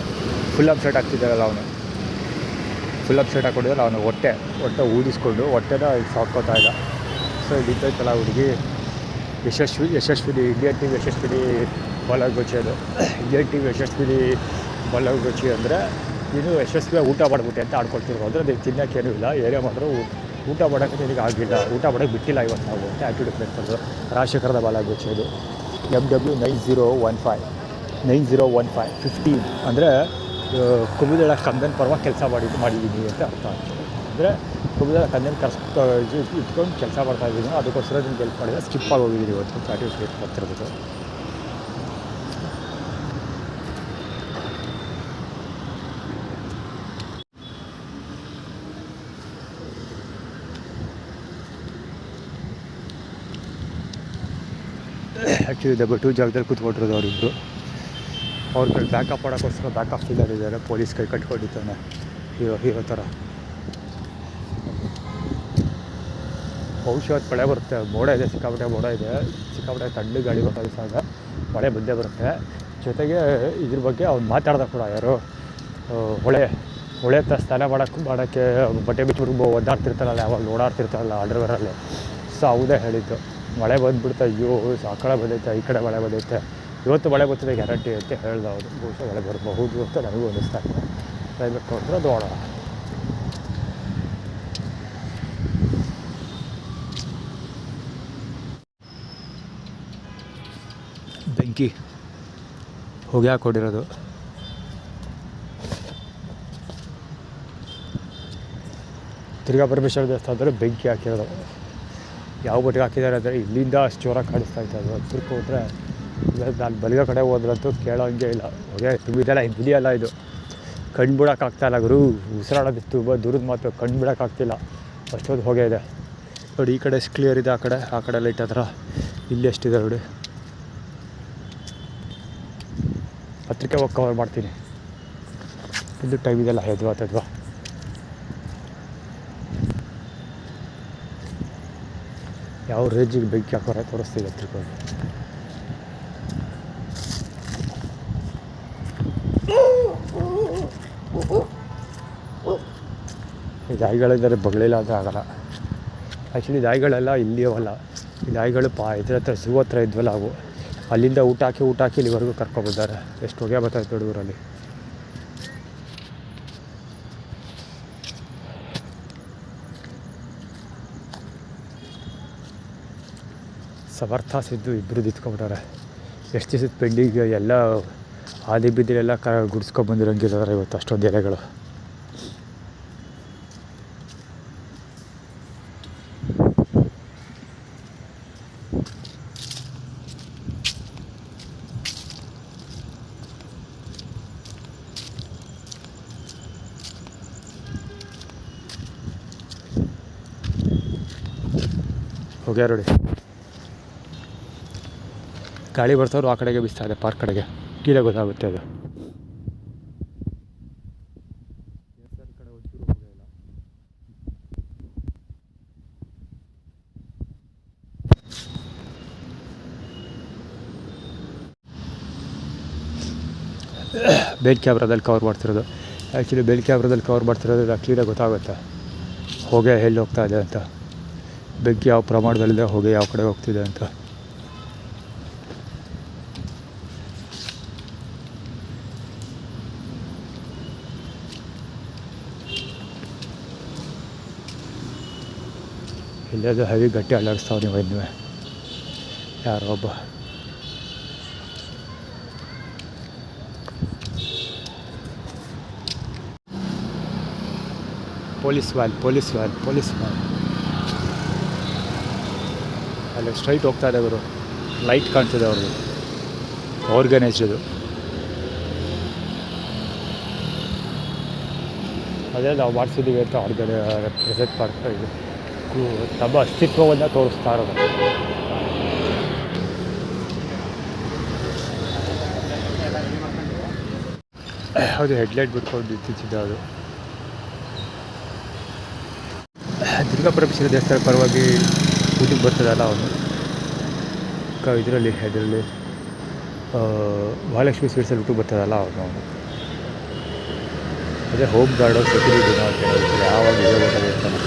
ಫುಲ್ ಅಪ್ ಶರ್ಟ್ ಹಾಕ್ತಿದ್ದಾರಲ್ಲ ಅವನು ಫುಲ್ ಅಪ್ ಶರ್ಟ್ ಹಾಕ್ಕೊಂಡಿದ್ದಲ್ಲ ಅವನು ಹೊಟ್ಟೆ ಊದಿಸ್ಕೊಂಡು ಹೊಟ್ಟೆನ ಸಾಕೋತಾ ಇದ್ದ ಸೊ ಇಲ್ಲಿ ಇದ್ದೈತಲ್ಲ ಹುಡುಗಿ ಯಶಸ್ವಿನಿ ಇಂಡಿಯನ್ ಟಿವಿ ಯಶಸ್ವಿನಿ ಬಾಲಾಗೋಚಿ ಅದು ಇಂಡಿಯನ್ ಟಿವಿ ಯಶಸ್ವಿನಿ ಬಾಲಾಗೋಚಿ ಅಂದರೆ ನೀನು ಯಶಸ್ವಿಯಾಗಿ ಊಟ ಮಾಡಿಬಿಟ್ಟೆ ಅಂತ ಆಡ್ಕೊಳ್ತಿರ್ಬೋದು ಅದು ತಿನ್ನೋಕ್ಕೇನೂ ಇಲ್ಲ ಏನೇ ಮಾಡಿದ್ರು ಊಟ ಮಾಡೋಕ್ಕೆ ನಿನಗೆ ಆಗಿಲ್ಲ ಊಟ ಮಾಡೋಕ್ಕೆ ಬಿಟ್ಟಿಲ್ಲ ಇವತ್ತು ನಾವು ಅಂತ ಆ್ಯಟಿಟ್ಯೂಡ್ ಕ್ರಿಯೇಟ್ ಮಾಡಿದ್ರು ರಾಜಶೇಖರದ ಬಾಲಾಗೋಚಿ ಅದು MW9015 15 ಅಂದರೆ ಕುಮುದಳ ಕಂದನ್ ಪರವಾಗಿ ಕೆಲಸ ಮಾಡಿದ್ದೀನಿ ಅಂತ ಅರ್ಥ ಆಗ್ತದೆ ಅಂದರೆ ಕುಮುದಳ ಕಂದನ್ ಇಟ್ಕೊಂಡು ಕೆಲಸ ಮಾಡ್ತಾಯಿದ್ದೀನಿ ಅದಕ್ಕೋಸ್ಕರ ನಿಮ್ಗೆ ಹೆಲ್ಪ್ ಮಾಡಿದ್ರೆ ಸ್ಕಿಪ್ ಆಗಿ ಹೋಗಿದ್ದೀನಿ ಇವತ್ತು ಅಂತ ಆ್ಯಟಿಟ್ಯೂಡ್ ಕ್ರಿಯೇಟ್ ಮಾಡ್ತಿರ್ಬೋದು ಆ್ಯಕ್ಚುಲಿ ಡಬಲ್ 2 ಜಾಗದಲ್ಲಿ ಕೂತ್ಕೊಂಡಿರೋದು ಅವರಿಬ್ಬರು ಅವ್ರ ಕಡೆ ಬ್ಯಾಕಪ್ ಮಾಡೋಕ್ಕೋಸ್ಕರ ಬ್ಯಾಕಪ್ ಫೀಲರ್ ಇದ್ದಾರೆ ಪೊಲೀಸ್ ಕೈ ಕಟ್ಕೊಂಡಿದ್ದಾನೆ ಹೀರೋ ಥರ ಬಹುಶಃ ಮಳೆ ಬರುತ್ತೆ ಮೋಡ ಇದೆ ಸಿಕ್ಕಾಪಟ್ಟೆ ಮೋಡ ಇದೆ ಸಿಕ್ಕಾಪಟ್ಟೆ ತಣ್ಣಗೆ ಗಾಳಿ ಬರೋದಾಗ ಮಳೆ ಬಂದೇ ಬರುತ್ತೆ ಜೊತೆಗೆ ಇದ್ರ ಬಗ್ಗೆ ಅವ್ನು ಮಾತಾಡ್ದ ಕೂಡ ಯಾರು ಹೊಳೆ ಹತ್ರ ಸ್ನಾನ ಮಾಡೋಕ್ಕೆ ಬಟ್ಟೆ ಬಿಚ್ಚಿಬಿಟ್ಟು ಒದ್ದಾಡ್ತಿರ್ತಾರಲ್ಲ ಯಾವಾಗ ಓಡಾಡ್ತಿರ್ತಾರಲ್ಲ ಅಂಡರ್ವೇರಲ್ಲಿ ಸೊ ಹೌದೇ ಹೇಳಿದ್ದು ಮಳೆ ಬಂದುಬಿಡ್ತಾ ಅಯ್ಯೋ ಆ ಕಡೆ ಬಂದೈತೆ ಈ ಕಡೆ ಮಳೆ ಬಂದೈತೆ ಇವತ್ತು ಮಳೆ ಬರ್ತಿದೆ ಗ್ಯಾರಂಟಿ ಅಂತ ಹೇಳ್ದೆ ಅವರು ಬಹುಶಃ ಮಳೆ ಬರಬಹುದು ಅಂತ ನನಗೂ ಅನ್ನಿಸ್ತಾ ಇದೆ ಕ್ಲೈಮೇಟ್ ನೋಡಿದ್ರೆ ಅದು ನೋಡೋಣ ಬೆಂಕಿ ಹೊಗೆ ಹಾಕೊಂಡಿರೋದು ತಿರ್ಗಾ ಪರಮೇಶ್ವರ ದೇವಸ್ಥಾನದಲ್ಲಿ ಬೆಂಕಿ ಹಾಕಿರೋದು ಯಾವ ಬಟ್ಟಿಗೆ ಹಾಕಿದ್ದಾರೆ ಅಂದರೆ ಇಲ್ಲಿಂದ ಅಷ್ಟು ಜೋರಾಗಿ ಕಾಣಿಸ್ತಾ ಇತ್ತು ಅದು ಹತ್ರಕ್ಕೆ ಹೋದರೆ ನಾನು ಬಲಿಗ ಕಡೆ ಹೋದ್ರಂತೂ ಕೇಳೋಂಗೆ ಇಲ್ಲ ಹೊಗೆ ತುಂಬಿದೆಲ್ಲ ಬಿಡಿಯಲ್ಲ ಇದು ಕಣ್ಣು ಬಿಡೋಕ್ಕಾಗ್ತಾಯಿಲ್ಲ ಗುರು ಉಸಿರಾಡೋದು ತುಂಬ ದೂರದ ಮಾತು ಕಣ್ಣು ಬಿಡೋಕ್ಕಾಗ್ತಿಲ್ಲ ಅಷ್ಟೊಂದು ಹೊಗೆ ಇದೆ ನೋಡಿ ಈ ಕಡೆ ಎಷ್ಟು ಕ್ಲಿಯರ್ ಇದೆ ಆ ಕಡೆ ಲೈಟ್ ಹತ್ರ ಇಲ್ಲಿ ಎಷ್ಟಿದೆ ನೋಡಿ ಪತ್ರಿಕೆ ಹೋಗಿ ಕವರ್ ಮಾಡ್ತೀನಿ ಇದು ಟೈಮ್ ಇದೆಲ್ಲ ಹೆದ್ವಾ ಯಾವ ರೇಂಜಿಗೆ ಬೆಂಕಿ ಹಾಕೋರೆ ತೋರಿಸ್ತೀವಿ ತಿಳ್ಕೊಂಡು. ಈ ನಾಯಿಗಳಿದ್ದಾರೆ ಬಗಳಿಲ್ಲ ಅಂದರೆ ಆಗಲ್ಲ. ಆ್ಯಕ್ಚುಲಿ ನಾಯಿಗಳೆಲ್ಲ ಇಲ್ಲಿಯವಲ್ಲ, ಈ ನಾಯಿಗಳು ಇದ್ರ ಹತ್ರ ಝೂ ಹತ್ರ ಇದ್ವಲ್ಲ ಅವು, ಅಲ್ಲಿಂದ ಊಟ ಹಾಕಿ ಇಲ್ಲಿವರೆಗೂ ಕರ್ಕೊಬಂದಾರೆ. ಎಷ್ಟು ಹೊಗೆ ಬರ್ತಾಯಿತ್ತು ನೋಡಿ ಊರಲ್ಲಿ. ಸಮರ್ಥ ಸಿದ್ದು ಇಬ್ಬರು ನಿಂತ್ಕೊಂಡ್ಬಿಟ್ಟಾರೆ. ಎಷ್ಟು ದಿವಸದ ಪೆಂಡಿಂಗ್ ಎಲ್ಲ ಆದಿ ಬಿದ್ದಿಲೆಲ್ಲ ಗುಡಿಸ್ಕೊಂಬಂದಿರೋಂಗಿದ್ದಾರೆ ಇವತ್ತು ಅಷ್ಟೊಂದು ಎಲೆಗಳು. ಹೋಗ್ಯಾರ ನೋಡಿ, ಗಾಳಿ ಬರ್ತಾವ್ರು ಆ ಕಡೆಗೆ ಬಿಸ್ತಾ ಇದೆ, ಪಾರ್ಕ್ ಕಡೆಗೆ. ಕೀழே ಗೊತ್ತಾಗುತ್ತೆ ಅದು. ಬೇಲ್ ಕ್ಯಾಮ್ರಾದಲ್ಲಿ ಕವರ್ ಮಾಡ್ತಿರೋದು. ಆ್ಯಕ್ಚುಲಿ ಬೇಲ್ ಕ್ಯಾಮ್ರಾದಲ್ಲಿ ಕವರ್ ಮಾಡ್ತಿರೋದು ಕ್ಲೀನಾಗಿ ಗೊತ್ತಾಗುತ್ತೆ ಹೊಗೆ ಎಲ್ಲಿ ಹೋಗ್ತಾ ಇದೆ ಅಂತ, ಬೆಂಕಿ ಯಾವ ಪ್ರಮಾಣದಲ್ಲಿದೆ, ಹೊಗೆ ಯಾವ ಕಡೆ ಹೋಗ್ತಿದೆ ಅಂತ. ಇಲ್ಲದು ಹೆವಿ ಗಟ್ಟಿ ಅಲ್ಲಾಡಿಸ್ತಾವೆ ನೀವು ಇನ್ನೂ ಯಾರೋ ಒಬ್ಬ. ಪೊಲೀಸ್ ವ್ಯಾನ್ ಅಲ್ಲಿ ಸ್ಟ್ರೈಟ್ ಹೋಗ್ತಾ ಇದೆ ಅವರು. ಲೈಟ್ ಕಾಣ್ತಿದೆ ಅವ್ರದ್ದು, ಆರ್ಗನೈಸ್ಡ್. ಅದೇ ನಾವು ಮಾಡಿಸಿದ್ದೀವಿ ಅಂತ ಪ್ರೆಸೆಂಟ್ ಮಾಡ್ತಾ ಇದ್ದೀವಿ. ತಮ್ಮ ಅಸ್ತಿತ್ವವನ್ನು ತೋರಿಸ್ತಾ ಇರೋದು. ಅದು ಹೆಡ್ಲೈಟ್ ಬಿಟ್ಕೊಂಡು ನಿಂತಿದ್ದ ಅದು. ದುರ್ಗಾಪರಮೇಶ್ವರ ದೇವಸ್ಥಾನ ಪರವಾಗಿ ಊಟಿಗೆ ಬರ್ತದಲ್ಲ ಅವನು ಇದರಲ್ಲಿ ಮಹಾಲಕ್ಷ್ಮಿ ಸ್ವೀಟ್ಸಲ್ಲಿ ಊಟಕ್ಕೆ ಬರ್ತದಲ್ಲ ಅವನು. ಅದೇ ಹೋಮ್ ಗಾರ್ಡು ಸೆಕ್ಯೂರಿಟಿನ ಅಂತ ಹೇಳ್ತಾರೆ. ಯಾವಾಗ ಗೊತ್ತಾಗಿರ್ತಾನೆ.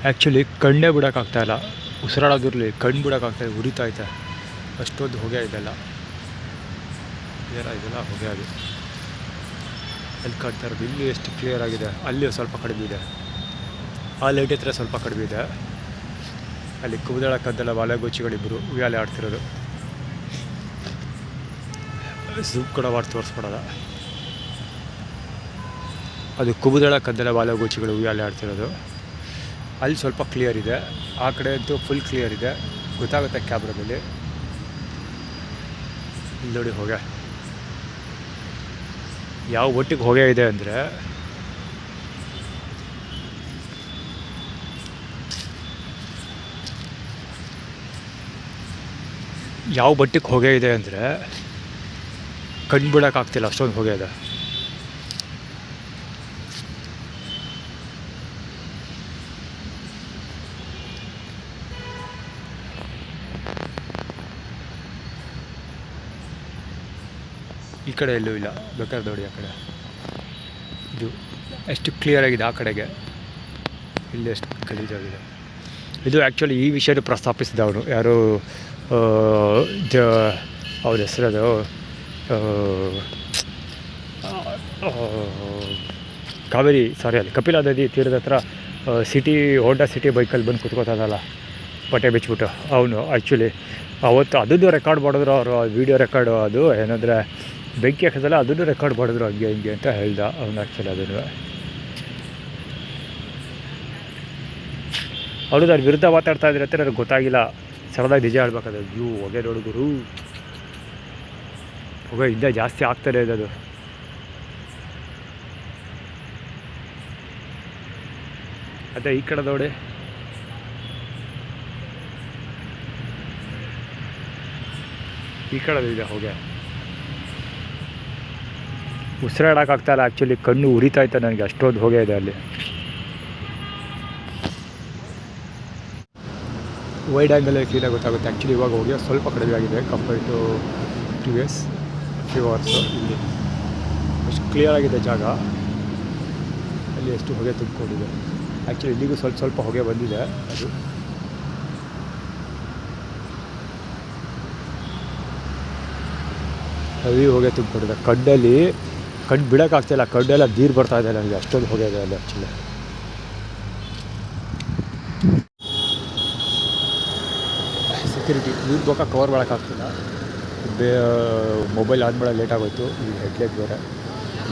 ಆ್ಯಕ್ಚುಲಿ ಕಣ್ಣೇ ಬಿಡೋಕ್ಕಾಗ್ತಾಯಿಲ್ಲ, ಉಸಿರಾಡೋದಿರಲಿ ಕಣ್ಣು ಬಿಡೋಕ್ಕಾಗ್ತಾಯಿದೆ, ಉರಿತಾಯ್ತೆ ಅಷ್ಟೊಂದು ಹೊಗೆ ಇದೆಲ್ಲ ಹೊಗೆ ಅದು. ಅಲ್ಲಿ ಕಾಣ್ತಾ ಇರೋದು ಇಲ್ಲಿ ಎಷ್ಟು ಕ್ಲಿಯರ್ ಆಗಿದೆ, ಅಲ್ಲಿ ಸ್ವಲ್ಪ ಕಡಿಮೆ ಇದೆ. ಆ ಲೈಟ್ ಹತ್ರ ಸ್ವಲ್ಪ ಕಡಿಮೆ ಇದೆ. ಅಲ್ಲಿ ಕುಬುದಳ ಕದ್ದಲ ಬಾಲೆಗೋಚಿಗಳಿಬ್ಬರು ಉಯ್ಯಾಲೆ ಆಡ್ತಿರೋದು. ಝೂಮ್ ಕೂಡ ಮಾಡಿ ತೋರಿಸ್ಬಿಡೋದ. ಅದು ಕುಬುದಳ ಕದ್ದಲ ಬಾಲೆಗೋಚಿಗಳು ಉಯ್ಯಾಲೆ ಆಡ್ತಿರೋದು. ಅಲ್ಲಿ ಸ್ವಲ್ಪ ಕ್ಲಿಯರ್ ಇದೆ, ಆ ಕಡೆ ಅಂತೂ ಫುಲ್ ಕ್ಲಿಯರ್ ಇದೆ, ಗೊತ್ತಾಗುತ್ತೆ ಕ್ಯಾಮ್ರಾದಲ್ಲಿ. ಇಲ್ಲಿ ನೋಡಿ ಹೊಗೆ ಯಾವ ಒಟ್ಟಿಗೆ ಹೊಗೆ ಇದೆ ಅಂದರೆ ಯಾವ ಬಟ್ಟೆಗೆ ಹೊಗೆ ಇದೆ ಅಂದರೆ ಕಣ್ಣು ಬಿಡೋಕ್ಕಾಗ್ತಿಲ್ಲ, ಅಷ್ಟೊಂದು ಹೊಗೆ ಇದೆ. ಈ ಕಡೆ ಎಲ್ಲೂ ಇಲ್ಲ, ಬೇಕಾದ್ರೆ ನೋಡಿ ಆ ಕಡೆ. ಇದು ಎಷ್ಟು ಕ್ಲಿಯರಾಗಿದೆ ಆ ಕಡೆಗೆ, ಇಲ್ಲಿ ಎಷ್ಟು ಗಲೀಜಾಗಿದೆ. ಇದು ಆ್ಯಕ್ಚುಲಿ ಈ ವಿಷಯನೂ ಪ್ರಸ್ತಾಪಿಸಿದ ಅವನು ಯಾರು, ಅವ್ರ ಹೆಸರದು ಕಾವೇರಿ ಅಲ್ಲಿ ಕಪಿಲಾ ನದಿ ತೀರದ ಹತ್ರ ಹೋಂಡಾ ಸಿಟಿ ಬೈಕಲ್ಲಿ ಬಂದು ಕುತ್ಕೋತದಲ್ಲ ಬಟ್ಟೆ ಬಿಚ್ಚಿಬಿಟ್ಟು, ಅವನು ಆ್ಯಕ್ಚುಲಿ ಅವತ್ತು ಅದನ್ನು ರೆಕಾರ್ಡ್ ಮಾಡಿದ್ರು ಅವರು. ವೀಡಿಯೋ ರೆಕಾರ್ಡು ಅದು ಏನಂದರೆ ಬೆಂಕಿ ಹಾಕೋದಲ್ಲ, ಅದನ್ನು ರೆಕಾರ್ಡ್ ಮಾಡಿದ್ರು ಹಂಗೆ ಅಂತ ಹೇಳ್ದ ಅವನು. ಆ್ಯಕ್ಚುಲಿ ಅದನ್ನು ಅವರು ನನ್ನ ವಿರುದ್ಧ ಮಾತಾಡ್ತಾ ಇದ್ರೆ ಅಂತ ನನಗೆ ಗೊತ್ತಾಗಿಲ್ಲ. ಸರದಾಗಿ ನಿಜ ಹೇಳ್ಬೇಕಾದ್ರೆ ಹೊಗೆ ನೋಡಿದ್ರು, ಹೊಗೆ ಇಂದ ಜಾಸ್ತಿ ಆಗ್ತಾನೆ ಇದೆ ಅದು. ಅದೇ ಈ ಕಡೆ ನೋಡಿ, ಈ ಕಡೆ ಇದೆ ಹೊಗೆ. ಉಸಿರಾಡೋಕ್ಕಾಗ್ತಾಯಿಲ್ಲ ಆ್ಯಕ್ಚುಲಿ, ಕಣ್ಣು ಉರಿತಾಯ್ತು ನನಗೆ, ಅಷ್ಟೊಂದು ಹೊಗೆ ಇದೆ ಅಲ್ಲಿ. ವೈಡ್ ಆ್ಯಂಗಲಲ್ಲಿ ಕ್ಲೀನಾಗಿ ಗೊತ್ತಾಗುತ್ತೆ. ಆ್ಯಕ್ಚುಲಿ ಇವಾಗ ಹೊಗೆ ಸ್ವಲ್ಪ ಕಡಿಮೆ ಆಗಿದೆ compare to previous few hours. ಇಲ್ಲಿ ಎಷ್ಟು ಕ್ಲಿಯರ್ ಆಗಿದೆ ಜಾಗ, ಅಲ್ಲಿ ಎಷ್ಟು ಹೊಗೆ ತುಂಬಿಕೊಂಡಿದೆ. ಆ್ಯಕ್ಚುಲಿ ಇಲ್ಲಿಗೂ ಸ್ವಲ್ಪ ಹೊಗೆ ಬಂದಿದೆ. ಅದು ಹೆವಿ ಹೊಗೆ ತುಂಬಿಕೊಂಡಿದೆ. ಕಣ್ಣು ಬಿಡೋಕ್ಕಾಗ್ತಾಯಿಲ್ಲ, ಕಣ್ಣೆಲ್ಲ ನೀರು ಬರ್ತಾಯಿದೆ ನನಗೆ, ಅಷ್ಟೊಂದು ಹೊಗೆ ಇದೆ ಅಲ್ಲಿ ಆ್ಯಕ್ಚುಲಿ. ಸೆಕ್ಯೂರಿಟಿ ಇವ್ರ ಬೇಕಾ ಕವರ್ ಮಾಡೋಕ್ಕಾಗ್ತಿಲ್ಲ. ಮೊಬೈಲ್ ಆನ್ ಮಾಡೋದು ಲೇಟ್ ಆಗೋಯ್ತು. ಈ ಹೆಡ್ಲೈಟ್ ಬೇರೆ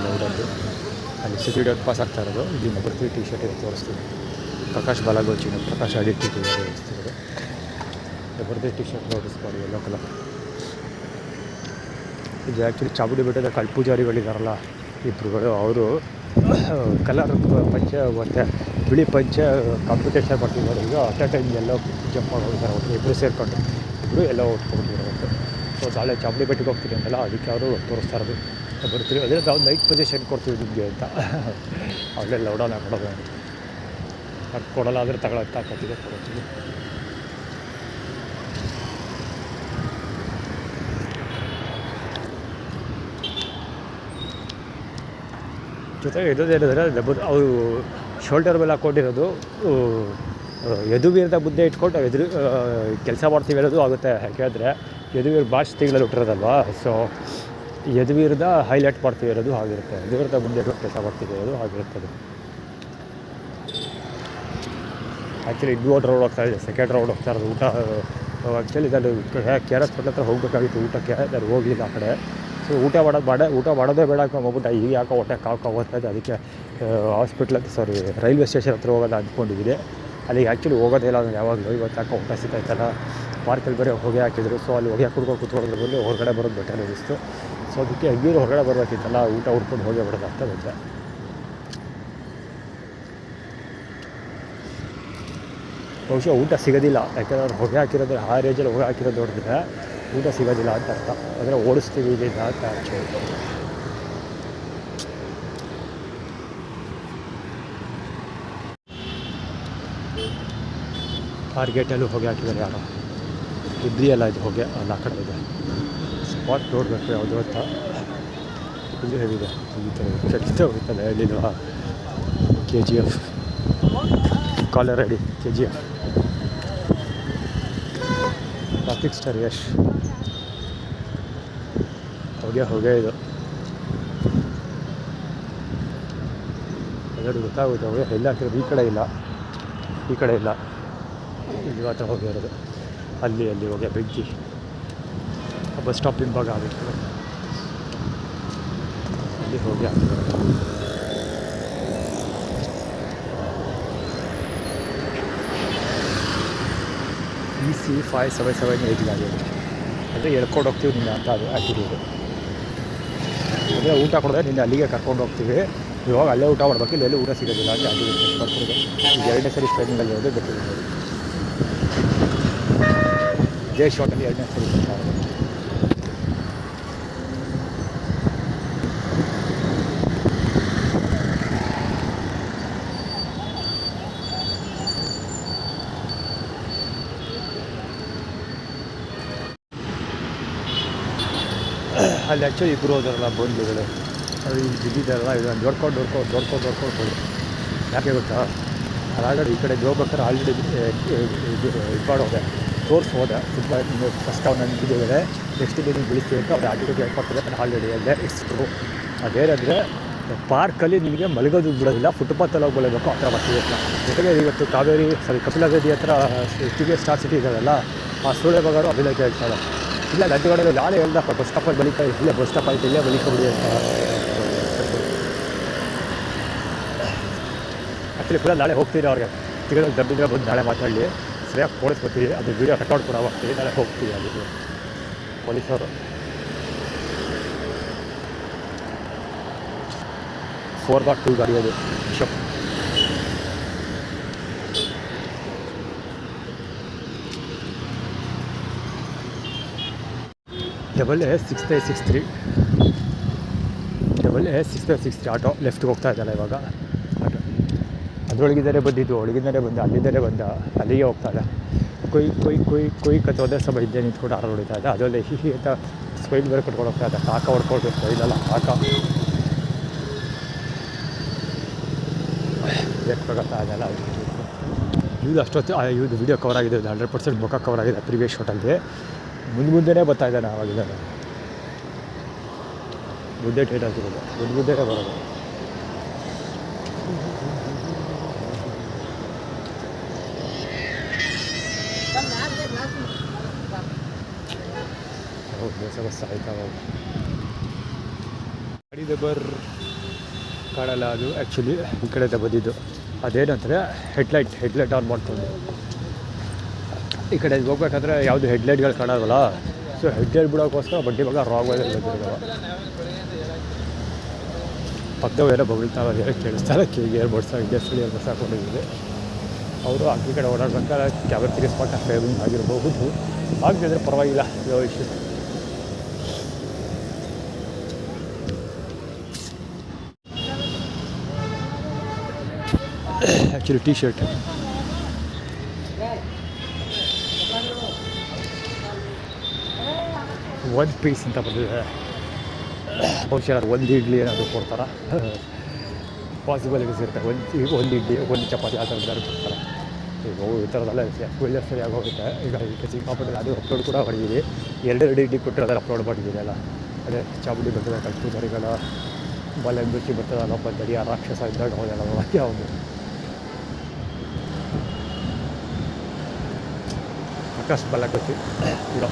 ಲೌಡದ್ದು. ಅಲ್ಲಿ ಸೆಕ್ಯೂರಿಟಿ ಅವ್ರು ಪಾಸ್ ಆಗ್ತಾ ಇರೋದು. ಇಲ್ಲಿ ನಂಬರ್ 3 ಟಿ ಶರ್ಟ್ ಇದೆ ತೋರಿಸ್ತೀನಿ. ಪ್ರಕಾಶ್ ಬಾಲಾಗೋಚಿನ ಪ್ರಕಾಶ್ ಐಡೆಂಟಿಟಿ ತೋರಿಸ್ತಿರೋದು. ನಂಬರ್ 3 ಟಿ ಶರ್ಟ್ ನೋಟಿಸ್ ಮಾಡಿ ಎಲ್ಲೋ ಕಲರ್. ಇದು ಆ್ಯಕ್ಚುಲಿ ಚಾಮುಂಡಿ ಬೆಟ್ಟದ ಕಲ್ಪೂಜಾರಿಗಳಿದಾರಲ್ಲ ಇಬ್ಬರುಗಳು, ಅವರು ಕಲರ್ ಪಂಚೆ ಮತ್ತು ಬಿಳಿ ಪಂಚೆ ಕಾಂಪಿಟೇಷನ್ ಮಾಡ್ತಿದ್ದಾರೆ. ಈಗ ಅಟ್ ಎ ಟೈಮ್ ಎಲ್ಲೋ ಜಂಪ್ ಆಗೋಗಿದ್ದಾರೆ ಒಟ್ಟು ಇಬ್ಬರು ಸೇರಿಕೊಂಡು, ಇಬ್ಬರು ಎಲ್ಲೋ ಹೊತ್ಕೊಂಡಿದ್ದಾರೆ ಒಟ್ಟು. ಸೊ ನಾಳೆ ಚಾಮುಂಡಿ ಬೆಟ್ಟಕ್ಕೆ ಹೋಗ್ತೀನಿ ಅಂತಲ್ಲ, ಅದಕ್ಕೆ ಅವರು ತೋರಿಸ್ತಾ ಇರೋದು. ಬರ್ತೀವಿ ಅದೇ ನಾವು ನೈಟ್ ಪೊಸಿಷನ್ ಕೊಡ್ತೀವಿ ನಿಮಗೆ ಅಂತ. ಅಲ್ಲೇ ಲೌಡೌನ್ ಹಾಕೊಡೋದು ಅಂತ. ಅದು ಕೊಡೋಲ್ಲ ಆದರೆ ತಗೊಳಕ್ಕೆ ಹಾಕೋತಿಗೆ ಕೊಡ್ತೀವಿ. ಜೊತೆಗೆ ಇರೋದೇನಿದ್ರೆ ಅವರು ಶೋಲ್ಡರ್ ಮೇಲೆ ಹಾಕ್ಕೊಂಡಿರೋದು ಯದುವೀರದ ಮುದ್ದೆ ಇಟ್ಕೊಂಡು ಕೆಲಸ ಮಾಡ್ತೀವಿ ಹೇಳೋದು ಆಗುತ್ತೆ. ಯಾಕೆಂದರೆ ಯದುವೀರ ಭಾಷೆ ತಿಂಗಳಲ್ಲಿ ಹುಟ್ಟಿರೋದಲ್ವಾ, ಸೊ ಯದುವೀರದ ಹೈಲೈಟ್ ಮಾಡ್ತೀವಿ ಇರೋದು ಆಗಿರುತ್ತೆ. ಯದುವೀರದ ಮುಂದೆ ಕೆಲಸ ಮಾಡ್ತೀವಿ ಇರೋದು ಆಗಿರುತ್ತದೆ. ಆ್ಯಕ್ಚುಲಿ ಇನ್ನೊಂದು ರೌಂಡ್ ಹೋಗ್ತಾ ಇದೆ, ಸೆಕೆಂಡ್ ರೌಂಡ್ ಹೋಗ್ತಾ ಇರೋದು. ಊಟ ಆ್ಯಕ್ಚುಲಿ ನಾನು KRS ಪಟ್ಲ ಹತ್ರ ಹೋಗಬೇಕಾಗಿತ್ತು ಊಟಕ್ಕೆ, ನಾನು ಹೋಗಲಿಲ್ಲ ಆ ಕಡೆ. ಸೊ ಊಟ ಮಾಡೋದೇ ಬೇಡ ಹೋಗ್ಬಿಟ್ಟು ಈಗ ಯಾಕೋ ಹೊಟ್ಟೆ ಹೋಗ್ತಾ ಇದೆ. ಅದಕ್ಕೆ ರೈಲ್ವೆ ಸ್ಟೇಷನ್ ಹತ್ರ ಹೋಗೋದು ಅಂದ್ಕೊಂಡಿದ್ದೀನಿ. ಅಲ್ಲಿಗೆ ಆ್ಯಕ್ಚುಲಿ ಹೋಗೋದೇ ಇಲ್ಲ ನಾನು ಯಾವಾಗಲೂ. ಇವತ್ತು ಯಾಕೋ ಊಟ ಸಿಗ್ತಾಯಿತ್ತಲ್ಲ, ಪಾರ್ಕಲ್ಲಿ ಬೇರೆ ಹೊಗೆ ಹಾಕಿದ್ರು. ಸೊ ಅಲ್ಲಿ ಹೊಗೆ ಕುಡ್ಕೊಂಡು ಕೂತ್ಕೊಳ್ಳೋದ್ರ ಬದಲು ಹೊರಗಡೆ ಬರೋದು ಬೆಟರ್ ಅನ್ನಿಸ್ತು. ಸೊ ಅದಕ್ಕೆ ಹೆಂಗಿರು ಹೊರಗಡೆ ಬರಬೇಕಿತ್ತಲ್ಲ, ಊಟ ಹುಡ್ಕೊಂಡು ಹೋಗೇ ಬಿಡೋದು ಅಂತ ಬಂದೆ. ಬಹುಶಃ ಊಟ ಸಿಗೋದಿಲ್ಲ, ಯಾಕೆಂದ್ರೆ ಹೊಗೆ ಹಾಕಿರೋದು ಆ ರೇಂಜಲ್ಲಿ ಹೊಗೆ ಹಾಕಿರೋದು ನೋಡಿದ್ರೆ ಊಟ ಸಿಗೋದಿಲ್ಲ ಅಂತ ಅರ್ಥ. ಅಂದರೆ ಓಡಿಸ್ತೀವಿ ಇಲ್ಲಿಂದ ಅಂತ ಆ್ಯಕ್ಚುಲಿ. ಗೇಟಲ್ಲೂ ಹೊಗೆ ಹಾಕಿದ್ದಾರೆ ಯಾರೋ, ಇಬ್ಬರಿ ಎಲ್ಲ ಇದು ಹೊಗೆ ಅಲ್ಲಿ ಆ ಕಡೆ ಇದೆ. ಸ್ಪಾಟ್ ನೋಡಬೇಕು ಯಾವುದು ಅಂತ. ಇದು ಹೇಗಿದೆ ಈ ಥರ ಕೆಟ್ಟ ಹೋಗ್ತದೆ ಅಲ್ಲಿಲ್ವಾ. KGF caller ready KGF rocking star Yash. ಹೊಗೆ ಇದು ಅದರಲ್ಲಿ ಗೊತ್ತಾಗುತ್ತೆ. ಹೊಗೆ ಎಲ್ಲ ಹಾಕಿರೋದು ಈ ಕಡೆ ಇಲ್ಲ, ಇಲ್ಲಿ ಮಾತ್ರ ಹೊಗೆ ಇರೋದು. ಅಲ್ಲಿ ಹೊಗೆ ಬೆಂಕಿ. ಬಸ್ ಸ್ಟಾಪ್ ಹಿಂಭಾಗ ಆಗಿತ್ತು, ಅಲ್ಲಿ ಹೊಗೆ ಹಾಕಿದ್ದಾರೆ. EC 577 ಆಗಿದೆ. ಅಂದರೆ ಎಳ್ಕೊಂಡು ಹೋಗ್ತೀವಿ ನಿನ್ನ ಅಂತ ಅದು ಆ್ಯಕ್ಟಿವಿಟಿ. ಅಂದರೆ ಊಟ ಕೊಡೋದೇ ನಿನ್ನೆ ಅಲ್ಲಿಗೆ ಕರ್ಕೊಂಡು ಹೋಗ್ತೀವಿ. ಇವಾಗ ಅಲ್ಲೇ ಊಟ ಮಾಡಬೇಕು, ಇಲ್ಲೆಲ್ಲೂ ಊಟ ಸಿಗೋದಿಲ್ಲ ಅಂತ ಆ್ಯಕ್ಟಿವಿಟಿ ಬರ್ತಿರೋದು. ಈಗ 2ನೇ ಸರಿ ಟ್ರೈನಿಂಗಲ್ಲಿ ಹೋಗೋದು ಗೊತ್ತಿದೆ. ಜೈ ಶಾರ್ಟಲ್ಲಿ 2ನೇ ಸರಿ ಬರ್ತಾ ಇದೆ. ಅಲ್ಲಿ ಆ್ಯಕ್ಚುಲಿ ಇಬ್ಬರು ಹೋದಾರಲ್ಲ ಬಂಧುಗಳು, ಅದು ಇಲ್ಲಿ ಬಿದ್ದಿದ್ದಾರಲ್ಲ, ಇದನ್ನು ನೋಡ್ಕೊಂಡು ಹೋಗಿ. ಯಾಕೆ ಗೊತ್ತಾ, ಅದಾಗಡೆ ಈ ಕಡೆ ಹೋಗ್ಬೇಕಾದ್ರೆ ಆಲ್ರೆಡಿ ಇದು ಹೋದೆ ತೋರಿಸ್ಬೋದೆ. ತುಂಬ ಫಸ್ಟ್ ಅವ್ನು ನಿಂತಿದ್ದೇವೆ, ನೆಕ್ಸ್ಟ್ ಡೇ ನೀವು ಬೆಳಿತೀವಿ ಅಂತ ಅವ್ರು ಆಟಿಗೆ ಹೇಳ್ಕೊಡ್ತಾರೆ. ಆಲ್ರೆಡಿ ಅಲ್ಲೇ ಇಟ್ಸ್ ಟ್ರೂ. ಅದೇನಂದರೆ ಪಾರ್ಕಲ್ಲಿ ನಿಮಗೆ ಮಲಗೋದು ಬಿಡೋದಿಲ್ಲ, ಫುಟ್ಪಾತಲ್ಲಿ ಹೋಗಿ ಬೆಳಬೇಕು, ಆ ಥರ ಬರ್ತೀವಿ ಅಂತ. ಜೊತೆಗೆ ಇವತ್ತು ಕಪಿಲಗೇದಿ ಹತ್ರ TVS ಸ್ಟಾರ್ ಸಿಟಿ ಇದ್ದಾರಲ್ಲ, ಆ ಸೂಳೆಬಗಾರು ಅಭಿನಯ ಹೇಳ್ತಾರೆ. ಇಲ್ಲ ಗಂಟೆಗಡೆ ನಾಳೆ ಹೇಳ್ದಪ್ಪ ಬಸ್ ಸ್ಟಾಪಲ್ಲಿ ಬಲಿಕ, ಇಲ್ಲೇ ಬಸ್ ಸ್ಟಾಪ್ ಆಯ್ತು, ಇಲ್ಲೇ ಬಲಿಕೊಬಿಡಿ ಅಂತ. ಆ್ಯಕ್ಚುಲಿ ಕೂಡ ನಾಳೆ ಹೋಗ್ತೀರಿ ಅವ್ರಿಗೆ ತಿಂಗಳಿಗೆ ದಬ್ಬಿದ್ರೆ ಬಂದು ನಾಳೆ ಮಾತಾಡಲಿ, ಸರಿಯಾಗಿ ಪೊಲೀಸ್ಕೊತೀವಿ. ಅದು ವೀಡಿಯೋ ರೆಕಾರ್ಡ್ ಕೂಡ ಹೋಗ್ತೀವಿ, ನಾಳೆ ಹೋಗ್ತೀವಿ. ಅದಕ್ಕೆ ಪೊಲೀಸವರು 4x2 ಗಾಡಿ ಅದು ಬಿಷಪ್. AA6563 ಆಟೋ ಲೆಫ್ಟ್ಗೆ ಹೋಗ್ತಾ ಇದ್ದಲ್ಲ ಇವಾಗ. ಆಟೋ ಅದರೊಳಗಿದ್ದಾರೆ ಬಂದಿದ್ದು, ಒಳಗಿಂದಲೇ ಬಂದ, ಅಲ್ಲಿಂದಲೇ ಬಂದ, ಅಲ್ಲಿಗೆ ಹೋಗ್ತಾ ಇದೆ. ಕೊಯ್ ಕತ್ತೋದೆ ಸ್ವಲ್ಪ ಇದ್ದೇ ನಿಂತ್ಕೊಂಡು ಆರ ಹೊಡಿತಾ ಇದೆ. ಅದರಲ್ಲಿ ಹಿಹಿ ಅಂತ ಸ್ಪೈಲ್ ಬೇರೆ ಕಟ್ಕೊಂಡು ಹೋಗ್ತಾ ಇದೆ. ಕಾಕ ಹೊಡ್ಕೊಂಡು ಸ್ಪೈಲಲ್ಲ ಕಾಕ ಬೇಕಾಗತ್ತಾ ಇದೆಲ್ಲ. ಇದು ಅಷ್ಟೊತ್ತು ಇದು ವೀಡಿಯೋ ಕವರ್ ಆಗಿದೆ, 100% ಮುಖ ಕವರ್ ಆಗಿದೆ ಪ್ರೀವಿಯಸ್ ಶಾಟಲ್ಲಿ. ಮುಂದೆನೇ ಬರ್ತಾ ಇದ್ದಾನೆ ಆವಾಗಿದ್ದಾನೆ, ಮುಂದೆ ಟೇಟ್ ಹಾಕಿರೋದು, ಮುಂದೆನೇ ಬರೋದು. ಬಸ್ ಆಯ್ತಾ ಗಾಡಿದೆ ಕಾಣಲ್ಲ. ಅದು ಆ್ಯಕ್ಚುಲಿ ಈ ಕಡೆ ಬಂದಿದ್ದು ಅದೇನಂದರೆ ಹೆಡ್ಲೈಟ್ ಆನ್ ಮಾಡ್ಕೊಂಡು ಈ ಕಡೆ ಹೋಗ್ಬೇಕಾದ್ರೆ ಯಾವುದು ಹೆಡ್ಲೈಟ್ಗಳು ಕಾಣೋಲ್ಲ. ಸೊ ಹೆಡ್ಲೈಟ್ ಬಿಡೋಕ್ಕೋಸ್ಕರ ಬಡ್ಡಿ ಮಗ ರಾಂಗ್ ವೇದಲ್ಲಿ ಬಂದಿರೋ ಪಕ್ಕದವು ಏನೋ ಬಗಳ್ತಾವೆ, ಏನೋ ಕೇಳಿಸ್ತಾರೆ. Gear buds industrial gear buds ಹಾಕೊಂಡಿದ್ದೀವಿ. ಅವರು ಈ ಕಡೆ ಓಡಾಡ್ಬೇಕಾದ್ರೆ ಕ್ಯಾಬರ್ ತಿರ್ಗಿಸ್ಪಾಟ ಫೇಮಿಂಗ್ ಆಗಿರಬಹುದು. ಆಗ್ತಿದ್ರೆ ಪರವಾಗಿಲ್ಲ, ಯಾವ ಇಶ್ಯೂ. ಆ್ಯಕ್ಚುಲಿ ಟಿ ಶರ್ಟ್ ಒಂದು ಪೀಸ್ ಅಂತ ಬಂದಿದೆ. ಬಹುಶಃ ಒಂದು ಇಡ್ಲಿ ಏನಾದರೂ ಕೊಡ್ತಾರೆ, ಪಾಸಿಬಿಲಿಟೀಸ್ ಇರುತ್ತೆ. ಒಂದು ಇಡ್ಲಿ ಒಂದು ಚಪಾತಿ ಆ ಥರದ್ದು ಕೊಡ್ತಾರೆ. ಈಗ ಈ ಥರದೆಲ್ಲ ಒಳ್ಳೆ ಸರಿ ಆಗೋಗುತ್ತೆ. ಈಗ ಸಿಕ್ಕಾಪಟ್ಟೆ ಅದು ಅಪ್ಲೋಡ್ ಕೂಡ ಮಾಡಿದ್ದೀವಿ. 2 ಇಡ್ಲಿ ಕೊಟ್ಟಿರೋದೆಲ್ಲ ಅಪ್ಲೋಡ್ ಮಾಡಿದ್ದೀವಿ ಅಲ್ಲ. ಅದೇ ಚಾಮುಂಡಿ ಬೆಟ್ಟದ ಕಲ್ಪು ದರಿಗಳ ಬಲಂಗುಚ್ಚಿ ಬರ್ತದಲ್ಲ, ಒಬ್ಬ ದರಿಯ ರಾಕ್ಷಸ ಇದ್ದಾಗ ಹೋದಲ್ಲ ಮತ್ತೆ ಅವನು ಆಕಾಶ ಬಲಗುಚ್ಚಿ ಇಡೋ.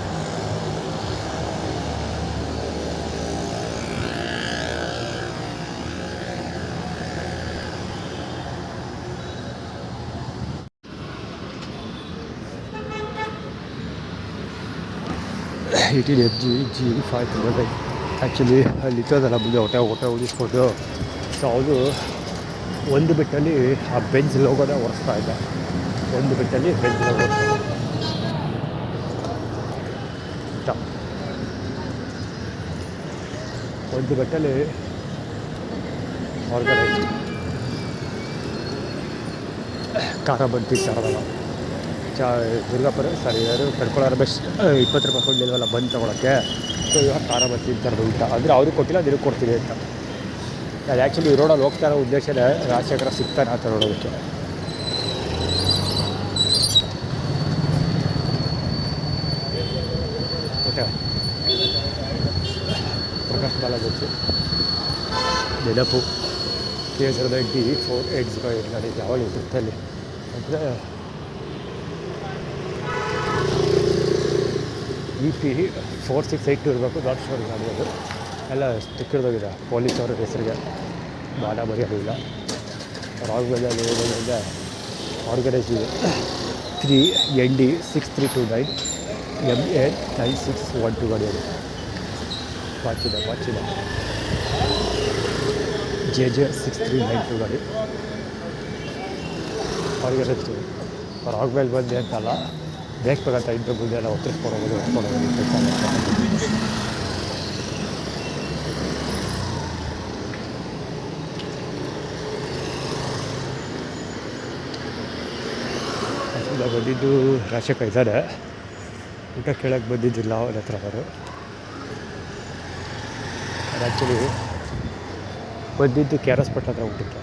ಇಟಿ FG5 ಆ್ಯಕ್ಚುಲಿ ಅಲ್ಲಿ ಇತ್ತದಲ್ಲ ಮುಂದೆ ಹೊಟ್ಟೆ ಉದಿಸ್ಕೊಂಡು. ಸೊ ಅದು ಒಂದು ಬಿಟ್ಟಲ್ಲಿ ಆ ಬೆಂಚ್ ಲೋಗೋನೇ ಒರೆಸ್ತಾ ಇದ್ದ. ಒಂದು ಬಿಟ್ಟಲ್ಲಿ ಬೆಂಚ್ ಲೋಗೋ ಒಂದು ಬೆಟ್ಟಲ್ಲಿ ಹೊರಗಡೆ ಖಾರ ಬಂದು ತರೋದಲ್ಲ. ದುರ್ಗಾಪುರ ಸರಿ ಯಾರು ಕರ್ಕೊಳ್ಳೋರು ಬೆಸ್ಟ್ 20 ರೂಪಾಯಿ ಕೊಡಲಿಲ್ವಲ್ಲ ಬಂದು ತೊಗೊಳಕ್ಕೆ. ಸೊ ಇವಾಗ ಖಾರ ಬಂದು ತಿಂತಾರೆ ಊಟ ಅಂದರೆ ಅವ್ರಿಗೆ ಕೊಟ್ಟಿಲ್ಲ, ಅದಕ್ಕೆ ಕೊಡ್ತೀವಿ ಅಂತ. ಅದು ಆ್ಯಕ್ಚುಲಿ ಈ ರೋಡಲ್ಲಿ ಹೋಗ್ತಾ ಇರೋ ಉದ್ದೇಶನೇ ರಾಜಶೇಖರ ಸಿಗ್ತಾನೆ ಆ ಥರ ನೋಡೋದಕ್ಕೆ. ಓಕೆ, ಪ್ರಕಾಶ್ ಬಾಲಗುಚ್ಚಿ ನೆನಪು KSRD D480 ಗಾಡಿ ಯಾವಾಗ ಇರುತ್ತಲ್ಲಿ ಅಂದರೆ EP 4682 ಇರಬೇಕು. ನಾಟ್ ಶೋರ್ ಗಾಡಿ ಅದು ಎಲ್ಲ ತಿಕ್ಕಿಡ್ದೋಗಿದೆ ಪೊಲೀಸವ್ರ ಹೆಸರಿಗೆ. ಬಾಡ ಬರೆಯೋದಿಲ್ಲ. ರಾಘವೇಂದ್ರ ಆರ್ಗನೈಸ್ ಇದೆ 3ND 6329 MA 9612 ಗಾಡಿ ಅದು. ವಾಚಿದೆ JJ 6392 ಗಾಡಿ ಆರ್ಗನೈಸ್. ರಾಘವೇಲ್ ಬಂದೆ ಅಂತಲ್ಲ, ಬೇಕಂತ ಇದ್ದ ಮುಂದೆ ಎಲ್ಲ ಒತ್ತಿಸ್ಕೊಡೋದು ಬಂದಿದ್ದು ರಾಶಕ ಇದ್ದಾರೆ. ಊಟ ಕೇಳಕ್ಕೆ ಬಂದಿದ್ದಿಲ್ಲ ಅವ್ರ ಹತ್ರ. ಅವರು ಆ್ಯಕ್ಚುಲಿ ಬಂದಿದ್ದು KRS ಪಟ್ಟ ಹತ್ರ ಊಟಕ್ಕೆ.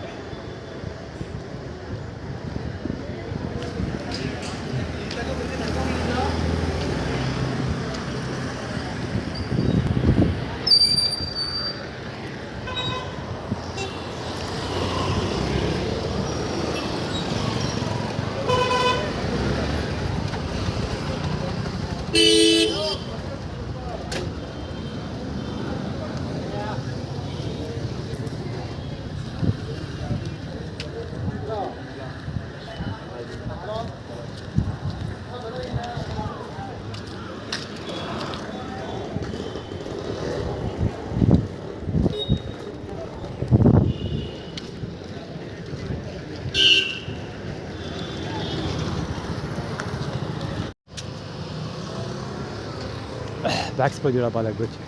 ಬ್ಯಾಕ್ಸ್ ಬಂದಿರೋ ಬಾಲಾಗ್ಬಿಟ್ಟು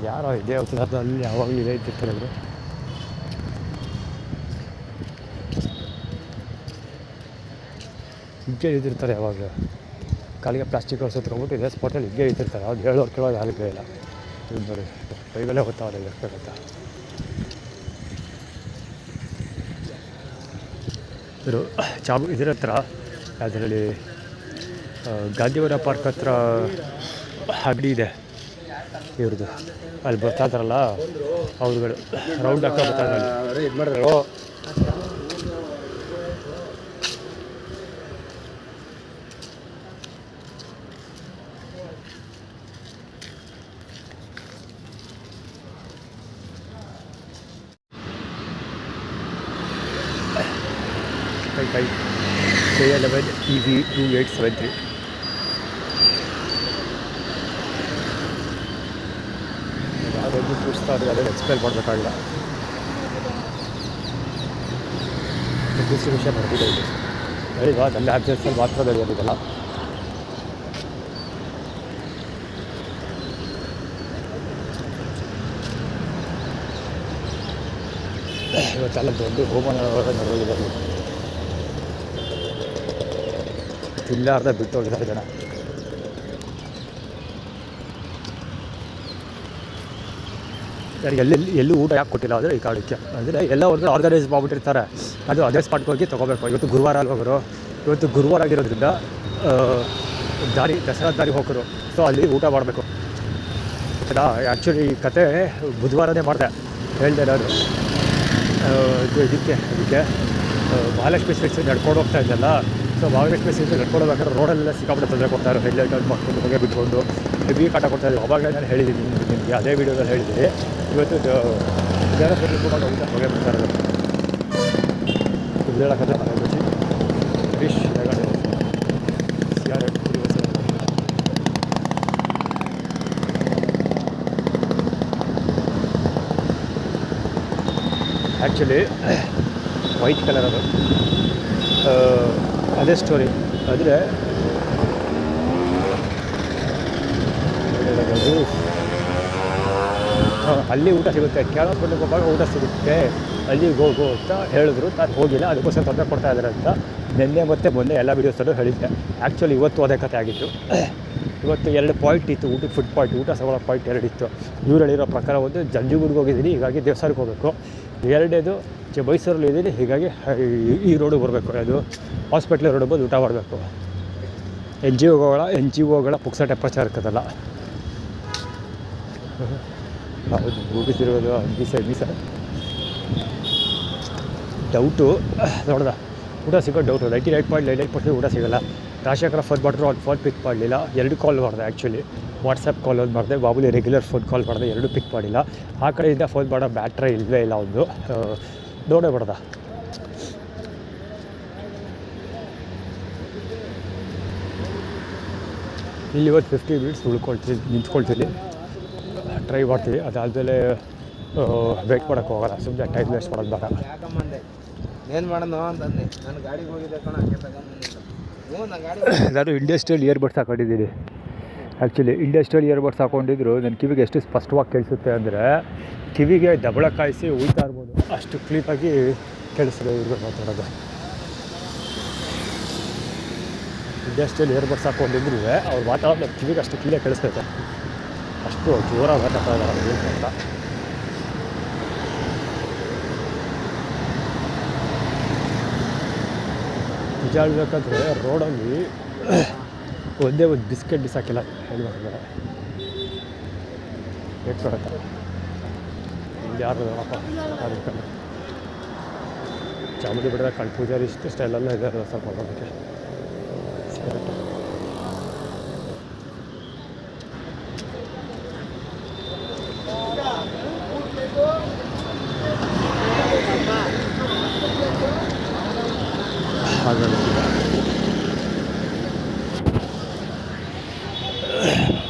ಯಾರೋ ಇದೇ ಅಲ್ಲಿ ಯಾವಾಗಲೂ ಇದೇ ಇರ್ತಾರೆ. ಹಿಂಗೆ ಇದ್ದಿರ್ತಾರೆ ಯಾವಾಗ ಕಾಲಿಗೆ ಪ್ಲಾಸ್ಟಿಕ್ ಸುತ್ಕೊಂಡ್ಬಿಟ್ಟು ಇದೇ ಸ್ಪಾಟಲ್ಲಿ ಹಿಂಗೆ ಇದ್ದಿರ್ತಾರೆ ಅದು ಹೇಳೋರು ಕೇಳೋದು ಯಾರಿಗೂ ಇಲ್ಲ ಇದು ನೋಡಿ ಕೈಗಳೇ ಗೊತ್ತಾಗಲ್ಲ ಎಷ್ಟಾಗತ್ತ ಇವರು ಇದರ ಹತ್ರ ಅದರಲ್ಲಿ ಗಾಂಧಿವನ ಪಾರ್ಕ್ ಹತ್ರ ಅಂಗಡಿ ಇದೆ ಇವ್ರದ್ದು ಅಲ್ಲಿ ಬರ್ತಾ ಇದ್ದಾರಲ್ಲ ಅವ್ರುಗಳು ರೌಂಡ್ ಹಾಕೋ ಬರ್ತಾ ಇದ್ದಾರೆ ಇದು ಮಾಡಿದ್ರು KL11 EV 2873 ಯಾವುದಾದ್ರು ಕೂರಿಸ್ತಾರೆ ಅದನ್ನು ಎಕ್ಸ್ಪ್ಲೇನ್ ಮಾಡಬೇಕಾಗಿಲ್ಲ ಡಿಸ್ಟ್ರಿಬ್ಯೂಷನ್ ನಡೆದಿದೆ ಇದು ಹೇಳಿಲ್ವಾ ನನ್ನ ಆಬ್ಸೆನ್ಸಲ್ಲಿ ಮಾತ್ರ ನಡೆಯೋದಿಲ್ಲ ಇವತ್ತೆಲ್ಲ ದೊಡ್ಡ ಹೋಮ ನಡೆದಿದೆ ತಿಲ್ಲಾರ್ದ ಬಿಟ್ಟು ಹೋಗಿದ್ದಾರೆ ಜನ ಎಲ್ಲೂ ಊಟ ಯಾಕೆ ಕೊಟ್ಟಿಲ್ಲ ಅಂದರೆ ಈ ಕಾರಣಕ್ಕೆ ಅಂದರೆ ಎಲ್ಲ ಹೊರಗಡೆ ಆರ್ಗನೈಸ್ ಮಾಡಿಬಿಟ್ಟಿರ್ತಾರೆ ಅದು ಅದೇ ಸ್ಪಾಟ್ಗೆ ಹೋಗಿ ತೊಗೋಬೇಕು ಇವತ್ತು ಗುರುವಾರ ಅಲ್ವವರು ಇವತ್ತು ಗುರುವಾರ ಆಗಿರೋದ್ರಿಂದ ದಸರಾ ದಾರಿ ಹೋಗೋರು ಸೊ ಅಲ್ಲಿ ಊಟ ಮಾಡಬೇಕು ಆ್ಯಕ್ಚುಲಿ ಈ ಕತೆ ಬುಧವಾರನೇ ಮಾಡಿದೆ ಹೇಳಿದೆ ನಾನು ಇದಕ್ಕೆ ಮಹಾಲಕ್ಷ್ಮಿ ಸ್ವೀಟ್ಸ್ ನಡ್ಕೊಂಡು ಹೋಗ್ತಾ ಇದ್ದಲ್ಲ ಸೊ ಮಹಾಲಕ್ಷ್ಮಿ ಸ್ವೀಟ್ಸ್ ನಡ್ಕೊಂಡು ಹೋಗ್ಬೇಕಾದ್ರೆ ರೋಡಲ್ಲೆಲ್ಲ ಸಿಕ್ಕಾಪಟ್ಟೆ ತೊಂದರೆ ಕೊಡ್ತಾರೆ ಹೆಡ್ಲೈಟ್ ಮಾಡ್ಕೊಂಡು ಹೋಗಿ ಬಿಟ್ಕೊಂಡು ಹೆವಿ ಕಾಟ ಕೊಡ್ತಾಯಿದ್ದೆ ಅವಾಗಲೇ ನಾನು ಹೇಳಿದ್ದೀನಿ ನಿಮಗೆ ಅದೇ ವೀಡಿಯೋದಲ್ಲಿ ಹೇಳಿದ್ದೀನಿ ಇವತ್ತು ಜನ ಸರಿ ಕೂಡ ಊಟ ಹೊಗೆ ಬಿಡ್ತಾ ಇರೋದು ಇದು ಹೇಳೋಕ್ಕಂದ್ರೆ ಮನೆ ರುಚಿ ಫಿಶ್ ಆ್ಯಕ್ಚುಲಿ ವೈಟ್ ಕಲರ್ ಅದು ಅದೇ ಸ್ಟೋರಿ ಆದರೆ ಅಲ್ಲಿ ಊಟ ಸಿಗುತ್ತೆ ಕೇಳೋಸ್ಕೊಂಡು ಹೋಗುವಾಗ ಊಟ ಸಿಗುತ್ತೆ ಅಲ್ಲಿಗೆ ಹೋಗು ಅಂತ ಹೇಳಿದ್ರು ನಾನು ಹೋಗಿಲ್ಲ ಅದಕ್ಕೋಸ್ಕರ ತೊಂದರೆ ಕೊಡ್ತಾ ಇದ್ದಾರೆ ಅಂತ ನಿನ್ನೆ ಮತ್ತು ಮೊನ್ನೆ ಎಲ್ಲ ವೀಡಿಯೋಸಲ್ಲೂ ಹೇಳಿದ್ದೆ ಆ್ಯಕ್ಚುಲಿ ಇವತ್ತು ಅದೇ ಕಥೆ ಆಗಿತ್ತು ಇವತ್ತು 2 ಪಾಯಿಂಟ್ ಇತ್ತು ಊಟಕ್ಕೆ ಫುಡ್ ಪಾಯಿಂಟ್ ಊಟ ಸಗೋಳ ಪಾಯಿಂಟ್ 2 ಇತ್ತು ಇವ್ರು ಹೇಳಿರೋ ಪ್ರಕಾರ ಒಂದು ಜಂಜುಗೂಡಿಗೆ ಹೋಗಿದ್ದೀನಿ ಹೀಗಾಗಿ ದೇವಸ್ಥಾನಕ್ಕೆ ಹೋಗಬೇಕು ಎರಡನೇದು ಮೈಸೂರಲ್ಲಿ ಇದ್ದೀನಿ ಹೀಗಾಗಿ ಈ ರೋಡಿಗೆ ಬರಬೇಕು ಅದು ಹಾಸ್ಪಿಟ್ಲ್ ರೋಡ್ ಬಂದು ಊಟ ಮಾಡಬೇಕು ಎನ್ ಜಿ ಒಗಳ ಪುಕ್ಸಟೆ ಪ್ರಚಾರ ಇರ್ತದಲ್ಲ ಹೌದು ಮುಗಿಸಿರೋದು ಮೀಸ ಡೌಟು ನೋಡ್ದ ಊಟ ಸಿಗೋ ಡೌಟು 98.98% ಊಟ ಸಿಗೋಲ್ಲ ರಾಜಶೇಖರ ಫೋನ್ ಮಾಡಿದ್ರು ಅವ್ನು ಫೋನ್ ಪಿಕ್ ಮಾಡಲಿಲ್ಲ 2 ಕಾಲ್ ಮಾಡಿದೆ ಆ್ಯಕ್ಚುಲಿ ವಾಟ್ಸಪ್ ಕಾಲ್ ಒಂದು ಮಾಡಿದೆ ಬಾಬುಲಿ ರೆಗ್ಯುಲರ್ ಫೋನ್ ಕಾಲ್ ಮಾಡಿದೆ 2 ಪಿಕ್ ಮಾಡಿಲ್ಲ ಆ ಕಡೆಯಿಂದ ಫೋನ್ ಮಾಡೋ ಬ್ಯಾಟ್ರಿ ಇಲ್ಲವೇ ಇಲ್ಲ ಒಂದು ನೋಡೇ ಬಿಡ್ದ ಇಲ್ಲಿ ಇವತ್ತು 50 ಮಿನಿಟ್ಸ್ ನಿಂತ್ಕೊಳ್ತೀನಿ ಟ್ರೈ ಮಾಡ್ತೀವಿ ಅದಾದಮೇಲೆ ವೇಟ್ ಮಾಡೋಕ್ಕೆ ಹೋಗೋಲ್ಲ ಸುಮ್ಮನೆ ಟೈಮ್ ವೇಸ್ಟ್ ಮಾಡೋದು ಬೇಡ ಏನು ಮಾಡೋದು ಅಂತಂದು ನಾನು ಗಾಡಿಗೆ ಹೋಗಿದ್ದೆ ಕಣ ನಾನು ಇಂಡಸ್ಟ್ರಿಯಲ್ ಇಯರ್ಬಡ್ಸ್ ಹಾಕೊಂಡಿದ್ದೀನಿ ಆ್ಯಕ್ಚುಲಿ ಇಂಡಸ್ಟ್ರಿಯಲ್ ಇಯರ್ಬಡ್ಸ್ ಹಾಕೊಂಡಿದ್ರು ನನ್ನ ಕಿವಿಗೆ ಎಷ್ಟು ಸ್ಪಷ್ಟವಾಗಿ ಕೇಳಿಸುತ್ತೆ ಅಂದರೆ ಕಿವಿಗೆ ದಬಳ ಕಾಯಿಸಿ ಉಯ್ತಾ ಇರ್ಬೋದು ಅಷ್ಟು ಕ್ಲೀನಾಗಿ ಕೇಳಿಸ್ತದೆ ಇವ್ರಿಗೆ ಮಾತಾಡೋದು ಇಂಡಸ್ಟ್ರಿಯಲ್ ಇಯರ್ಬಡ್ಸ್ ಹಾಕೊಂಡಿದ್ರು ಅವ್ರು ಮಾತಾಡೋದು ಕಿವಿಗೆ ಅಷ್ಟು ಕ್ಲೀನಾಗಿ ಕೇಳಿಸ್ತೈತೆ ಅಷ್ಟು ಜೋರಾಗಿ ಮಾತಾಡ್ತಾ ಇದ್ದಾರೆ ಅಂತ ನಿಜ ಹೇಳ್ಬೇಕಂದ್ರೆ ರೋಡಲ್ಲಿ ಒಂದೇ ಒಂದು ಬಿಸ್ಕೆಟ್ ಬಿಸಾಕಿಲ್ಲ ಹೇಳ್ಬೇಕಂದ್ರೆ ಬೇಕು ಕೊಡುತ್ತೆ ಇಲ್ಲಿ ಯಾರು ಅದಕ್ಕೆ ಚಾಮುಂಡಿ ಬೆಟ್ಟದ ಕಣ್ ಪೂಜಾರಿ ಇಷ್ಟು ಸ್ಟೈಲೆಲ್ಲ ಇದೆ ಸ್ವಲ್ಪ ಮಾಡೋದಕ್ಕೆ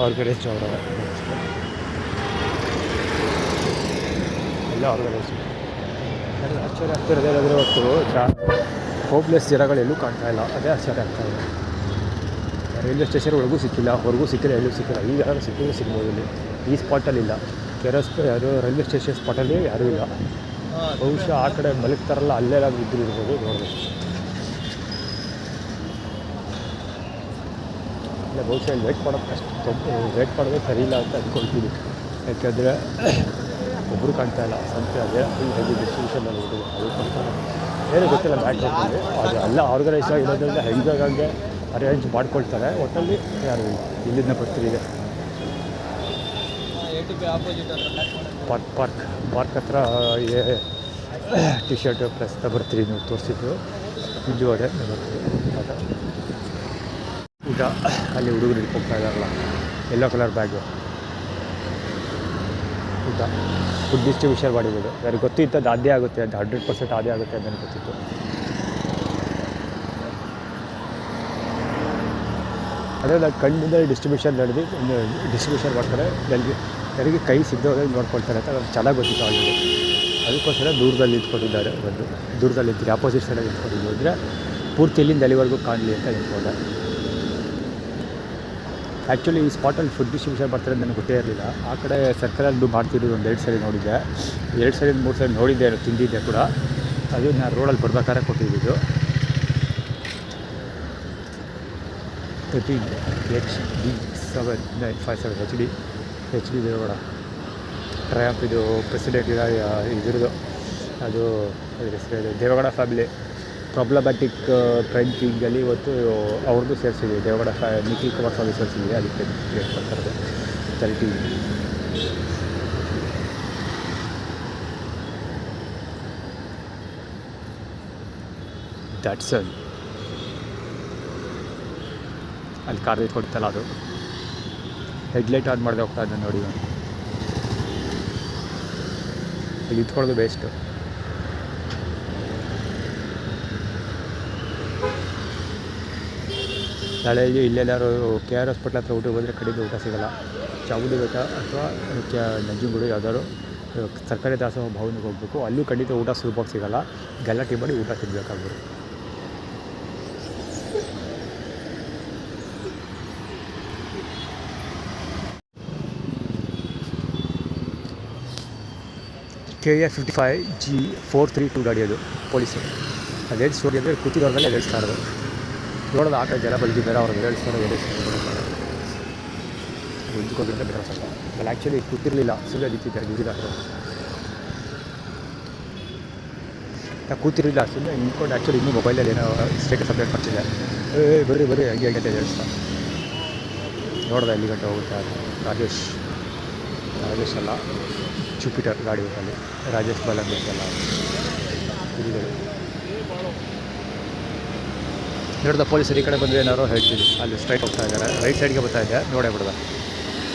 ಆರ್ಗನೈಸ್ ಅವರ ಎಲ್ಲ ಆರ್ಗನೈಸ್ ಆಶ್ಚರ್ಯ ಆಗ್ತಿರೋದೇ ಏನಾದರೂ ಹೊತ್ತು ಹೋಪ್ಲೆಸ್ ಜನಗಳೆಲ್ಲೂ ಕಾಣ್ತಾ ಇಲ್ಲ ಅದೇ ಆಶ್ಚರ್ಯ ಆಗ್ತಾಯಿದೆ ರೈಲ್ವೆ ಸ್ಟೇಷನ್ ಒಳಗೂ ಸಿಕ್ಕಿಲ್ಲ ಹೊರಗೂ ಸಿಕ್ಕಿಲ್ಲ ಎಲ್ಲೂ ಸಿಕ್ಕಿಲ್ಲ ಈಗ ಯಾರು ಸಿಕ್ಕಿದ್ರು ಸಿಗ್ಬೋದು ಇಲ್ಲಿ ಈ ಸ್ಪಾಟಲ್ಲಿ ಇಲ್ಲ ಯಾರು ರೈಲ್ವೆ ಸ್ಟೇಷನ್ ಸ್ಪಾಟಲ್ಲಿ ಯಾರೂ ಇಲ್ಲ ಬಹುಶಃ ಆ ಕಡೆ ಮಲಗ್ತಾರಲ್ಲ ಅಲ್ಲೆಲ್ಲ ಇದ್ರೂ ಇರ್ಬೋದು ನೋಡಬೇಕು ಇಲ್ಲ ಬಹುಶಃ ಇಲ್ಲಿ ವೇಟ್ ಮಾಡೋದು ವೇಟ್ ಮಾಡೋದೇ ಸರಿ ಇಲ್ಲ ಅಂತ ಅಂದ್ಕೊಳ್ತೀನಿ. ಯಾಕೆಂದರೆ ಒಬ್ಬರು ಕಾಣ್ತಾ ಇಲ್ಲ, ಸಂತೆ ಅದೇ ಫುಲ್ ಹೆವಿ ಡಿಸ್ಟ್ರಿಬ್ಯೂಷನಲ್ಲಿ ಹೋಗಿದೆ. ಅದಕ್ಕೋಸ್ಕರ ಏನು ಗೊತ್ತಿಲ್ಲ ಬ್ಯಾಟ್ ಹೋಗ್ತೀವಿ, ಅದು ಎಲ್ಲ ಆರ್ಗನೈಸ್ ಆಗಿರೋದ್ರಿಂದ ಹೆಂಗೆ ಅರೇಂಜ್ ಮಾಡ್ಕೊಳ್ತಾರೆ. ಒಟ್ಟಲ್ಲಿ ಯಾರು ಇಲ್ಲಿಂದ ಬರ್ತೀರಿಗೆ ಪಾರ್ಕ್ ಹತ್ರ ಟಿ ಶರ್ಟ್ ಪ್ರೆಸ್ ಬರ್ತೀರಿ ನೀವು ತೋರಿಸಿದ್ದು. ಇಲ್ಲಿ ಒಡೆ ಬರ್ತೀವಿ ಊಟ ಅಲ್ಲಿ ಹುಡುಗರು ಹಿಡ್ಕೊಳ್ತಾ ಇದ್ದಾರಲ್ಲ ಯೆಲ್ಲೋ ಕಲರ್ ಬ್ಯಾಗು ಊಟ ಫುಡ್ ಡಿಸ್ಟ್ರಿಬ್ಯೂಷನ್ ಮಾಡಿರೋದು. ಯಾರಿಗೆ ಗೊತ್ತಿತ್ತು ಅದೇ ಆಗುತ್ತೆ ಅಂತ 100% ಅದೇ ಆಗುತ್ತೆ ಅಂತ ನನಗೆ ಗೊತ್ತಿತ್ತು. ಅದೇ ನಾನು ಕಣ್ಣಿಂದ ಡಿಸ್ಟ್ರಿಬ್ಯೂಷನ್ ಮಾಡ್ತಾರೆ. ಯಾರಿಗೆ ಕೈ ಸಿಗದವ್ರೆ ನೋಡ್ಕೊಳ್ತಾರೆ ಅಂತ ಅವ್ರಿಗೆ ಚೆನ್ನಾಗಿ ಗೊತ್ತಿತ್ತು ಆಲ್ರೆಡಿ. ಅದಕ್ಕೋಸ್ಕರ ದೂರದಲ್ಲಿ ನಿಂತ್ಕೊಂಡಿದ್ದಾರೆ. ದೂರದಲ್ಲಿ ನಿಂತಿರಿ ಆಪೋಸಿಟ್ ಸೈಡಲ್ಲಿ ನಿಂತ್ಕೊಂಡಿದ್ದು ಅಂದರೆ ಪೂರ್ತಿ ಇಲ್ಲಿಂದ ಅಲ್ಲಿವರೆಗೂ ಕಾಣಲಿ ಅಂತ ನಿಂತ್ಕೊಂಡೆ. ಆ್ಯಕ್ಚುಲಿ ಈ ಸ್ಪಾಟಲ್ಲಿ ಫುಡ್ ಡಿಸ್ಟ್ರಿಬ್ಯೂಷನ್ ಮಾಡ್ತಾರೆ ನನಗೆ ಗೊತ್ತೇ ಇರಲಿಲ್ಲ. ಆ ಕಡೆ ಸರ್ಕಲಲ್ಲಿ ಮಾಡ್ತಿರೋದು ಒಂದು 2 ಸರಿ ನೋಡಿದ್ದೆ, 2 ಸರಿ 3 ಸರಿ ನೋಡಿದ್ದೆ, ತಿಂದಿದ್ದೆ ಕೂಡ. ಅದು ನಾನು ರೋಡಲ್ಲಿ ಬರ್ಬೇಕಾದ್ರೆ ಕೊಟ್ಟಿದ್ದು. 13HB7957 HD Deogarh ಟ್ರಯಾಂಪ್. ಇದು ಪ್ರೆಸಿಡೆಂಟ್ ಇದ್ರದ್ದು ಅದು ಹೆಸರು ದೇವಗಡ ಫ್ಯಾಮಿಲಿ ಪ್ರಾಬ್ಲಮ್ಯಾಟಿಕ್ ಕ್ರೈಮ್ ಕಿಂಗಲ್ಲಿ ಇವತ್ತು ಅವ್ರದ್ದು ಸೇರಿಸಿದ್ವಿ. ದೇವಗಡ ನಿಖಿಲ್ ಕುಮಾರಸ್ವಾಮಿ ಸೇರಿಸಿದ್ವಿ. ಅದಕ್ಕೆ ಬರ್ತಾರೆ 30. ದ್ಯಾಟ್ಸ್ ಅಲ್ಲಿ ಕಾರ್ ನಿಂತ್ಕೊಡ್ತಲ್ಲ ಅದು ಹೆಡ್ಲೈಟ್ ಆನ್ ಮಾಡಿದೆ ಹೋಗ್ತಾ ಇದ್ದೆ ನೋಡಿ. ಇಲ್ಲಿ ನಿಂತ್ಕೊಳ್ಳೋದು ಬೇಸ್ಟು. ನಾಳೆ ಇಲ್ಲೆಲ್ಲರೂ KR ಹಾಸ್ಪಿಟ್ಲ್ ಹತ್ರ ಊಟಕ್ಕೆ ಹೋದರೆ ಕಡಿಮೆ ಊಟ ಸಿಗೋಲ್ಲ. ಚಾಮುಂಡಿ ಬೆಟ್ಟ ಅಥವಾ ನಂಜನಗೂಡು ಯಾವ್ದಾದ್ರು ಸರ್ಕಾರಿ ದಾಸೋಹ ಭವನಿಗೆ ಹೋಗಬೇಕು. ಅಲ್ಲೂ ಖಂಡಿತ ಊಟ ಸುಲಭವಾಗಿ ಸಿಗೋಲ್ಲ. ಗಲಾಟೆ ಮಾಡಿ ಊಟ ತಿನ್ನಬೇಕಾಗ್ಬೋದು. KA 55G432 ಗಾಡಿ ಅದು ಪೊಲೀಸರು. ಅದೇನು ಸ್ಟೋರಿ ಅಂದರೆ ಕೂತಿರೋದ್ರಲ್ಲಿ ಎದುರಿಸ್ತಾ ಇರೋದು. ನೋಡೋದು ಆ ಕಡೆ ಜನ ಬಲ್ತಿದ್ದಾರೆ, ಅವ್ರಿಗೆ ಎದುರಿಸ್ತಾರೆ. ಹೊಂದ್ಕೋಗಿಂತ ಬೆಟರ್ ಸ್ವಲ್ಪ. ಅಲ್ಲಿ ಆ್ಯಕ್ಚುಲಿ ಕೂತಿರಲಿಲ್ಲ, ಸುಮ್ಮನೆ ನಿಂತಿದ್ದಾರೆ ನಿಂತಿದ್ದಾರೆ. ನಾವು ಕೂತಿರಲಿಲ್ಲ, ಸುಮ್ಮನೆ ನಿಂತ್ಕೊಂಡು ಆ್ಯಕ್ಚುಲಿ ಇನ್ನೂ ಮೊಬೈಲಲ್ಲಿ ಏನೋ ಸ್ಟೇಟಸ್ ಅಪ್ಡೇಟ್ ಮಾಡ್ತಿದ್ದೆ. ಬರ್ರಿ ಹಂಗೆ ಅಂತ ಎದುರಿಸ್ತಾ ನೋಡ್ದೆ. ಎಲ್ಲಿ ಗಂಟೆ ಹೋಗುತ್ತೆ ರಾಜೇಶ್ ಅಲ್ಲ, ಜುಪಿಟರ್ ಗಾಡಿ ಹೋಗಲ್ಲಿ ರಾಜೇಶ್ ಬಲಂಬೇಕಲ್ಲ ಹುಡುಗರು ನೋಡ್ದ. ಪೊಲೀಸರು ಈ ಕಡೆ ಬಂದರೆ ಏನಾರು ಹೇಳ್ತೀನಿ. ಅಲ್ಲಿ ಸ್ಟ್ರೈಟ್ ಹೋಗ್ತಾ ಇದ್ದಾರೆ, ರೈಟ್ ಸೈಡ್ಗೆ ಬರ್ತಾ ಇದ್ದೆ, ನೋಡೇ ಬಿಡ್ದೆ.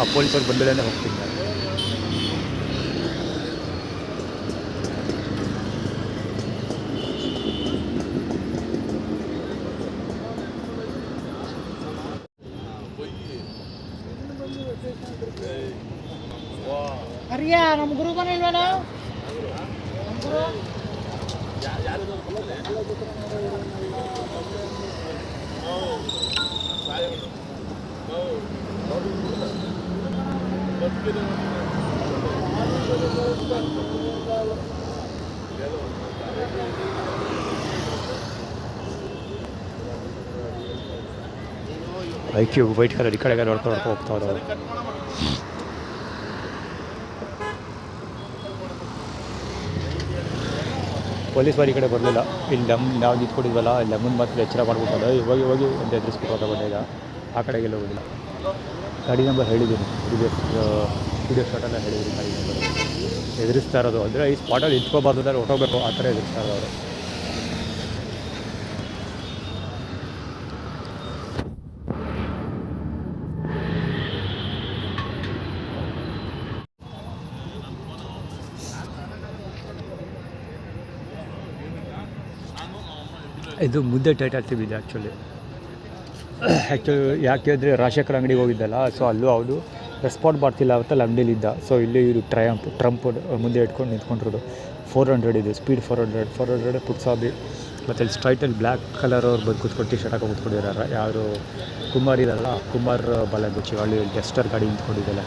ಆ ಪೊಲೀಸರು ಬಂದಲೇ ಹೋಗ್ತೀನಿ ನಾನು. ಅರಿಯ ನಮ್ಮ ಗುರು ಬಂದಿಲ್ವೇನೋ ನಮ್ಮ ಗುರು IQ ವೈಟ್ ಕಲರ್ ಈ ಕಡೆಗೆ ನೋಡ್ಕೊಂಡು ಹೋಗ್ತಾವ್ರೆ ಅವರು. ಪೊಲೀಸ್ ಬಾರಿ ಕಡೆ ಬರಲಿಲ್ಲ. ಇಲ್ಲಿ ನಾವು ನಿಂತ್ಕೊಂಡಿದ್ವಲ್ಲ, ಲೆಮನ್ ಮಾತ್ರ ಎಚ್ಚರ ಮಾಡ್ಬಿಟ್ಟಲ್ಲ. ಇವಾಗ ಒಂದು ಎದುರಿಸ್ಬಿಟ್ಟು ಬಂದಾಗ ಆ ಕಡೆಗೆಲ್ಲ ಹೋಗಿಲ್ಲ. ಗಾಡಿ ನಂಬರ್ ಹೇಳಿದ್ದೀನಿ, ವಿಡಿಯೋ ಶಾರ್ಟೆಲ್ಲ ಹೇಳಿದ್ದೀನಿ. ಗಾಡಿ ನಂಬರ್ ಎದುರಿಸ್ತಾ ಇರೋದು ಅಂದರೆ ಈ ಸ್ಪಾಟಲ್ಲಿ ನಿಂತ್ಕೋಬಾರ್ದು ಅಂದರೆ ಹೊಟ್ಟೋಗ್ಬೇಕು, ಆ ಥರ ಎದುರಿಸ್ತಾ ಇರೋದು ಅವರು. ಇದು ಮುಂದೆ ಟೈಟಲ್ ಇದೆ ಆ್ಯಕ್ಚುಲಿ ಯಾಕೆಂದರೆ ರಾಜಶೇಖರ್ ಅಂಗಡಿಗೆ ಹೋಗಿದ್ದಲ್ಲ, ಸೊ ಅಲ್ಲೂ ಹೌದು ರೆಸ್ಪಾಂಡ್ ಮಾಡ್ತಿಲ್ಲ ಅವತ್ತಲ್ಲಿ ಅಂಗಡಿಲಿದ್ದ. ಸೊ ಇಲ್ಲಿ ಇವರು ಟ್ರಂಪ್ ಮುಂದೆ ಇಟ್ಕೊಂಡು ನಿಂತ್ಕೊಂಡಿರೋದು. 400 ಇದೆ ಸ್ಪೀಡ್, 400 ಪುಟ್ಸಾಬಿ. ಮತ್ತು ಇಲ್ಲಿ ಸ್ಟ್ರೈಟಲ್ಲಿ ಬ್ಲ್ಯಾಕ್ ಕಲರ್ ಅವ್ರು ಬಂದು ಕೂತ್ಕೊಂಡು ಟಿ ಶರ್ಟ್ ಹಾಕಿ ಕೂತ್ಕೊಂಡಿದ್ದಾರೆ. ಯಾರು ಕುಮಾರ್ ಇರಲ್ಲ, ಕುಮಾರ್ ಬಾಲಗುಚ್ಚಿ ಅಲ್ಲಿ ಡೆಸ್ಟರ್ ಗಾಡಿ ನಿಂತ್ಕೊಂಡಿದ್ದಲ್ಲ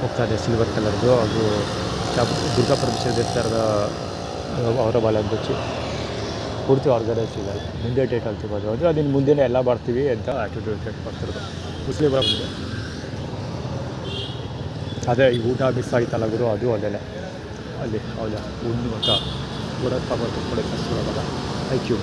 ಹೋಗ್ತಾ ಇದೆ, ಸಿಲ್ವರ್ ಕಲರ್ದು. ಅದು ದುರ್ಗಾ ಪರಮೇಶ್ವರ ದೇವಸ್ಥಾನದ ಅವರ ಬಾಲಗುಚ್ಚಿ. ಪೂರ್ತಿ ಆರ್ಗನೈಸ್ ಸಿಗಲ್ಲ. ಮುಂದೆ ಟೈಟಲ್ ಸಿಗೋದು ಅಂದರೆ ಅದನ್ನು ಮುಂದೆನೇ ಎಲ್ಲ ಮಾಡ್ತೀವಿ ಅಂತ ಆ್ಯಟಿಟ್ಯೂಡ್ ಟೈಟ್ ಮಾಡ್ತಿರೋದು ಮುಸ್ಲಿಮರ ಮುಂದೆ. ಅದೇ ಈ ಊಟ ಮಿಸ್ ಆಯ್ತಲ್ಲ ಗುರು, ಅದು ಅದೇ ಅಲ್ಲಿ ಹೌದಾ ಒಂದು ಮಕ್ಕ ಗುಡಪ್ಪ ಮತ್ತು ಕೂಡ ಕಷ್ಟವಾಗಲ್ಲ ಐಕ್ಯೂ.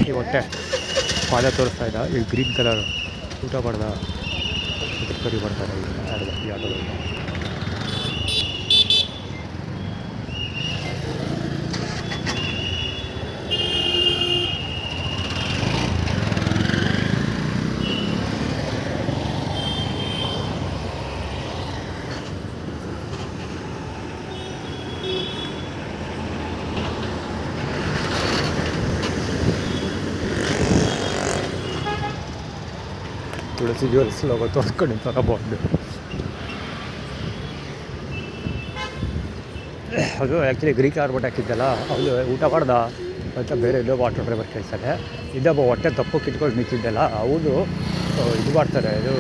ಈ ಹೊಟ್ಟೆ ಪಾದ ತೋರಿಸ್ತಾ ಇದ್ದ ಈ ಗ್ರೀನ್ ಕಲರ್ ಊಟ ಮಾಡ್ದ ಕರಿ ಮಾಡ್ತಾರೆ ಈ ಆಟೋದಲ್ಲಿ. ತುಳಸಿ ಜ್ಯುವೆಲ್ಸ್ ಲೋಗೋ ತೋರಿಸ್ಕೊಂಡಿರ್ತಾರೆ ಬಾಂಡು. ಅದು ಆ್ಯಕ್ಚುಲಿ ಗ್ರೀಕ್ ಆರ್ಬಿಟ್ ಹಾಕಿದ್ದಲ್ಲ, ಅವಳು ಊಟ ಮಾಡ್ದ ಅಂತ ಬೇರೆ ಎಲ್ಲೋ ಆಟೋ ಡ್ರೈವರ್ ಕೇಳ್ತಾರೆ. ಇದೊಬ್ಬ ಹೊಟ್ಟೆ ತಪ್ಪು ಕಿಟ್ಕೊಂಡು ನಿಂತಿದ್ದಲ್ಲ, ಅವನು ಇದು ಮಾಡ್ತಾರೆ, ಇದು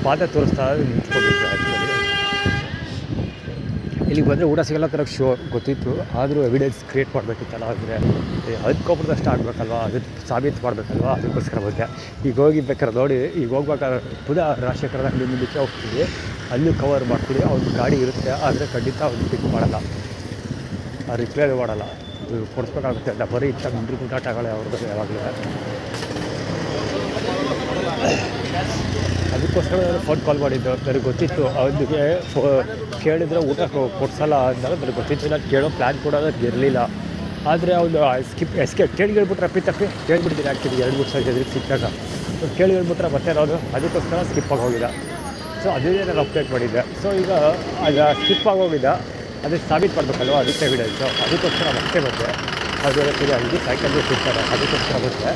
ಪಾದ ತೋರಿಸ್ತಾ ನಿಂತ್ಕೊಂಡಿದ್ದು. ಆ್ಯಕ್ಚುಲಿ ಇಲ್ಲಿಗೆ ಬಂದರೆ ಊಟ ಸಿಗಲ್ಲ ಕರೆಕ್ಟ್ ಶೋರ್ ಗೊತ್ತಿತ್ತು, ಆದರೂ ಎವಿಡೆನ್ಸ್ ಕ್ರಿಯೇಟ್ ಮಾಡಬೇಕಿತ್ತಲ್ಲ. ಅಂದರೆ ಹದ್ಕೊಬಿಡ್ದಷ್ಟು ಆಗಬೇಕಲ್ವ, ಅದು ಸಾಬೀತು ಮಾಡಬೇಕಲ್ವ, ಅದಕ್ಕೋಸ್ಕರ ಬಂದೆ. ಈಗ ಹೋಗಿ ಬೇಕಾದ್ರೆ ನೋಡಿ, ಈಗ ಹೋಗ್ಬೇಕಾದ್ರೆ ಪುನಃ ರಾಜಶೇಖರದ ಅಂಗಡಿ ಮುಂದಕ್ಕೆ ಹೋಗ್ತೀವಿ, ಅಲ್ಲೂ ಕವರ್ ಮಾಡ್ತೀವಿ. ಅವ್ನ ಗಾಡಿ ಇರುತ್ತೆ, ಆದರೆ ಖಂಡಿತ ಅವ್ನು ಪಿಕ್ ಮಾಡಲ್ಲ, ರಿಪ್ಲೈ ಮಾಡಲ್ಲ, ಕೊಡಿಸ್ಬೇಕಾಗುತ್ತೆ ಅಂತ. ಬರೀ ಇಷ್ಟ ಮುಂದೆ ಊಟಾಟಗಳೇ ಅವ್ರದ್ದು ಯಾವಾಗಲೂ. ಅದಕ್ಕೋಸ್ಕರ ನಾನು ಫೋನ್ ಕಾಲ್ ಮಾಡಿದ್ದು. ನನಗೆ ಗೊತ್ತಿತ್ತು ಅವನಿಗೆ ಕೇಳಿದರೆ ಊಟ ಕೊಡ್ಸಲ್ಲ ಅಂದಾಗ ನನಗೆ ಗೊತ್ತಿತ್ತು. ನಾನು ಕೇಳೋ ಪ್ಲ್ಯಾನ್ ಕೂಡ ನನಗೆ ಇರಲಿಲ್ಲ. ಆದರೆ ಅವನು ಎಸ್ಕೇಪ್ ಕೇಳಿ ಹೇಳ್ಬಿಟ್ರೆ ತಪ್ಪಿ ಕೇಳಿಬಿಡ್ತೀನಿ. ಆ್ಯಕ್ಚುಲಿ 2-3 ಸಲ ಎದುರಿಗೆ ಸಿಕ್ಕಾಗ ಕೇಳಿ ಹೇಳ್ಬಿಟ್ರೆ ಮತ್ತೆ ನಾನು ಅದಕ್ಕೋಸ್ಕರ ಸ್ಕಿಪ್ಪಾಗಿ ಹೋಗಿದ್ದ. ಸೊ ಅದೇ ನಾನು ಅಪ್ಡೇಟ್ ಮಾಡಿದ್ದೆ. ಸೊ ಈಗ ಅದು ಸ್ಕಿಪ್ಪಾಗಿ ಹೋಗಿದ್ದ, ಅದಕ್ಕೆ ಸಾಬೀತು ಮಾಡಬೇಕಲ್ವ, ಅದಕ್ಕೆ ಎವಿಡೆನ್ಸು. ಅದಕ್ಕೋಸ್ಕರ ಮತ್ತೆ ಬಂದೆ. ಅದರ ಸರಿ ಅಲ್ಲಿ ಸೈಕಲ್ಗೆ ಸಿಗ್ತಾರೆ, ಅದಕ್ಕೋಸ್ಕರ ಬಂದೆ.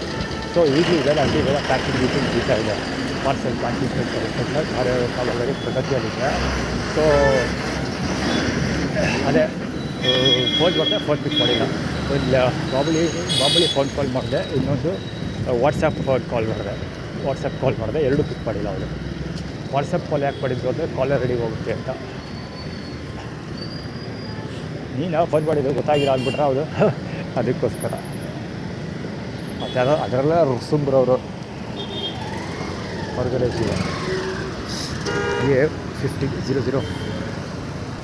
ಸೊ ಈಗಲೂ ಅಲ್ಲಿ ಪ್ಯಾಕಿಂಗ್ ಗೀಟಿಂಗ್ ದೀತಾ ಇದೆ, ಪಾರ್ಸೆಲ್ ಪ್ಯಾಕಿಂಗ್ ಕಾಲದಲ್ಲಿ ಪ್ರಗತಿಯಲ್ಲಿದೆ. ಸೊ ಅದೇ ಫೋನ್ ಮಾಡಿದೆ, ಫೋನ್ ಪಿಕ್ ಮಾಡಿಲ್ಲ. ಒಂದು ಮಾಮೂಲಿ ಫೋನ್ ಕಾಲ್ ಮಾಡಿದೆ, ಇನ್ನೊಂದು ವಾಟ್ಸಪ್ ಕಾಲ್ ಮಾಡಿದೆ. ಎರಡೂ ಪಿಕ್ ಮಾಡಿಲ್ಲ ಅವರು. ವಾಟ್ಸಪ್ ಕಾಲ್ ಯಾಕೆ ಮಾಡಿದ್ರು ಅಂದರೆ ಕಾಲರ್ ರೆಡಿ ಹೋಗುತ್ತೆ ಅಂತ. ನೀನು ಫೋನ್ ಮಾಡಿದ್ದು ಗೊತ್ತಾಗಿಲ್ಲ ಅಂದ್ಬಿಟ್ರೆ ಹೌದು, ಅದಕ್ಕೋಸ್ಕರ. ಮತ್ತು ಅದರಲ್ಲ ರುಸುಂಬ್ರವರು ಆರ್ಗನೈಸಿಂಗ್ KA50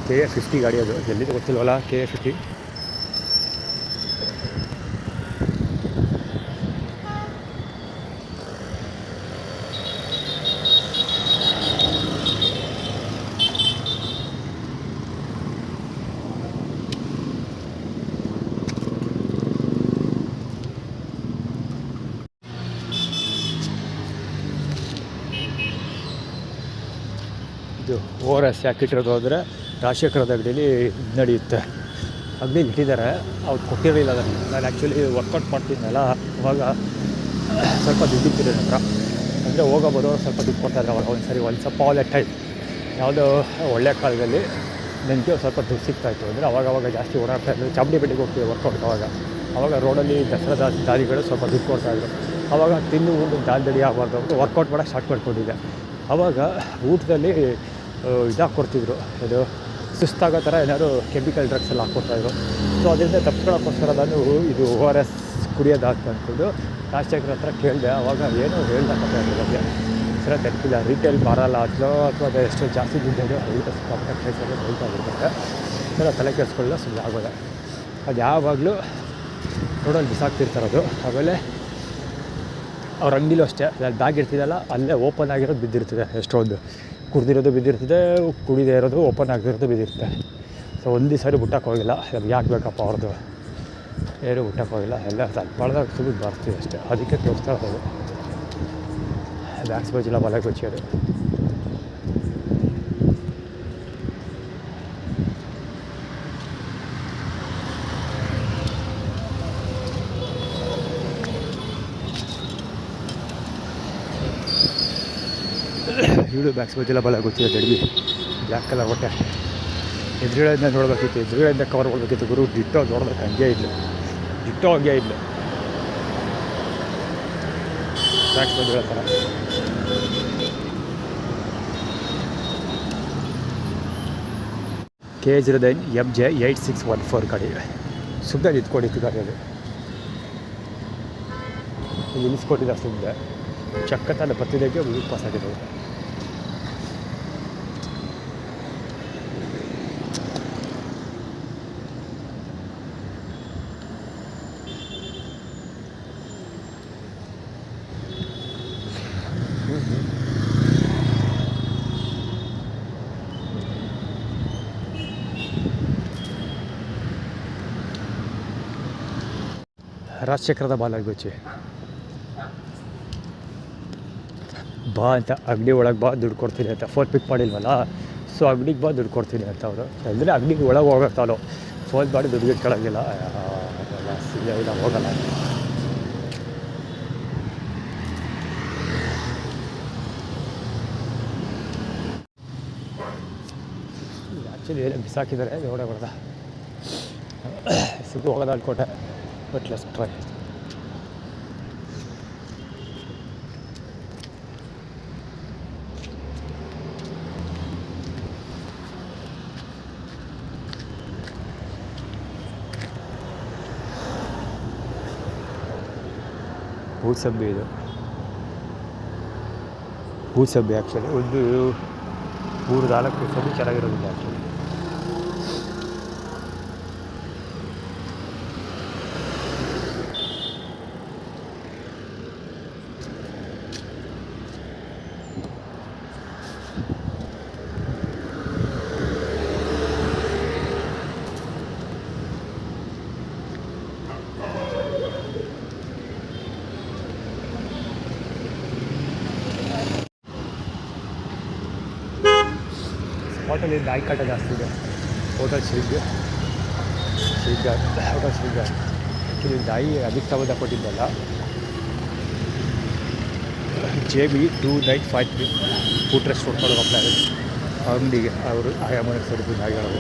KA50 ಗಾಡಿ, ಅದು ಎಲ್ಲಿದೆ ಗೊತ್ತಿಲ್ವಲ್ಲ. KA50 ಇದು ORS ಯಾಕೆ ಇಟ್ಟಿರೋದು ಅಂದರೆ ರಾಜಶೇಖರದ ಅಂಗಡಿಯಲ್ಲಿ ನಡೆಯುತ್ತೆ. ಅಂಗಡಿಲಿ ಇಟ್ಟಿದ್ದಾರೆ, ಅವ್ರು ಕೊಟ್ಟಿರಲಿಲ್ಲ ಅದನ್ನು. ನಾನು ಆ್ಯಕ್ಚುಲಿ ವರ್ಕೌಟ್ ಮಾಡ್ತಿದ್ನಲ್ಲ, ಅವಾಗ ಸ್ವಲ್ಪ ದುಡ್ಡಿತ್ತಿರೋ ಹತ್ರ. ಅಂದರೆ ಹೋಗೋಬೋದು ಸ್ವಲ್ಪ ದುಡ್ಡು ಕೊಡ್ತಾಯಿದ್ರು ಅವಾಗ. ಒಂದು ಸ್ವಲ್ಪ ಒಳ್ಳೆ ಟೈಮ್ ಯಾವುದೋ ಒಳ್ಳೆ ಕಾಲದಲ್ಲಿ ನನಗೆ ಸ್ವಲ್ಪ ದುಡ್ಡು ಸಿಗ್ತಾಯಿತ್ತು. ಅಂದರೆ ಅವಾಗ ಜಾಸ್ತಿ ಓಡಾಡ್ತಾಯಿದ್ರು. ಚಾಮುಂಡಿ ಬೆಟ್ಟಿಗೆ ಹೋಗ್ತೀವಿ ವರ್ಕೌಟ್. ಅವಾಗ ರೋಡಲ್ಲಿ ದಸರಾ ದಾರಿಗಳು ಸ್ವಲ್ಪ ದುಡ್ಡು ಕೊಡ್ತಾಯಿದ್ರು. ಆವಾಗ ತಿಂದು ಒಂದು ದಾರಿ ಆಗುವಾಗ ವರ್ಕೌಟ್ ಮಾಡೋಕ್ಕೆ ಸ್ಟಾರ್ಟ್ ಮಾಡ್ಕೊಂಡಿದ್ದೆ. ಆವಾಗ ಊಟದಲ್ಲಿ ಇದಾಗಿ ಕೊಡ್ತಿದ್ರು, ಇದು ಸುಸ್ತಾಗೋ ಥರ ಏನಾದ್ರು ಕೆಮಿಕಲ್ ಡ್ರಗ್ಸ್ ಎಲ್ಲ ಹಾಕ್ಕೊಡ್ತಾಯಿದ್ರು. ಸೊ ಅದರಿಂದ ತಪ್ಪಿಸ್ಕೊಳ್ಳೋಕ್ಕೋಸ್ಕರ ನಾನು ಇದು ORS ಕುಡಿಯೋದು ಅಂತ ಅಂದ್ಕೊಂಡು ರಾಜಶೇಖರ ಹತ್ರ ಕೇಳಿದೆ. ಆವಾಗ ಏನೋ ಹೇಳ್ದಕ್ಕಂತ ಬಗ್ಗೆ ಸರ ತೆಪ್ಪಿಲ್ಲ. ರಿಟೇಲ್ ಮಾರಲ್ಲ ಅಥವಾ ಅದು ಎಷ್ಟೋ ಜಾಸ್ತಿ ದುಡ್ಡು ಹೇಳ್ತಾ ಕಾಂಟ್ಯಾಕ್ಟ್ ಪ್ರೈಸಲ್ಲಿ ಹೇಳ್ತಾ ಬಿಡ್ತಾರೆ. ಸರ ತಲೆ ಕೆಡಿಸ್ಕೊಳ್ಳೋ ಸುಮ್ಮನೆ ಆಗೋದೆ. ಅದು ಯಾವಾಗಲೂ ರೋಡಲ್ಲಿ ಬಿಸಾಕ್ತಿರ್ತಾರದು. ಆಮೇಲೆ ಅವ್ರ ಅಂಗಡಿಲೂ ಅಷ್ಟೇ, ಅಲ್ಲಿ ಬ್ಯಾಗ್ ಇರ್ತಿದ್ದಲ್ಲ, ಅಲ್ಲೇ ಓಪನ್ ಆಗಿರೋದು ಬಿದ್ದಿರ್ತದೆ. ಎಷ್ಟೊಂದು ಕುಡ್ದಿರೋದು ಬಿದ್ದಿರ್ತದೆ, ಕುಡಿದೇ ಇರೋದು ಓಪನ್ ಆಗಿರೋದು ಬಿದ್ದಿರುತ್ತೆ. ಸೊ ಒಂದು ಸಾರಿ ಬಿಟ್ಟಕ್ಕೆ ಹೋಗಿಲ್ಲ. ಅದು ಯಾಕೆ ಬೇಕಪ್ಪ ಅವ್ರದ್ದು, ಏನೂ ಬಿಟ್ಟಕ್ಕೆ ಹೋಗಿಲ್ಲ. ಎಲ್ಲ ತಲ್ಪಾಳ್ದಾಗ ಸುಮ್ಮನೆ ಬರ್ತೀವಿ ಅಷ್ಟೇ. ಅದಕ್ಕೆ ತೋರಿಸ್ತಾ ಇರೋದು ಬ್ಯಾಕ್ಸ್ ಬಜ್ಜಿಲ್ಲ, ಬಲ ಬಜ್ಜಿ ಅದು. ಇವಳು ಬ್ಯಾಕ್ಸ್ ಬಜ್ಜಿಲ್ಲ ಬಲ ಗೊತ್ತಿದೆ, ದಡ್ವಿ ಬ್ಲ್ಯಾಕ್ ಕಲರ್ ಹೊಟ್ಟೆ. ಎದುರುಗಡೆಯಿಂದ ನೋಡಬೇಕಿತ್ತು, ಎದುರುಗಡೆಯಿಂದ ಕವರ್ ಮಾಡಬೇಕಿತ್ತು ಗುರು. ಡಿಟ್ಟೋ ನೋಡ್ಬೇಕು, ಹಂಗೆ ಇಲ್ಲ, ಡಿಟ್ಟೋ ಹಂಗೆ ಇಲ್ಲ. ಟ್ಯಾಕ್ಸ್ ಬಂದು ಹೇಳ್ತಾರೆ. KH09 MJ 8614 ಗಾಡಿ ಸುಮ್ಮನೆ ನಿಂತ್ಕೊಂಡಿತ್ತು ಗಾಡಿ. ಅದು ನಿಲ್ಲಿಸ್ಕೊಟ್ಟಿದ್ದ ಸುಮ್ಮನೆ ಚಕ್ಕತ್ತಲ್ಲಿ ಬರ್ತಿದ್ದಕ್ಕೆ ಮುಗಿದು ಪಾಸ್ ಆಗಿದೆ. ರಾಜಶೇಖರದ ಬಾಲಾಗೋಚಿ ಬಾ ಅಂತ, ಅಂಗಡಿ ಒಳಗೆ ಬಾ ದುಡ್ಡು ಕೊಡ್ತೀನಿ ಅಂತ. ಫೋನ್ ಪಿಕ್ ಮಾಡಿಲ್ವಲ್ಲ, ಸೊ ಅಂಗಡಿಗೆ ಬಾ ದುಡ್ಡು ಕೊಡ್ತೀನಿ ಅಂತ ಅವರು. ಅಂದರೆ ಅಂಗಡಿಗೆ ಒಳಗೆ ಹೋಗುತ್ತಾನೋ, ಫೋನ್ ಮಾಡಿ ದುಡ್ಡು ಇಟ್ಕೊಳ್ಳೋಂಗಿಲ್ಲ. ಇಲ್ಲ ಹೋಗಲ್ಲ. ಆ್ಯಕ್ಚುಲಿ ಏನು ಬಿಸಾಕಿದ್ದಾರೆ ನೋಡೇ ಬರ್ದ ಸಿಗು ಹೋಗೋದು ಅನ್ಕೊಟ್ಟೆ, ಬಟ್ ಲೆಟ್ಸ್ ಟ್ರೈ. ಭೂಸಬ್ಬಿ ಇದು, ಭೂಸಬ್ಬಿ ಆ್ಯಕ್ಚುಲಿ ಒಂದು 3-4 ಸಬ್ಬಿ ಚೆನ್ನಾಗಿರೋದಿಲ್ಲ ಆ್ಯಕ್ಚುಲಿ. ಹೋಟೆಲ್ ನಾಯಿ ಕಾಟ ಜಾಸ್ತಿ ಇದೆ. ಹೋಟೆಲ್ ಶ್ರೀಗರ್ ಆ್ಯಕ್ಚುಲಿ ನಾಯಿ ಅದಕ್ಕೆ ಸಂಬಂಧ ಕೊಟ್ಟಿದ್ದಲ್ಲ. JB 2953 ಫುಡ್ ರೆಸ್ಟ್ ಕೊಡ್ಕೊಂಡು ಹೋಗ್ತಾ ಇದೆ ಅಂಗಡಿಗೆ. ಅವರು ಆಯಾ ಮನೆಗೆ ಸರಿದು ನಾಯಿಗಳು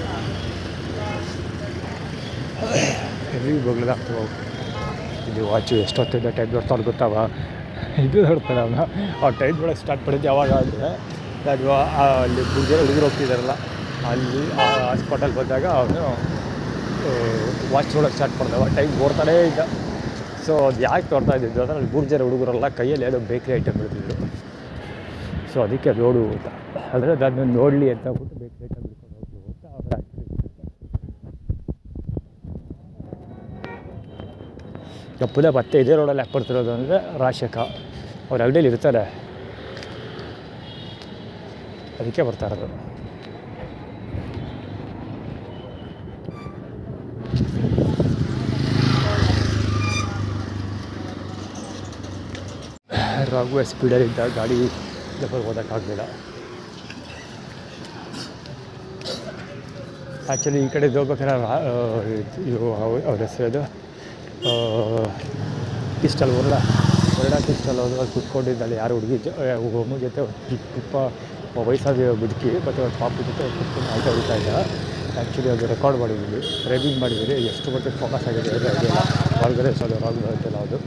ಎಲ್ಲಿಗೆ ಹೋಗ್ಲದ ಆಗ್ತವೆ. ಇದು ವಾಚು ಎಷ್ಟೊತ್ತಿಂದ ಟೈಮ್ ನೋಡ್ತಾವ್ರು ಗೊತ್ತಾವ. ಇದು ನೋಡ್ತಾನೆ ಅವನು. ಆ ಟೈಮ್ ಒಳಗೆ ಸ್ಟಾರ್ಟ್ ಮಾಡಿದ್ದು ಯಾವಾಗ ಅಂದರೆ ನಾನು ಅಲ್ಲಿ ಹುಡುಗರು ಹೋಗ್ತಿದ್ದಾರಲ್ಲ, ಅಲ್ಲಿ ಆ ಹಾಸ್ಪಿಟಲ್ ಬಂದಾಗ ಅವನು ವಾಚ್ ನೋಡೋಕ್ಕೆ ಸ್ಟಾರ್ಟ್ ಮಾಡಿದವ. ಟೈಮ್ ಓಡ್ತಾನೇ ಇದ್ದ. ಸೊ ಅದು ಯಾಕೆ ತೋರ್ತಾ ಇದ್ದಿದ್ದು ಅಂದರೆ ಅಲ್ಲಿ 3 ಜನ ಹುಡುಗರೆಲ್ಲ ಕೈಯಲ್ಲಿ ಏನೋ ಬೇಕ್ರಿ ಐಟಮ್ ಇಡ್ತಿದ್ರು. ಸೊ ಅದಕ್ಕೆ ನೋಡು ಅಂತ, ಅಂದರೆ ಅದನ್ನು ನೋಡಲಿ ಅಂತ ಹೇಳ್ಬಿಟ್ಟು ಬೇಕ್ರಿ ಐಟಮ್ ಹಿಡ್ಕೊಂಡು ಹೋಗ್ಲು ಅಂತ ಅವ್ರು ಈಗ ಪುನಃ ಮತ್ತೆ ಇದೇ ರೋಡಲ್ಲಿ ಯಾಕೆ ಬರ್ತಿರೋದು ಅಂದರೆ ರಾಶಕ ಅವ್ರ ಅಂಗಡಿಯಲ್ಲಿ ಇರ್ತಾರೆ, ಅದಕ್ಕೆ ಬರ್ತಾ ಇರೋದು. ರಾಘುವ ಸ್ಪೀಡಲ್ಲಿದ್ದ ಗಾಡಿ ಜಬ್ಬರ್ ಓದೋಕ್ಕಾಗಲಿಲ್ಲ. ಆ್ಯಕ್ಚುಲಿ ಈ ಕಡೆ ಹೋಗ್ಬೇಕಾದ್ರೆ ಇದು ಅವ್ರ ಹೆಸರು ಅದು ಪಿಸ್ಟಲ್ ಹೊರಡ ಪಿಸ್ಟಲ್ ಅದು ಕುತ್ಕೊಂಡಿದ್ದಲ್ಲಿ ಯಾರು ಹುಡುಗಿ ಒಮ್ಮೆ ಜೊತೆ ತುಪ್ಪ ವಯಸ್ಸಾದ ಮುದುಕಿ ಮತ್ತು ಒಂದು ಪಾಪು ಜೊತೆ ಕುತ್ಕೊಂಡು ಆಯ್ತಾ ಹೊಡಿತಾ ಇದ್ದ. ಆ್ಯಕ್ಚುಲಿ ಅದು ರೆಕಾರ್ಡ್ ಮಾಡಿದ್ದೀವಿ, ಡ್ರೈವಿಂಗ್ ಮಾಡಿದ್ದೀವಿ. ಎಷ್ಟು ಮಟ್ಟಿಗೆ ಫೋಕಸ್ ಆಗಿದೆ ಅದೆಲ್ಲ ಹೊರಗಡೆ ಸೋದು ರಾಘು ಅಂತೆಲ್ಲ ಅದು.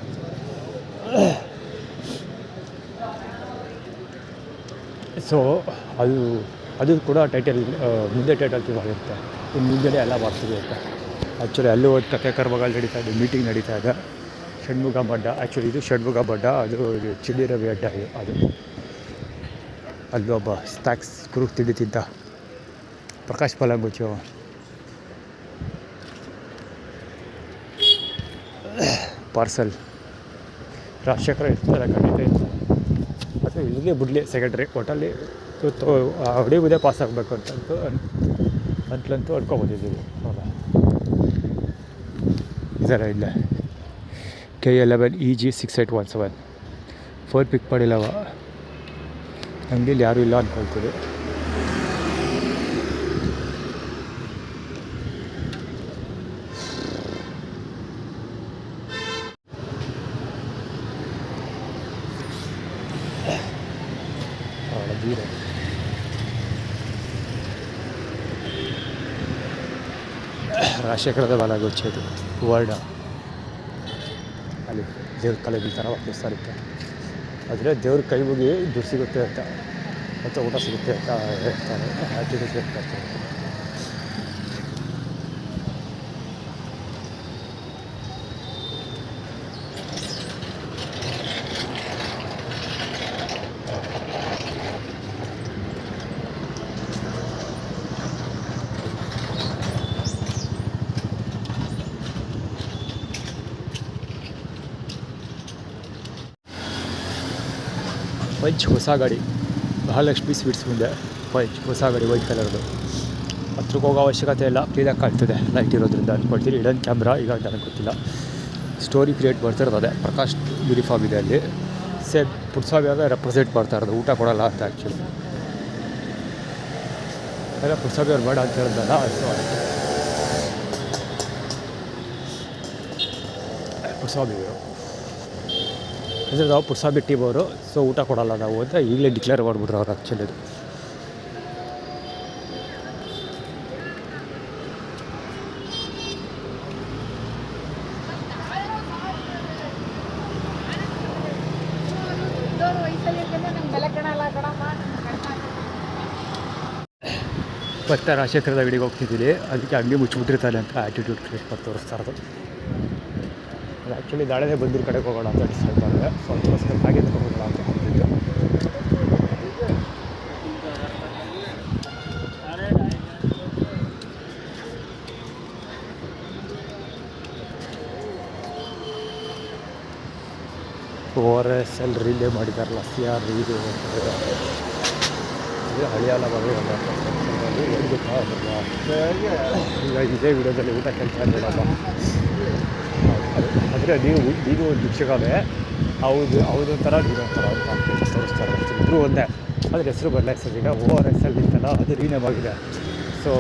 ಸೊ ಅದು ಕೂಡ ಟೈಟಲ್ ಮುಂದೆ ಟೈಟಲ್ ಆಗಿರುತ್ತೆ. ಇನ್ನು ಮುಂದೆನೇ ಎಲ್ಲ ಮಾಡ್ತೀವಿ ಅಂತ. ಆ್ಯಕ್ಚುಲಿ ಅಲ್ಲೂ ಒಂದು ಕಥೆ ಕರ್ಮಗಳು ನಡೀತಾ ಇದೆ, ಮೀಟಿಂಗ್ ನಡೀತಾ ಇದೆ. ಷಣ್ಮುಗ ಬಡ್ಡ, ಆ್ಯಕ್ಚುಲಿ ಇದು ಷಣ್ಮುಗ ಬಡ್ಡ, ಅದು ಚಿಲ್ಲಿ ರವಿ ಅಡ್ಡ ಅದು. ಅಲ್ಲೊಬ್ಬ ಸ್ನ್ಯಾಕ್ಸ್ ಕುರುಕ್ ತಿಂಡಿ ತಿಂತ ಪ್ರಕಾಶ್ ಪಲಂಗುಚ್ಚು. ಪಾರ್ಸಲ್ ರಾಜಶೇಖರ ಇರ್ತಾರೆ, ಖಂಡಿತ ಇರ್ತಾರೆ. ಅಥವಾ ಇಲ್ಲಿಗೆ ಬಿಡಲಿ ಸೆಕ್ರೆಟ್ರಿ ಒಟ್ಟಲ್ಲಿ ಇವತ್ತು ಹುಡುಗುದೇ ಪಾಸ್ ಆಗಬೇಕು ಅಂತಂತೂ ಅನ್ಕೊಬೋದಿದ್ದೀವಿ. ಹೌದಾ, ಇದರ ಇಲ್ಲ K11 EG 6817 ಫೋನ್ ಪಿಕ್ ಮಾಡಿಲ್ಲವ. ಅಂಗಡಿಯಲ್ಲಿ ಯಾರೂ ಇಲ್ಲ ಅಂದ್ಕೊಳ್ತೀವಿ. ರಾಜಶೇಖರದ ಬಾಲಾಗಿ వచ్చేది ವರ್ಣ ಅಲ್ಲಿ ದೇವ್ರ ತಲೆ ಬೀಳ್ತಾರ ವಾಪಸ್ ಇರುತ್ತೆ ಆದರೆ ದೇವ್ರ ಕೈ ಹೋಗಿ ದುಡ್ಡು ಸಿಗುತ್ತೆ ಅಂತ ಮತ್ತು ಊಟ ಸಿಗುತ್ತೆ ಅಂತ ಹೇಳ್ತಾರೆ ಆ್ಯಕ್ಟಿವಿಟಿ ಇರ್ತಾರೆ. ಪಂಚ್ ಹೊಸ ಗಾಡಿ ಮಹಾಲಕ್ಷ್ಮಿ ಸ್ವೀಟ್ಸ್ ಮುಂದೆ ಪಂಚ್ ಹೊಸ ಗಾಡಿ ವೈಟ್ ಕಲರ್ದು. ಹತ್ರಕ್ಕೆ ಹೋಗೋ ಅವಶ್ಯಕತೆ ಇಲ್ಲ, ಕ್ಲೀನಾಗಿ ಕಾಣ್ತದೆ ಲೈಟ್ ಇರೋದ್ರಿಂದ ಅಂದ್ಕೊಳ್ತೀನಿ. ಇಡನ್ ಕ್ಯಾಮ್ರಾ ಈಗ ನನಗೆ ಗೊತ್ತಿಲ್ಲ. ಸ್ಟೋರಿ ಕ್ರಿಯೇಟ್ ಮಾಡ್ತಿರೋದು ಅದೇ ಪ್ರಕಾಶ್ ಯೂನಿಫಾರ್ಮ್ ಇದೆ ಅಲ್ಲಿ. ಸೇಮ್ ಪುಟ್ಸಾಬಿಯಾಗ ರೆಪ್ರೆಸೆಂಟ್ ಮಾಡ್ತಾ ಇರೋದು, ಊಟ ಕೊಡೋಲ್ಲ ಅಂತ ಆ್ಯಕ್ಚುಲಿ ಎಲ್ಲ ಪುಟ್ಸಾಬಿ ಅವ್ರು ಬೇಡ ಅಂತ ಹೇಳಿದ್ನಲ್ಲ. ಸೊ ಪುಟ್ಸಾಬಿ ಅಂದರೆ ನಾವು ಪುಟ್ಸಾಬಿ ಟೀಮ್ ಅವರು. ಸೊ ಊಟ ಕೊಡೋಲ್ಲ ನಾವು ಅಂತ ಈಗಲೇ ಡಿಕ್ಲೇರ್ ಮಾಡಿಬಿಟ್ರು ಅವ್ರು ಆ್ಯಕ್ಚುಲಿ. ಅದು ಮತ್ತೆ ರಾಜಶೇಖರದ ಅಂಗಡಿಗೆ ಹೋಗ್ತಿದ್ದೀನಿ, ಅದಕ್ಕೆ ಅಂಗಡಿ ಮುಚ್ಚಿಬಿಟ್ಟಿರ್ತಾನೆ ಅಂತ ಆ್ಯಟಿಟ್ಯೂಡ್ ಕ್ರಿಯೇಟ್ ಮಾಡಿ ತೋರಿಸ್ತಾ ಇರೋದು. ಅದು ಆ್ಯಕ್ಚುಲಿ ನಾಳೆನೇ ಬಂದಿರೋ ಕಡೆಗೆ ಹೋಗೋಣ ಅಂತ ಡಿಸೈಡ್ ಮಾಡಿದೆ. ಸೊ ಅದಕ್ಕೋಸ್ಕರ ಹಾಗೆ ತಗೊಂಡೋಗೋಣ ಅಂತ ಬಂದಿದ್ದು. ORSL ರೀಲೇ ಮಾಡಿದಾರಲ್ಲ, CR ಇದು ಹಳಿಯಾಲ ಬಗ್ಗೆ ಏನು ಗೊತ್ತಾ ಈಗ ಇದೇ ವಿಡಿಯೋದಲ್ಲಿ ಊಟ ಕೆಲಸ ಇರಲಿಲ್ಲ. ಆದರೆ ನೀನು ಭಿಕ್ಷೆಗಾದೆ ಹೌದೊಂಥರ ನೀನೊಂಥರ ಅಂತ ತೋರಿಸ್ತಾರೆ. ಇಬ್ಬರು ಒಂದೇ, ಅದ್ರ ಹೆಸರು ಬದಲಾಯಿಸೋದು. ಈಗ ORSL ಇತ್ತಲ್ಲ ಅದು ರೀನೇಮ್ ಆಗಿದೆ. ಸೊ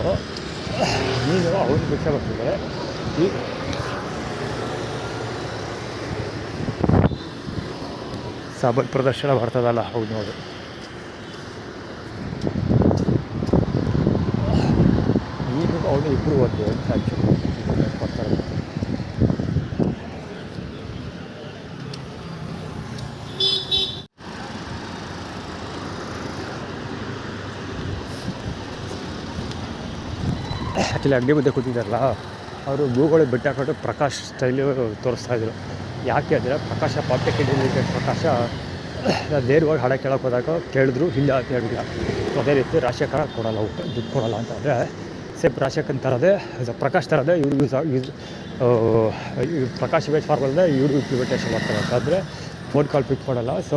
ನೀನು ಅವ್ರ ಭಿಕ್ಷೆ ಬರ್ತಿದ್ದಾರೆ. ಈ ಸಾಬನ್ ಪ್ರದರ್ಶನ ಬರ್ತದಲ್ಲ, ಹೌದು ನೋಡಿ. ಈಗ ಅವನು ಇಬ್ಬರು ಒಂದು ಅಂತ ಆ್ಯಕ್ಚುಲಿ ಬರ್ತಾರೆ. ಆ್ಯಕ್ಚುಲಿ ಅಂಗಡಿ ಮುಂದೆ ಕೂತಿದ್ದಾರಲ್ಲ ಅವರು ಗೂಗಳಿಗೆ ಬೆಟ್ಟ ಹಾಕೊಂಡು ಪ್ರಕಾಶ್ ಸ್ಟೈಲು ತೋರಿಸ್ತಾಯಿದ್ರು. ಯಾಕೆ ಅಂದರೆ ಪ್ರಕಾಶ ಪಾಪ್ಟೆಕ್ ಪ್ರಕಾಶ ನೇರವಾಗಿ ಹಣ ಕೇಳೋಕೆ ಹೋದಾಗ ಕೇಳಿದ್ರು ಇಲ್ಲ ಅಂತ ಹೇಳಿಲ್ಲ. ಅದೇ ರೀತಿ ರಾಜಶೇಖರ ಕೊಡೋಲ್ಲ, ಊಟ ದುಡ್ಡು ಕೊಡೋಲ್ಲ ಅಂತ. ಅಂದರೆ ಸೇಮ್ ರಾಜಶೇಖರನ್ ಥರದೇ ಪ್ರಕಾಶ್ ಥರದೇ ಇವ್ರು ಯೂಸ್ ಪ್ರಕಾಶ್ ಇಮೇಜ್ ಫಾರ್ಮಲ್ಲೇ ಇವರು ಇಂಪ್ಲಿಮೆಂಟೇಷನ್ ಮಾಡ್ತಾರೆ ಅಂತಂದರೆ ಫೋನ್ ಕಾಲ್ ಪಿಕ್ ಮಾಡೋಲ್ಲ. ಸೊ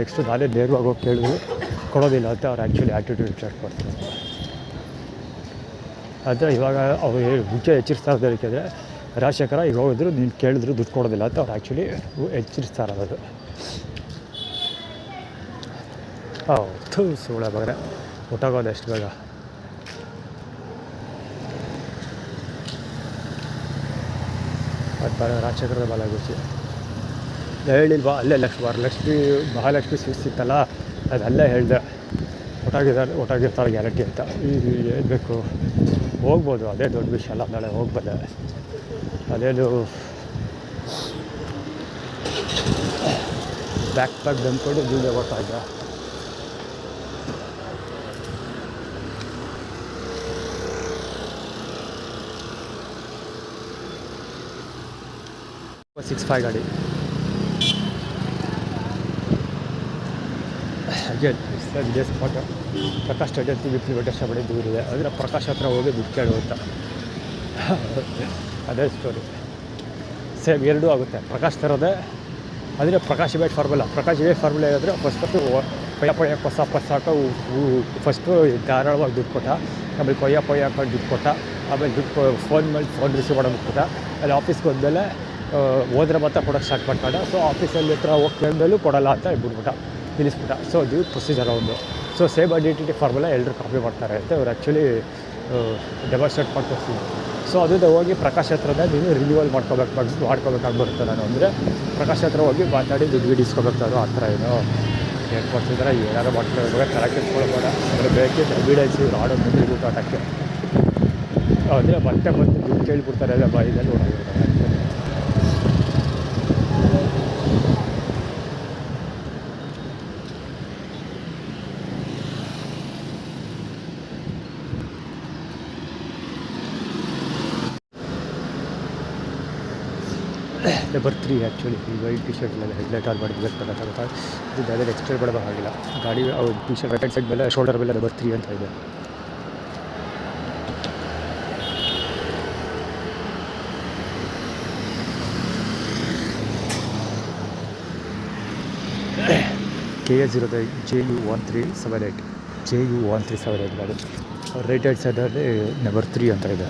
ನೆಕ್ಸ್ಟು ನಾನೇ ನೇರವಾಗಿ ಹೋಗಿ ಕೇಳಿದ್ರು ಕೊಡೋದಿಲ್ಲ ಅಂತ ಅವ್ರು ಆ್ಯಕ್ಚುಲಿ ಆ್ಯಟಿಟ್ಯೂಡ್ ಸ್ಟಾರ್ಟ್ ಮಾಡ್ತಾರೆ. ಆದರೆ ಇವಾಗ ಅವ್ರು ಮುಂಚೆ ಎಚ್ಚರಿಸ್ತಾ ಇದ್ದಾರೆ. ಏಕೆಂದರೆ ರಾಜಶೇಖರ ಈಗ ಹೋಗಿದ್ರು ನೀನು ಕೇಳಿದ್ರು ದುಡ್ಡು ಕೊಡೋದಿಲ್ಲ ಅಂತ ಅವ್ರು ಆ್ಯಕ್ಚುಲಿ ಎಚ್ಚರಿಸ್ತಾ ಇರೋದು. ಹೌದು ಸುಳ್ಳ ಬಗ್ರೆ ಹೊಟ್ಟೋಗೋದು ಎಷ್ಟು ಬೇಗ. ಅದು ರಾಜಶೇಖರದ ಬಾಲಾಗುಚ್ಚಿ ಹೇಳಿಲ್ವಾ, ಅಲ್ಲೇ ಮಹಾಲಕ್ಷ್ಮಿ ಸ್ವೀಟ್ಸ್ ಇತ್ತಲ್ಲ, ಅದು ಅಲ್ಲೇ ಹೇಳಿದೆ ಒಟ್ಟಾಗಿರ್ತಾರೆ ಗ್ಯಾರಂಟಿ ಅಂತ. ಏನು ಬೇಕು ಹೋಗ್ಬೋದು, ಅದೇ ದೊಡ್ಡ ವಿಷಯ ಅಲ್ಲ. ನಾಳೆ ಹೋಗ್ಬೋದೆ, ಅದೇನು ಬ್ಯಾಕ್ ನಂಬ್ಕೊಂಡು ಜೀವನ ಬರ್ತಾ ಇದ್ದ. ಸಿಕ್ಸ್ 5 ಗಾಡಿ ಅಗೇನ್ ಇದೇ ಸ್ಪಾಟ್. ಪ್ರಕಾಶ್ ಸ್ಟೇಡಿಯಂ ಇಂಪ್ಲಿಮೆಂಟೇಷನ್ ಮಾಡಿ ದೂರಿದೆ. ಅಂದರೆ ಪ್ರಕಾಶ್ ಹತ್ರ ಹೋಗಿ ದುಡ್ಡು ಕೇಳು ಅಂತ ಅದೇ ಸ್ಟೋರಿ. ಸೇಮ್ ಎರಡೂ ಆಗುತ್ತೆ. ಪ್ರಕಾಶ್ ಥರದೇ ಅಂದರೆ ಪ್ರಕಾಶ್ ಇಮೇಜ್ ಫಾರ್ಮುಲಾ ಹೇಳಿದ್ರೆ ಫಸ್ಟು ಪೊಯ್ಯ ಪೊಸ ಹಾಕೋ ಫಸ್ಟು ಧಾರಾಳವಾಗಿ ದುಡ್ಡು ಕೊಟ್ಟ, ಆಮೇಲೆ ಕೊಯ್ಯ ಹಾಕೊಂಡು ದುಡ್ಡು ಕೊಟ್ಟ, ಆಮೇಲೆ ದುಡ್ಡು ಫೋನ್ ರಿಸೀವ್ ಮಾಡೋದು ಕೊಟ್ಟ. ಅಲ್ಲಿ ಆಫೀಸ್ಗೆ ಹೋದ್ಮೇಲೆ ಹೋದ್ರೆ ಮಾತ್ರ ಕೊಡೋಕ್ಕೆ ಸ್ಟಾರ್ಟ್ ಮಾಡ್ಕೊಂಡ. ಸೊ ಆಫೀಸಲ್ಲಿ ಹತ್ರ ಹೋಗಿ ಕೇಳಿದ್ಮೇಲೂ ಕೊಡೋಲ್ಲ ಅಂತ ನಿಲ್ಲಿಸ್ಬಿಟ್ಟ. ಸೊ ಇದು ಪ್ರೊಸೀಜರ್ ಒಂದು. ಸೊ ಸೇಮ್ ಐಡೆಂಟಿಟಿ ಫಾರ್ಮುಲಾ ಎಲ್ಲರೂ ಕಾಪಿ ಮಾಡ್ತಾರೆ ಅಂತ ಇವ್ರು ಆ್ಯಕ್ಚುಲಿ ಡೆಮಾನ್ಸ್ಟ್ರೇಟ್ ಮಾಡ್ಕೊಳ್ತೀನಿ. ಸೊ ಅದು ಹೋಗಿ ಪ್ರಕಾಶ್ ಹತ್ರನೇ ನೀನು ರಿನ್ಯೂವಲ್ ಮಾಡ್ಕೋಬೇಕಾಗಿ ಬರುತ್ತೆ. ನಾನು ಅಂದರೆ ಪ್ರಕಾಶ್ ಹತ್ರ ಹೋಗಿ ಮಾತಾಡಿ ದುಡ್ಡು ಇಸ್ಕೋಬೇಕಾದ್ರು ಆ ಥರ ಏನು ಹೇಳ್ಕೊಡ್ತಿದ್ದಾರೆ. ಏನಾದ್ರು ಮಾಡ್ಕೊಳ್ಳೋದು ತಲೆ ಕೆಡ್ಸ್ಕೊಳ್ಬೇಡ. ಅಂದರೆ ಬೇಕಿದ್ದ ಎವಿಡೆನ್ಸ್ ಇವ್ರು ಆಡೋ ಮುಂದೆ ಊಟ ಆಟಕ್ಕೆ ಅಂದರೆ ಮತ್ತೆ ಬಂದು ದುಡ್ಡು ಕೇಳಿಬಿಡ್ತಾರೆ ಎಲ್ಲ ಬಾಯಿದಲ್ಲಿ ಓಡಾಡಿರ್ತಾರೆ. ನಂಬರ್ 3 ಆ್ಯಕ್ಚುಲಿ ಈ ವೈಟ್ ಟಿ ಶರ್ಟ್ಲೆಲ್ಲ ಹೆಡ್ಲೈಟ್ ಆನ್ ಮಾಡಿ ಬೇಕಾಗುತ್ತೆ. ಇದು ಅದೇ ಎಕ್ಸ್ಟ್ರಾ ಬಡಬೇಕಾಗಿಲ್ಲ. ಗಾಡಿ ಟಿ ಶರ್ಟ್ ರೈಟ್ ಸೈಡ್ ಮೇಲೆ ಶೋಲ್ಡರ್ ಮೇಲೆ ನಂಬರ್ 3 ಅಂತ ಇದೆ. KA09 JU1378 JU1378 ಗಾಡಿ ರೈಟ್ ಹ್ಯಾಂಡ್ ಸೈಡಲ್ಲಿ ನಂಬರ್ 3 ಅಂತ ಇದೆ.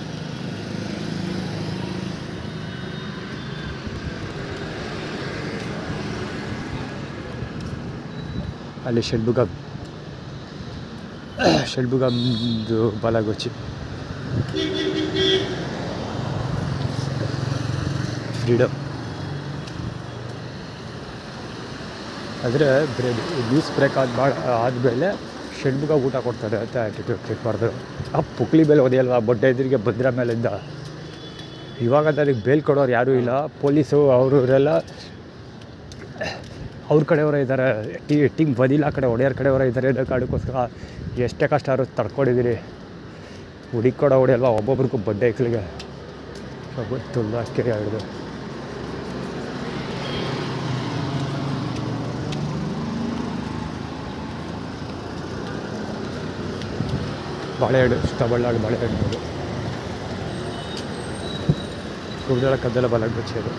ಅಲ್ಲಿ ಶೆಲ್ಬುಗಮ್ದು ಬಾಲಾಗೋಚಿ ಫ್ರೀಡಮ್ ಆದರೆ ನ್ಯೂಸ್ ಬ್ರೇಕ್ ಆದಮೇಲೆ ಶೆಲ್ಬುಗ ಊಟ ಕೊಡ್ತಾರೆ ಅಂತ ಆ್ಯಟಿಟ್ಯೂಡ್ ಕೇಳ್ಬಾರ್ದು. ಆ ಪುಕ್ಲಿ ಮೇಲೆ ಒದೆಯಲ್ವ ಬೊಡ್ಡೆ ಎದುರಿಗೆ ಭದ್ರಾ ಮೇಲಿಂದ. ಇವಾಗ ಅದಕ್ಕೆ ಬೇಲ್ ಕೊಡೋರು ಯಾರೂ ಇಲ್ಲ. ಪೊಲೀಸು ಅವರೆಲ್ಲ ಅವ್ರ ಕಡೆಯವರೇ ಇದ್ದಾರೆ. ಟೀಮ್ ಬದಿಲ್ಲ ಕಡೆ ಒಡೆಯರ್ ಕಡೆಯವರೇ ಇದ್ದಾರೆ. ಅನ್ನೋ ಕಾರಣಕ್ಕೋಸ್ಕರ ಎಷ್ಟೇ ಕಷ್ಟ ಆದ್ರೂ ತಡ್ಕೊಂಡಿದ್ದೀರಿ. ಹುಡುಕೊಡೋ ಹೊಡೆಯಲ್ವ ಒಬ್ಬೊಬ್ರಿಗೂ ಬಡ್ಡೆ ಎಕ್ಲಿಗೆ ಗೊತ್ತಿಲ್ಲ ಕೆರೆ ಹಿಡಿದು ಬಾಳೆಹಣ್ಣು ಇಷ್ಟಬಳ್ಳಾಗಿ ಬಾಳೆಹಣ್ಣು ಅದು ಕುಡ್ದೆಲ್ಲ ಕದ್ದೆಲ್ಲ ಬಲಾಗಿ ಬಚ್ಚೋದು.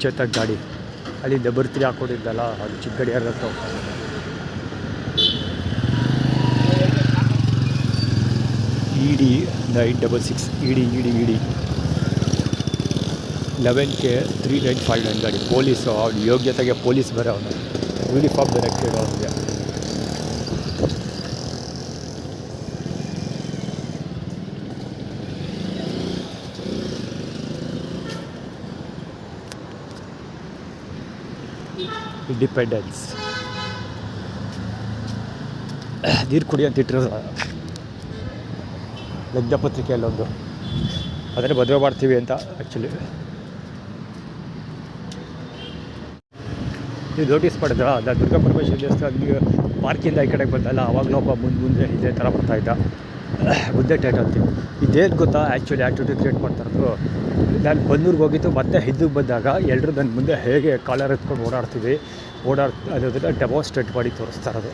ಚೇತಕ್ ಗಾಡಿ ಅಲ್ಲಿ ನಂಬರ್ 3 ಹಾಕ್ಕೊಂಡಿದ್ದಲ್ಲ ಅದು ಚಿಕ್ಕ ಗಾಡಿ ಯಾರು ED 966 ED 11K 3959 ಗಾಡಿ. ಪೊಲೀಸು ಅವ್ನ ಯೋಗ್ಯತೆಗೆ ಪೊಲೀಸ್ ಬರೋ ಅವನು ಯೂನಿಫಾರ್ಮ್ ಡೈರೆಕ್ಟೆಡ್ ಅವನಿಗೆ. ಇಂಡಿಪೆಂಡೆನ್ಸ್ ನೀರು ಕುಡಿ ಅಂತ ಇಟ್ಟಿರೋದು ಲಗ್ನ ಪತ್ರಿಕೆಯಲ್ಲೊಂದು. ಅದನ್ನೇ ಮದುವೆ ಮಾಡ್ತೀವಿ ಅಂತ ಆ್ಯಕ್ಚುಲಿ ನೀವು ನೋಟಿಸ್ ಮಾಡಿದ್ರ ನಾನು ದುರ್ಗಾ ಪರಮೇಶ್ವರಿ ದೇವಸ್ಥಾನ ಪಾರ್ಕಿಂದ ಈ ಕಡೆಗೆ ಬಂದಲ್ಲ ಆವಾಗಲೂ ಒಬ್ಬ ಮುಂದೆ ಇದೇ ಥರ ಬರ್ತಾಯಿದ್ದ ಮುದ್ದೆ ಟೇಟ್ ಅಂತೀವಿ. ಇದೇನು ಗೊತ್ತಾ ಆ್ಯಕ್ಚುಲಿ ಆ್ಯಕ್ಟಿವಿಟಿ ಕ್ರಿಯೇಟ್ ಮಾಡ್ತಾರದು. ನಾನು ಬನ್ನೂರಿಗೆ ಹೋಗಿದ್ದು ಮತ್ತೆ ಹಿಂದಕ್ಕೆ ಬಂದಾಗ ಎಲ್ಲರೂ ನನ್ನ ಮುಂದೆ ಹೇಗೆ ಕಾಲರ್ ಎತ್ಕೊಂಡು ಅನ್ನೋದನ್ನು ಡೆಮಾನ್ಸ್ಟ್ರೇಟ್ ಮಾಡಿ ತೋರಿಸ್ತಾ ಇರೋದು.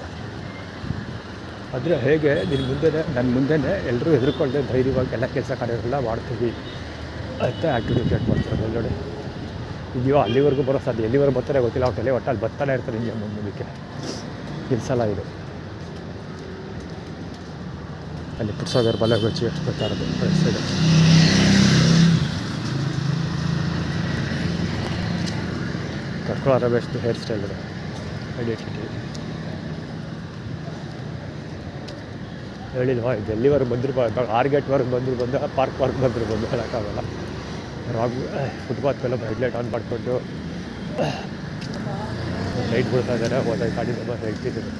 ಆದರೆ ಹೇಗೆ ನನ್ನ ಮುಂದೆನೇ ಎಲ್ಲರೂ ಹೆದರ್ಕೊಂಡೆ ಧೈರ್ಯವಾಗಿ ಎಲ್ಲ ಕೆಲಸ ಕಾರ್ಯಗಳೆಲ್ಲ ಮಾಡ್ತೀವಿ ಅಂತ ಆ್ಯಕ್ಟಿವಿಟಿ ಕ್ರಿಯೇಟ್ ಮಾಡ್ತಾರೆ. ನೋಡಿ ಇದೆಯೋ ಅಲ್ಲಿವರೆಗೂ ಬರೋ ಸಾಧ್ಯ, ಎಲ್ಲಿವರೆಗೂ ಬರ್ತಾರೆ ಗೊತ್ತಿಲ್ಲ. ಅವ್ರ ತಲೆ ಒಟ್ಟಲ್ಲಿ ಬರ್ತಾನೆ ಇರ್ತಾರೆ ಹಿಂಗೆ ಮುಂದಕ್ಕೆ ನಿಲ್ಸಲ್ಲ. ಇದು ಅಲ್ಲಿ ಪುಟ್ಸಾಗರ್ ಬಲಗಚ್ಚಿ ಎಷ್ಟು ಬರ್ತಾ ಇರೋದು ಸೈಡ್ ಕರ್ಕೊಳ್ಳೋ ರಮೇಶ್ದು ಹೇರ್ ಸ್ಟೈಲ್ ಇದೆ ಐಡೆಂಟಿಟಿ. ಹೇಳಿಲ್ವಾ ಇದು ಎಲ್ಲಿವರೆಗೆ ಬಂದರೂ 6 ಗೇಟ್ವರೆಗೆ ಬಂದು ಪಾರ್ಕ್ವರೆಗೆ ಬಂದು ಹೇಳೋಕ್ಕಾಗಲ್ಲ. ಫುಟ್ಪಾತ್ ಮೇಲೆ ಹೆಡ್ಲೈಟ್ ಆನ್ ಮಾಡಿಕೊಂಡು ಲೈಟ್ ಬಿಡ್ತಾ ಇದ್ದಾರೆ. ಹೋದ ಗಾಡಿ ತುಂಬ ಹೇಳ್ತಿದ್ರು.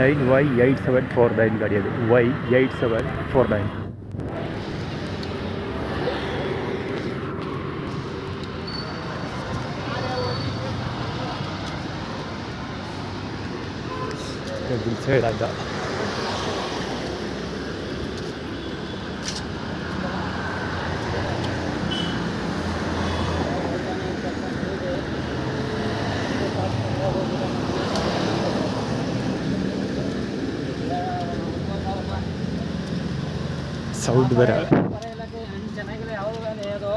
Y8749 ಗಾಡಿ ಅದು Y8749. ಸೈಡ್ ಅಂತ ಸೌಂಡ್ ಬೇರೆ ಚೆನ್ನಾಗಿಲ್ಲ. ಯಾವುದು ಅದು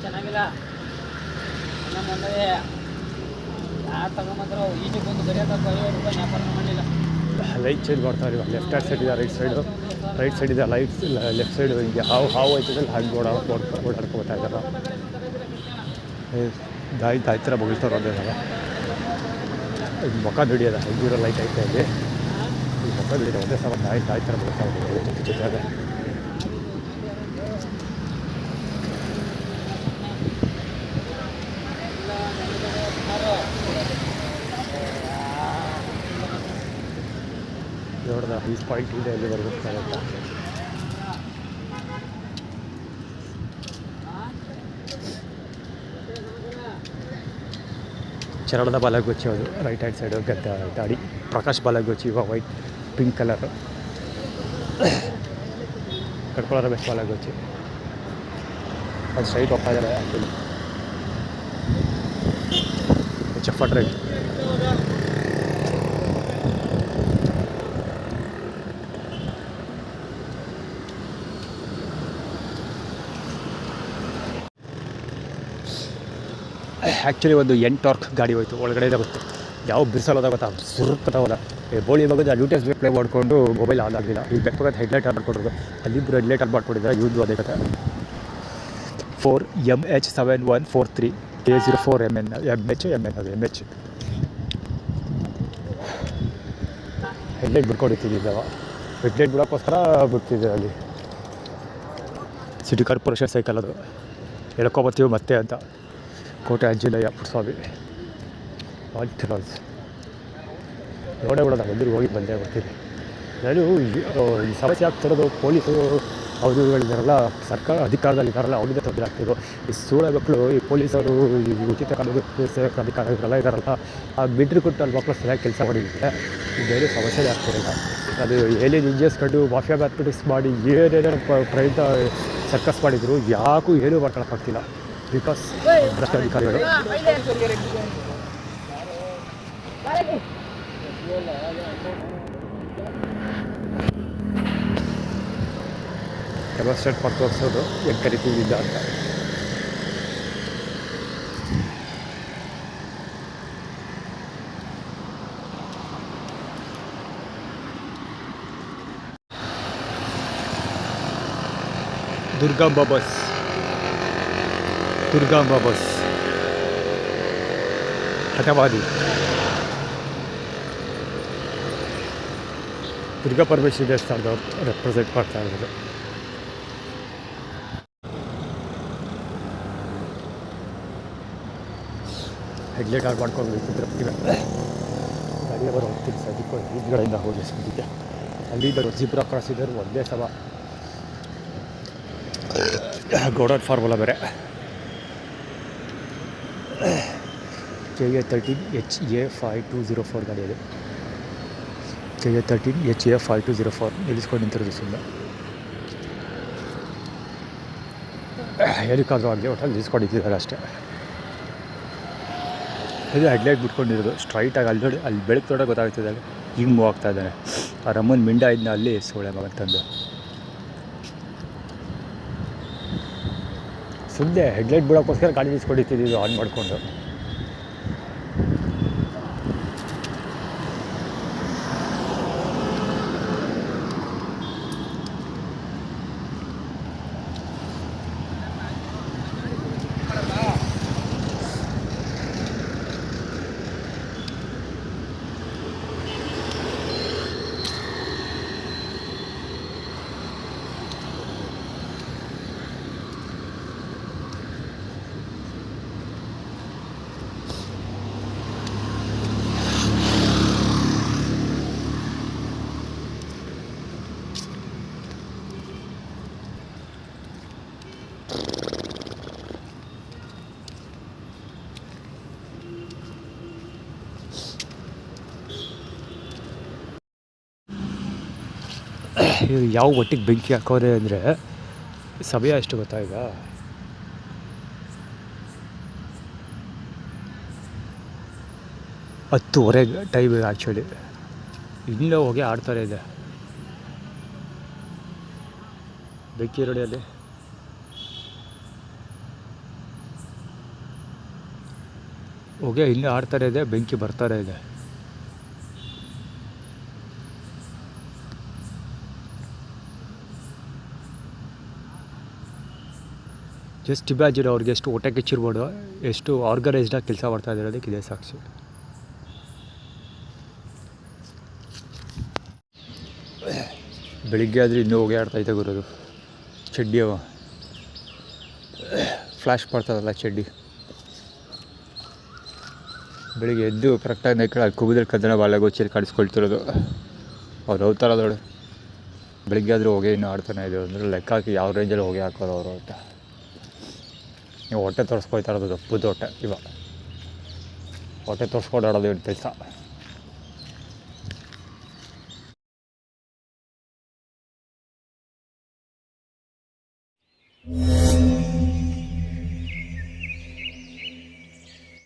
ಚೆನ್ನಾಗಿಲ್ಲ. ಯಾರು ತಗೊಂಬಂದ್ರು ಈಚೆ ಬಂದು ಬರೆಯೋಕೆ 50 ರೂಪಾಯಿ ವ್ಯಾಪಾರ ಮಾಡಲಿಲ್ಲ. ಲೈಟ್ ಚೇಂಜ್ ಮಾಡ್ತಾರೆ. ಲೆಫ್ಟ್ ಹ್ಯಾಂಡ್ ಸೈಡ್ ಇದೆ, ರೈಟ್ ಸೈಡು ರೈಟ್ ಸೈಡ್ ಇದೆ ಲೈಟ್ಸ್ ಲೆಫ್ಟ್ ಸೈಡು ಹಿಂಗೆ ಹಾವು ಆಯ್ತದಲ್ಲಿ ಹಾಗೆ ಓಡಾಡ್ಕೊಳ್ತಾ ಇದ್ದಾರೆ. ದಾಯಿ ಥರ ಬಗಳ್ತಾರೆ ಅದೇನಲ್ಲ, ಇದು ಮುಖ ದುಡಿಯೋದ ಹೆಂಗಿರೋ ಲೈಟ್ ಐತೆ ಇಲ್ಲಿ, ಈ ಮುಖ ದುಡಿಯೋದು ಒಂದೇ ಸಲ ದಾಯಿ ಥರ ಬಗಳ್ತಾ ಹೋಗ್ಬೋದು ಜೊತೆಗೆ. ನೋಡ್ದ ಈ ಪಾಯಿಂಟ್ ಇದೆ ಎಲ್ಲಿವರೆಗೂ ಹೋಗ್ತಾ. ಚರಣದ ಬಾಲಗೋಚಿ ಅದು ರೈಟ್ ಹ್ಯಾಂಡ್ ಸೈಡು ಗಾಡಿ ಪ್ರಕಾಶ್ ಬಾಲಗೋಚಿ ಇವಾಗ ವೈಟ್ ಪಿಂಕ್ ಕಲರು. ಕಟ್ಕೊಳ್ಳೋ ರಮೇಶ್ ಬಾಲಗೋಚಿ ಅದು ಸ್ಟ್ರೈಟ್ ಹೋಗ್ತಾ ಇದ್ದಾರೆ. ಆ್ಯಕ್ಚುಲಿ ಚಫಟ್ ರೈಟ್ ಆ್ಯಕ್ಚುಲಿ ಒಂದು ಟಾರ್ಕ್ ಗಾಡಿ ಹೋಯ್ತು ಒಳಗಡೆ ಗೊತ್ತು, ಯಾವ ಬಿರ್ಸಲ್ಲೋದ ಗೊತ್ತಾ, ಸುರುತ್ತದ ಬೋಳಿ ಮಗದ ಅಡ್ವರ್ಟೈಸ್ ಪ್ಲೇ ಮಾಡಿಕೊಂಡು ಮೊಬೈಲ್ ಆನ್ ಆಗಲಿಲ್ಲ. ಈಗ ಬೆಕ್ಕದ ಹೆಡ್ಲೈಟ್ ಆನ್ ಮಾಡ್ಕೊಂಡಿರೋದು, ಅಲ್ಲಿಬ್ಬರು ಹೆಡ್ಲೈಟ್ ಆನ್ ಮಾಡ್ಕೊಂಡಿದ್ದಾರೆ. ಇವ್ದು ಅದೇ ಕಥೆ. 4MH7143 K04MN ಅದು MH ಹೆಡ್ಲೈಟ್ ಬಿಡ್ಕೊಂಡಿರ್ತಿದ್ದಿದ್ದಾವ. ಹೆಡ್ಲೈಟ್ ಬಿಡೋಕ್ಕೋಸ್ಕರ ಬಿಡ್ತಿದ್ದೆ ಅಲ್ಲಿ. ಸಿಟಿ ಕಾರ್ಪೊರೇಷನ್ ಸೈಕಲ್ ಅದು, ಹೇಳ್ಕೊಬರ್ತೀವಿ ಮತ್ತೆ ಅಂತ. ಕೋಟೆ ಆಂಜನೇಯ ಪುಟ್ಸ್ವಾಮಿ ಆಲ್ಟಿರಾಲ್ಸ್ ನೋಡೇ ಬಿಡೋದ, ಎಲ್ಲರೂ ಹೋಗಿ ಬಂದೇ ಬರ್ತೀವಿ. ನಾನು ಈ ಸಮಸ್ಯೆ ಆಗ್ತಿರೋದು ಪೊಲೀಸು ಅವರುಗಳಿದ್ದಾರಲ್ಲ, ಸರ್ಕಾರ ಅಧಿಕಾರದಲ್ಲಿದ್ದಾರಲ್ಲ, ಅವ್ರಿಗೆ ತೊಂದರೆ ಆಗ್ತಿರೋ. ಈ ಸೂಳ ಮಕ್ಕಳು, ಈ ಪೊಲೀಸರು, ಈ ಉಚಿತ ಕಾನೂನು ಅಧಿಕಾರಿಗಳೆಲ್ಲ ಇದ್ದಾರಲ್ಲ, ಆ ಬಿಡ್ರಿ ಕೊಟ್ಟು ಅಲ್ಲಿ ಮಕ್ಕಳು ಸರಿಯಾಗಿ ಕೆಲಸ ಮಾಡಿದ್ರೆ ಬೇರೆ ಸಮಸ್ಯೆನೇ ಆಗ್ತಿರಲಿಲ್ಲ. ಅದು ಏನೇನು ಇಂಜಸ್ಕೊಂಡು ಮಾಫಿಯಾ ಮ್ಯಾಥಮೆಟಿಕ್ಸ್ ಮಾಡಿ ಏನೇನೋ ಪ್ರಯತ್ನ ಸರ್ಕಸ್ ಮಾಡಿದ್ರು, ಯಾಕೂ ಏನೂ ಮಾಡ್ಕೊಳಕ್ಕಾಗ್ತಿಲ್ಲ. ಬಿಕಾಸ್ ಭ್ರಷ್ಟಾಧಿಕಾರಿಗಳು. ಡೆಮಾನ್ಸ್ಟ್ರೇಟ್ ಮಾಡಿ ತೋರಿಸೋದು ಹೆಂಗೆ ಕರಿತೀವಿದ್ದ ಅಂತ. ದುರ್ಗಾಂಬ ಬಸ್ ಹಠವಾದಿ ದುರ್ಗಾ ಪರಮೇಶ್ವರಿ ದೇವಸ್ಥಾನದವ್ರು ರೆಪ್ರೆಸೆಂಟ್ ಮಾಡ್ತಾ ಇರೋದು. ಹೆಡ್ಲೈಟ್ ಆನ್ ಮಾಡ್ಕೊಂಡು ಹೋಗ್ತಿದ್ರೆ ಗಾಡಿಗೆ ಬರೋ ಹೋಗ್ತೀನಿ ಸದ್ಯಕ್ಕೆ ಹಿಂದ್ಗಡೆಯಿಂದ ಹೋಗಿ ಸದ್ಯಕ್ಕೆ ಅಲ್ಲಿದ್ದ ಜಿಬ್ರಾ ಕ್ರಾಸ್ ಇದ್ದರು ಒಂದೇ ಸಲ ಗೋಡನ್ ಫಾರ್ಮುಲಾ ಬೇರೆ. KA13HA5204 ಗಾಡಿ ಅದು. KA13HA5204 ನಿಲ್ಲಿಸ್ಕೊಂಡು ನಿಂತಿರೋದು ಸುಮ್ಮನೆ. ಏನಕ್ಕಾದ್ರೂ ಆಗಲಿ ಒಟ್ಟಲ್ಲಿ ನಿಲ್ಲಿಸ್ಕೊಂಡಿದ್ದಾರೆ ಅಷ್ಟೇ. ಇದು ಹೆಡ್ಲೈಟ್ ಬಿಟ್ಕೊಂಡಿರೋದು ಸ್ಟ್ರೈಟಾಗಿ ಅಲ್ಲಿ ಬೆಳಕು ತೊಡ ಗೊತ್ತಾಗ್ತದೆ. ಹಿಂಗೆ ಮೂವ್ ಆಗ್ತಾ ಇದ್ದಾನೆ. ಆ ರಮ್ಮನ ಮಿಂಡ ಇದನ್ನ ಅಲ್ಲಿ ಸೋಳೆ ಮಗ ತಂದು ಸುಮ್ಮನೆ ಹೆಡ್ಲೈಟ್ ಬಿಡೋಕ್ಕೋಸ್ಕರ ಗಾಡಿ ನಿಲ್ಲಿಸ್ಕೊಂಡಿರ್ತಿದ್ದೀವಿ ಆನ್ ಮಾಡಿಕೊಂಡು. ಇವರು ಯಾವ ಒಟ್ಟಿಗೆ ಬೆಂಕಿ ಹಾಕೋರೆ ಅಂದರೆ ಸಮಯ ಎಷ್ಟು ಗೊತ್ತಾ ಈಗ 10:30 ಟೈಮ್ ಆ್ಯಕ್ಚುಲಿ. ಇನ್ನೂ ಹೋಗಿ ಆಡ್ತಾರೆ ಇದೆ ಬೆಂಕಿ ರೋಡಿಯಲ್ಲಿ. ಹೋಗಿ ಇನ್ನೂ ಆಡ್ತಾರೆ ಇದೆ, ಬೆಂಕಿ ಬರ್ತಾರೆ ಇದೆ. ಜಸ್ಟ್ ಇಮ್ಯಾಜಿನ್ ಅವ್ರಿಗೆ ಎಷ್ಟು ಹೊಟ್ಟೆ ಕಿಚ್ಚಿರ್ಬೋದು, ಎಷ್ಟು ಆರ್ಗನೈಸ್ಡಾಗಿ ಕೆಲಸ ಮಾಡ್ತಾ ಇರೋದಕ್ಕೆ ಇದೇ ಸಾಕ್ಷಿ. ಬೆಳಿಗ್ಗೆ ಆದರೆ ಇನ್ನೂ ಹೋಗಿ ಆಡ್ತಾಯಿದ್ದೆ ಗುರೋದು. ಚಡ್ಡಿ ಅವ ಫ್ಲ್ಯಾಶ್ ಮಾಡ್ತಾರಲ್ಲ ಚಡ್ಡಿ. ಬೆಳಿಗ್ಗೆ ಎದ್ದು ಕರೆಕ್ಟಾಗಿ ನೈಕಳ ಕುಬುದಲ್ಲಿ ಕದ್ದನ ಬಾಲೆಗೋಚಿ ಕಾಣಿಸ್ಕೊಳ್ತಿರೋದು. ಅವ್ರು ಹೋಗ್ತಾರ ನೋಡಿ, ಬೆಳಿಗ್ಗೆ ಆದರೂ ಹೋಗಿ ಇನ್ನೂ ಆಡ್ತಾನೆ ಇದ್ದೀವಿ ಅಂದರೆ ಲೆಕ್ಕ ಹಾಕಿ ಯಾವ ರೇಂಜಲ್ಲಿ ಹೋಗಿ ಹಾಕೋದು ಅವರು ಅಂತ. ನೀವು ಹೊಟ್ಟೆ ತೋರಿಸ್ಕೊಳ್ತಾ ಇರೋದು ದಪ್ಪದ ಹೊಟ್ಟೆ. ಇವಾಗ ಹೊಟ್ಟೆ ತೋರಿಸ್ಕೊಂಡು ಆಡೋದು ಕೆಲಸ.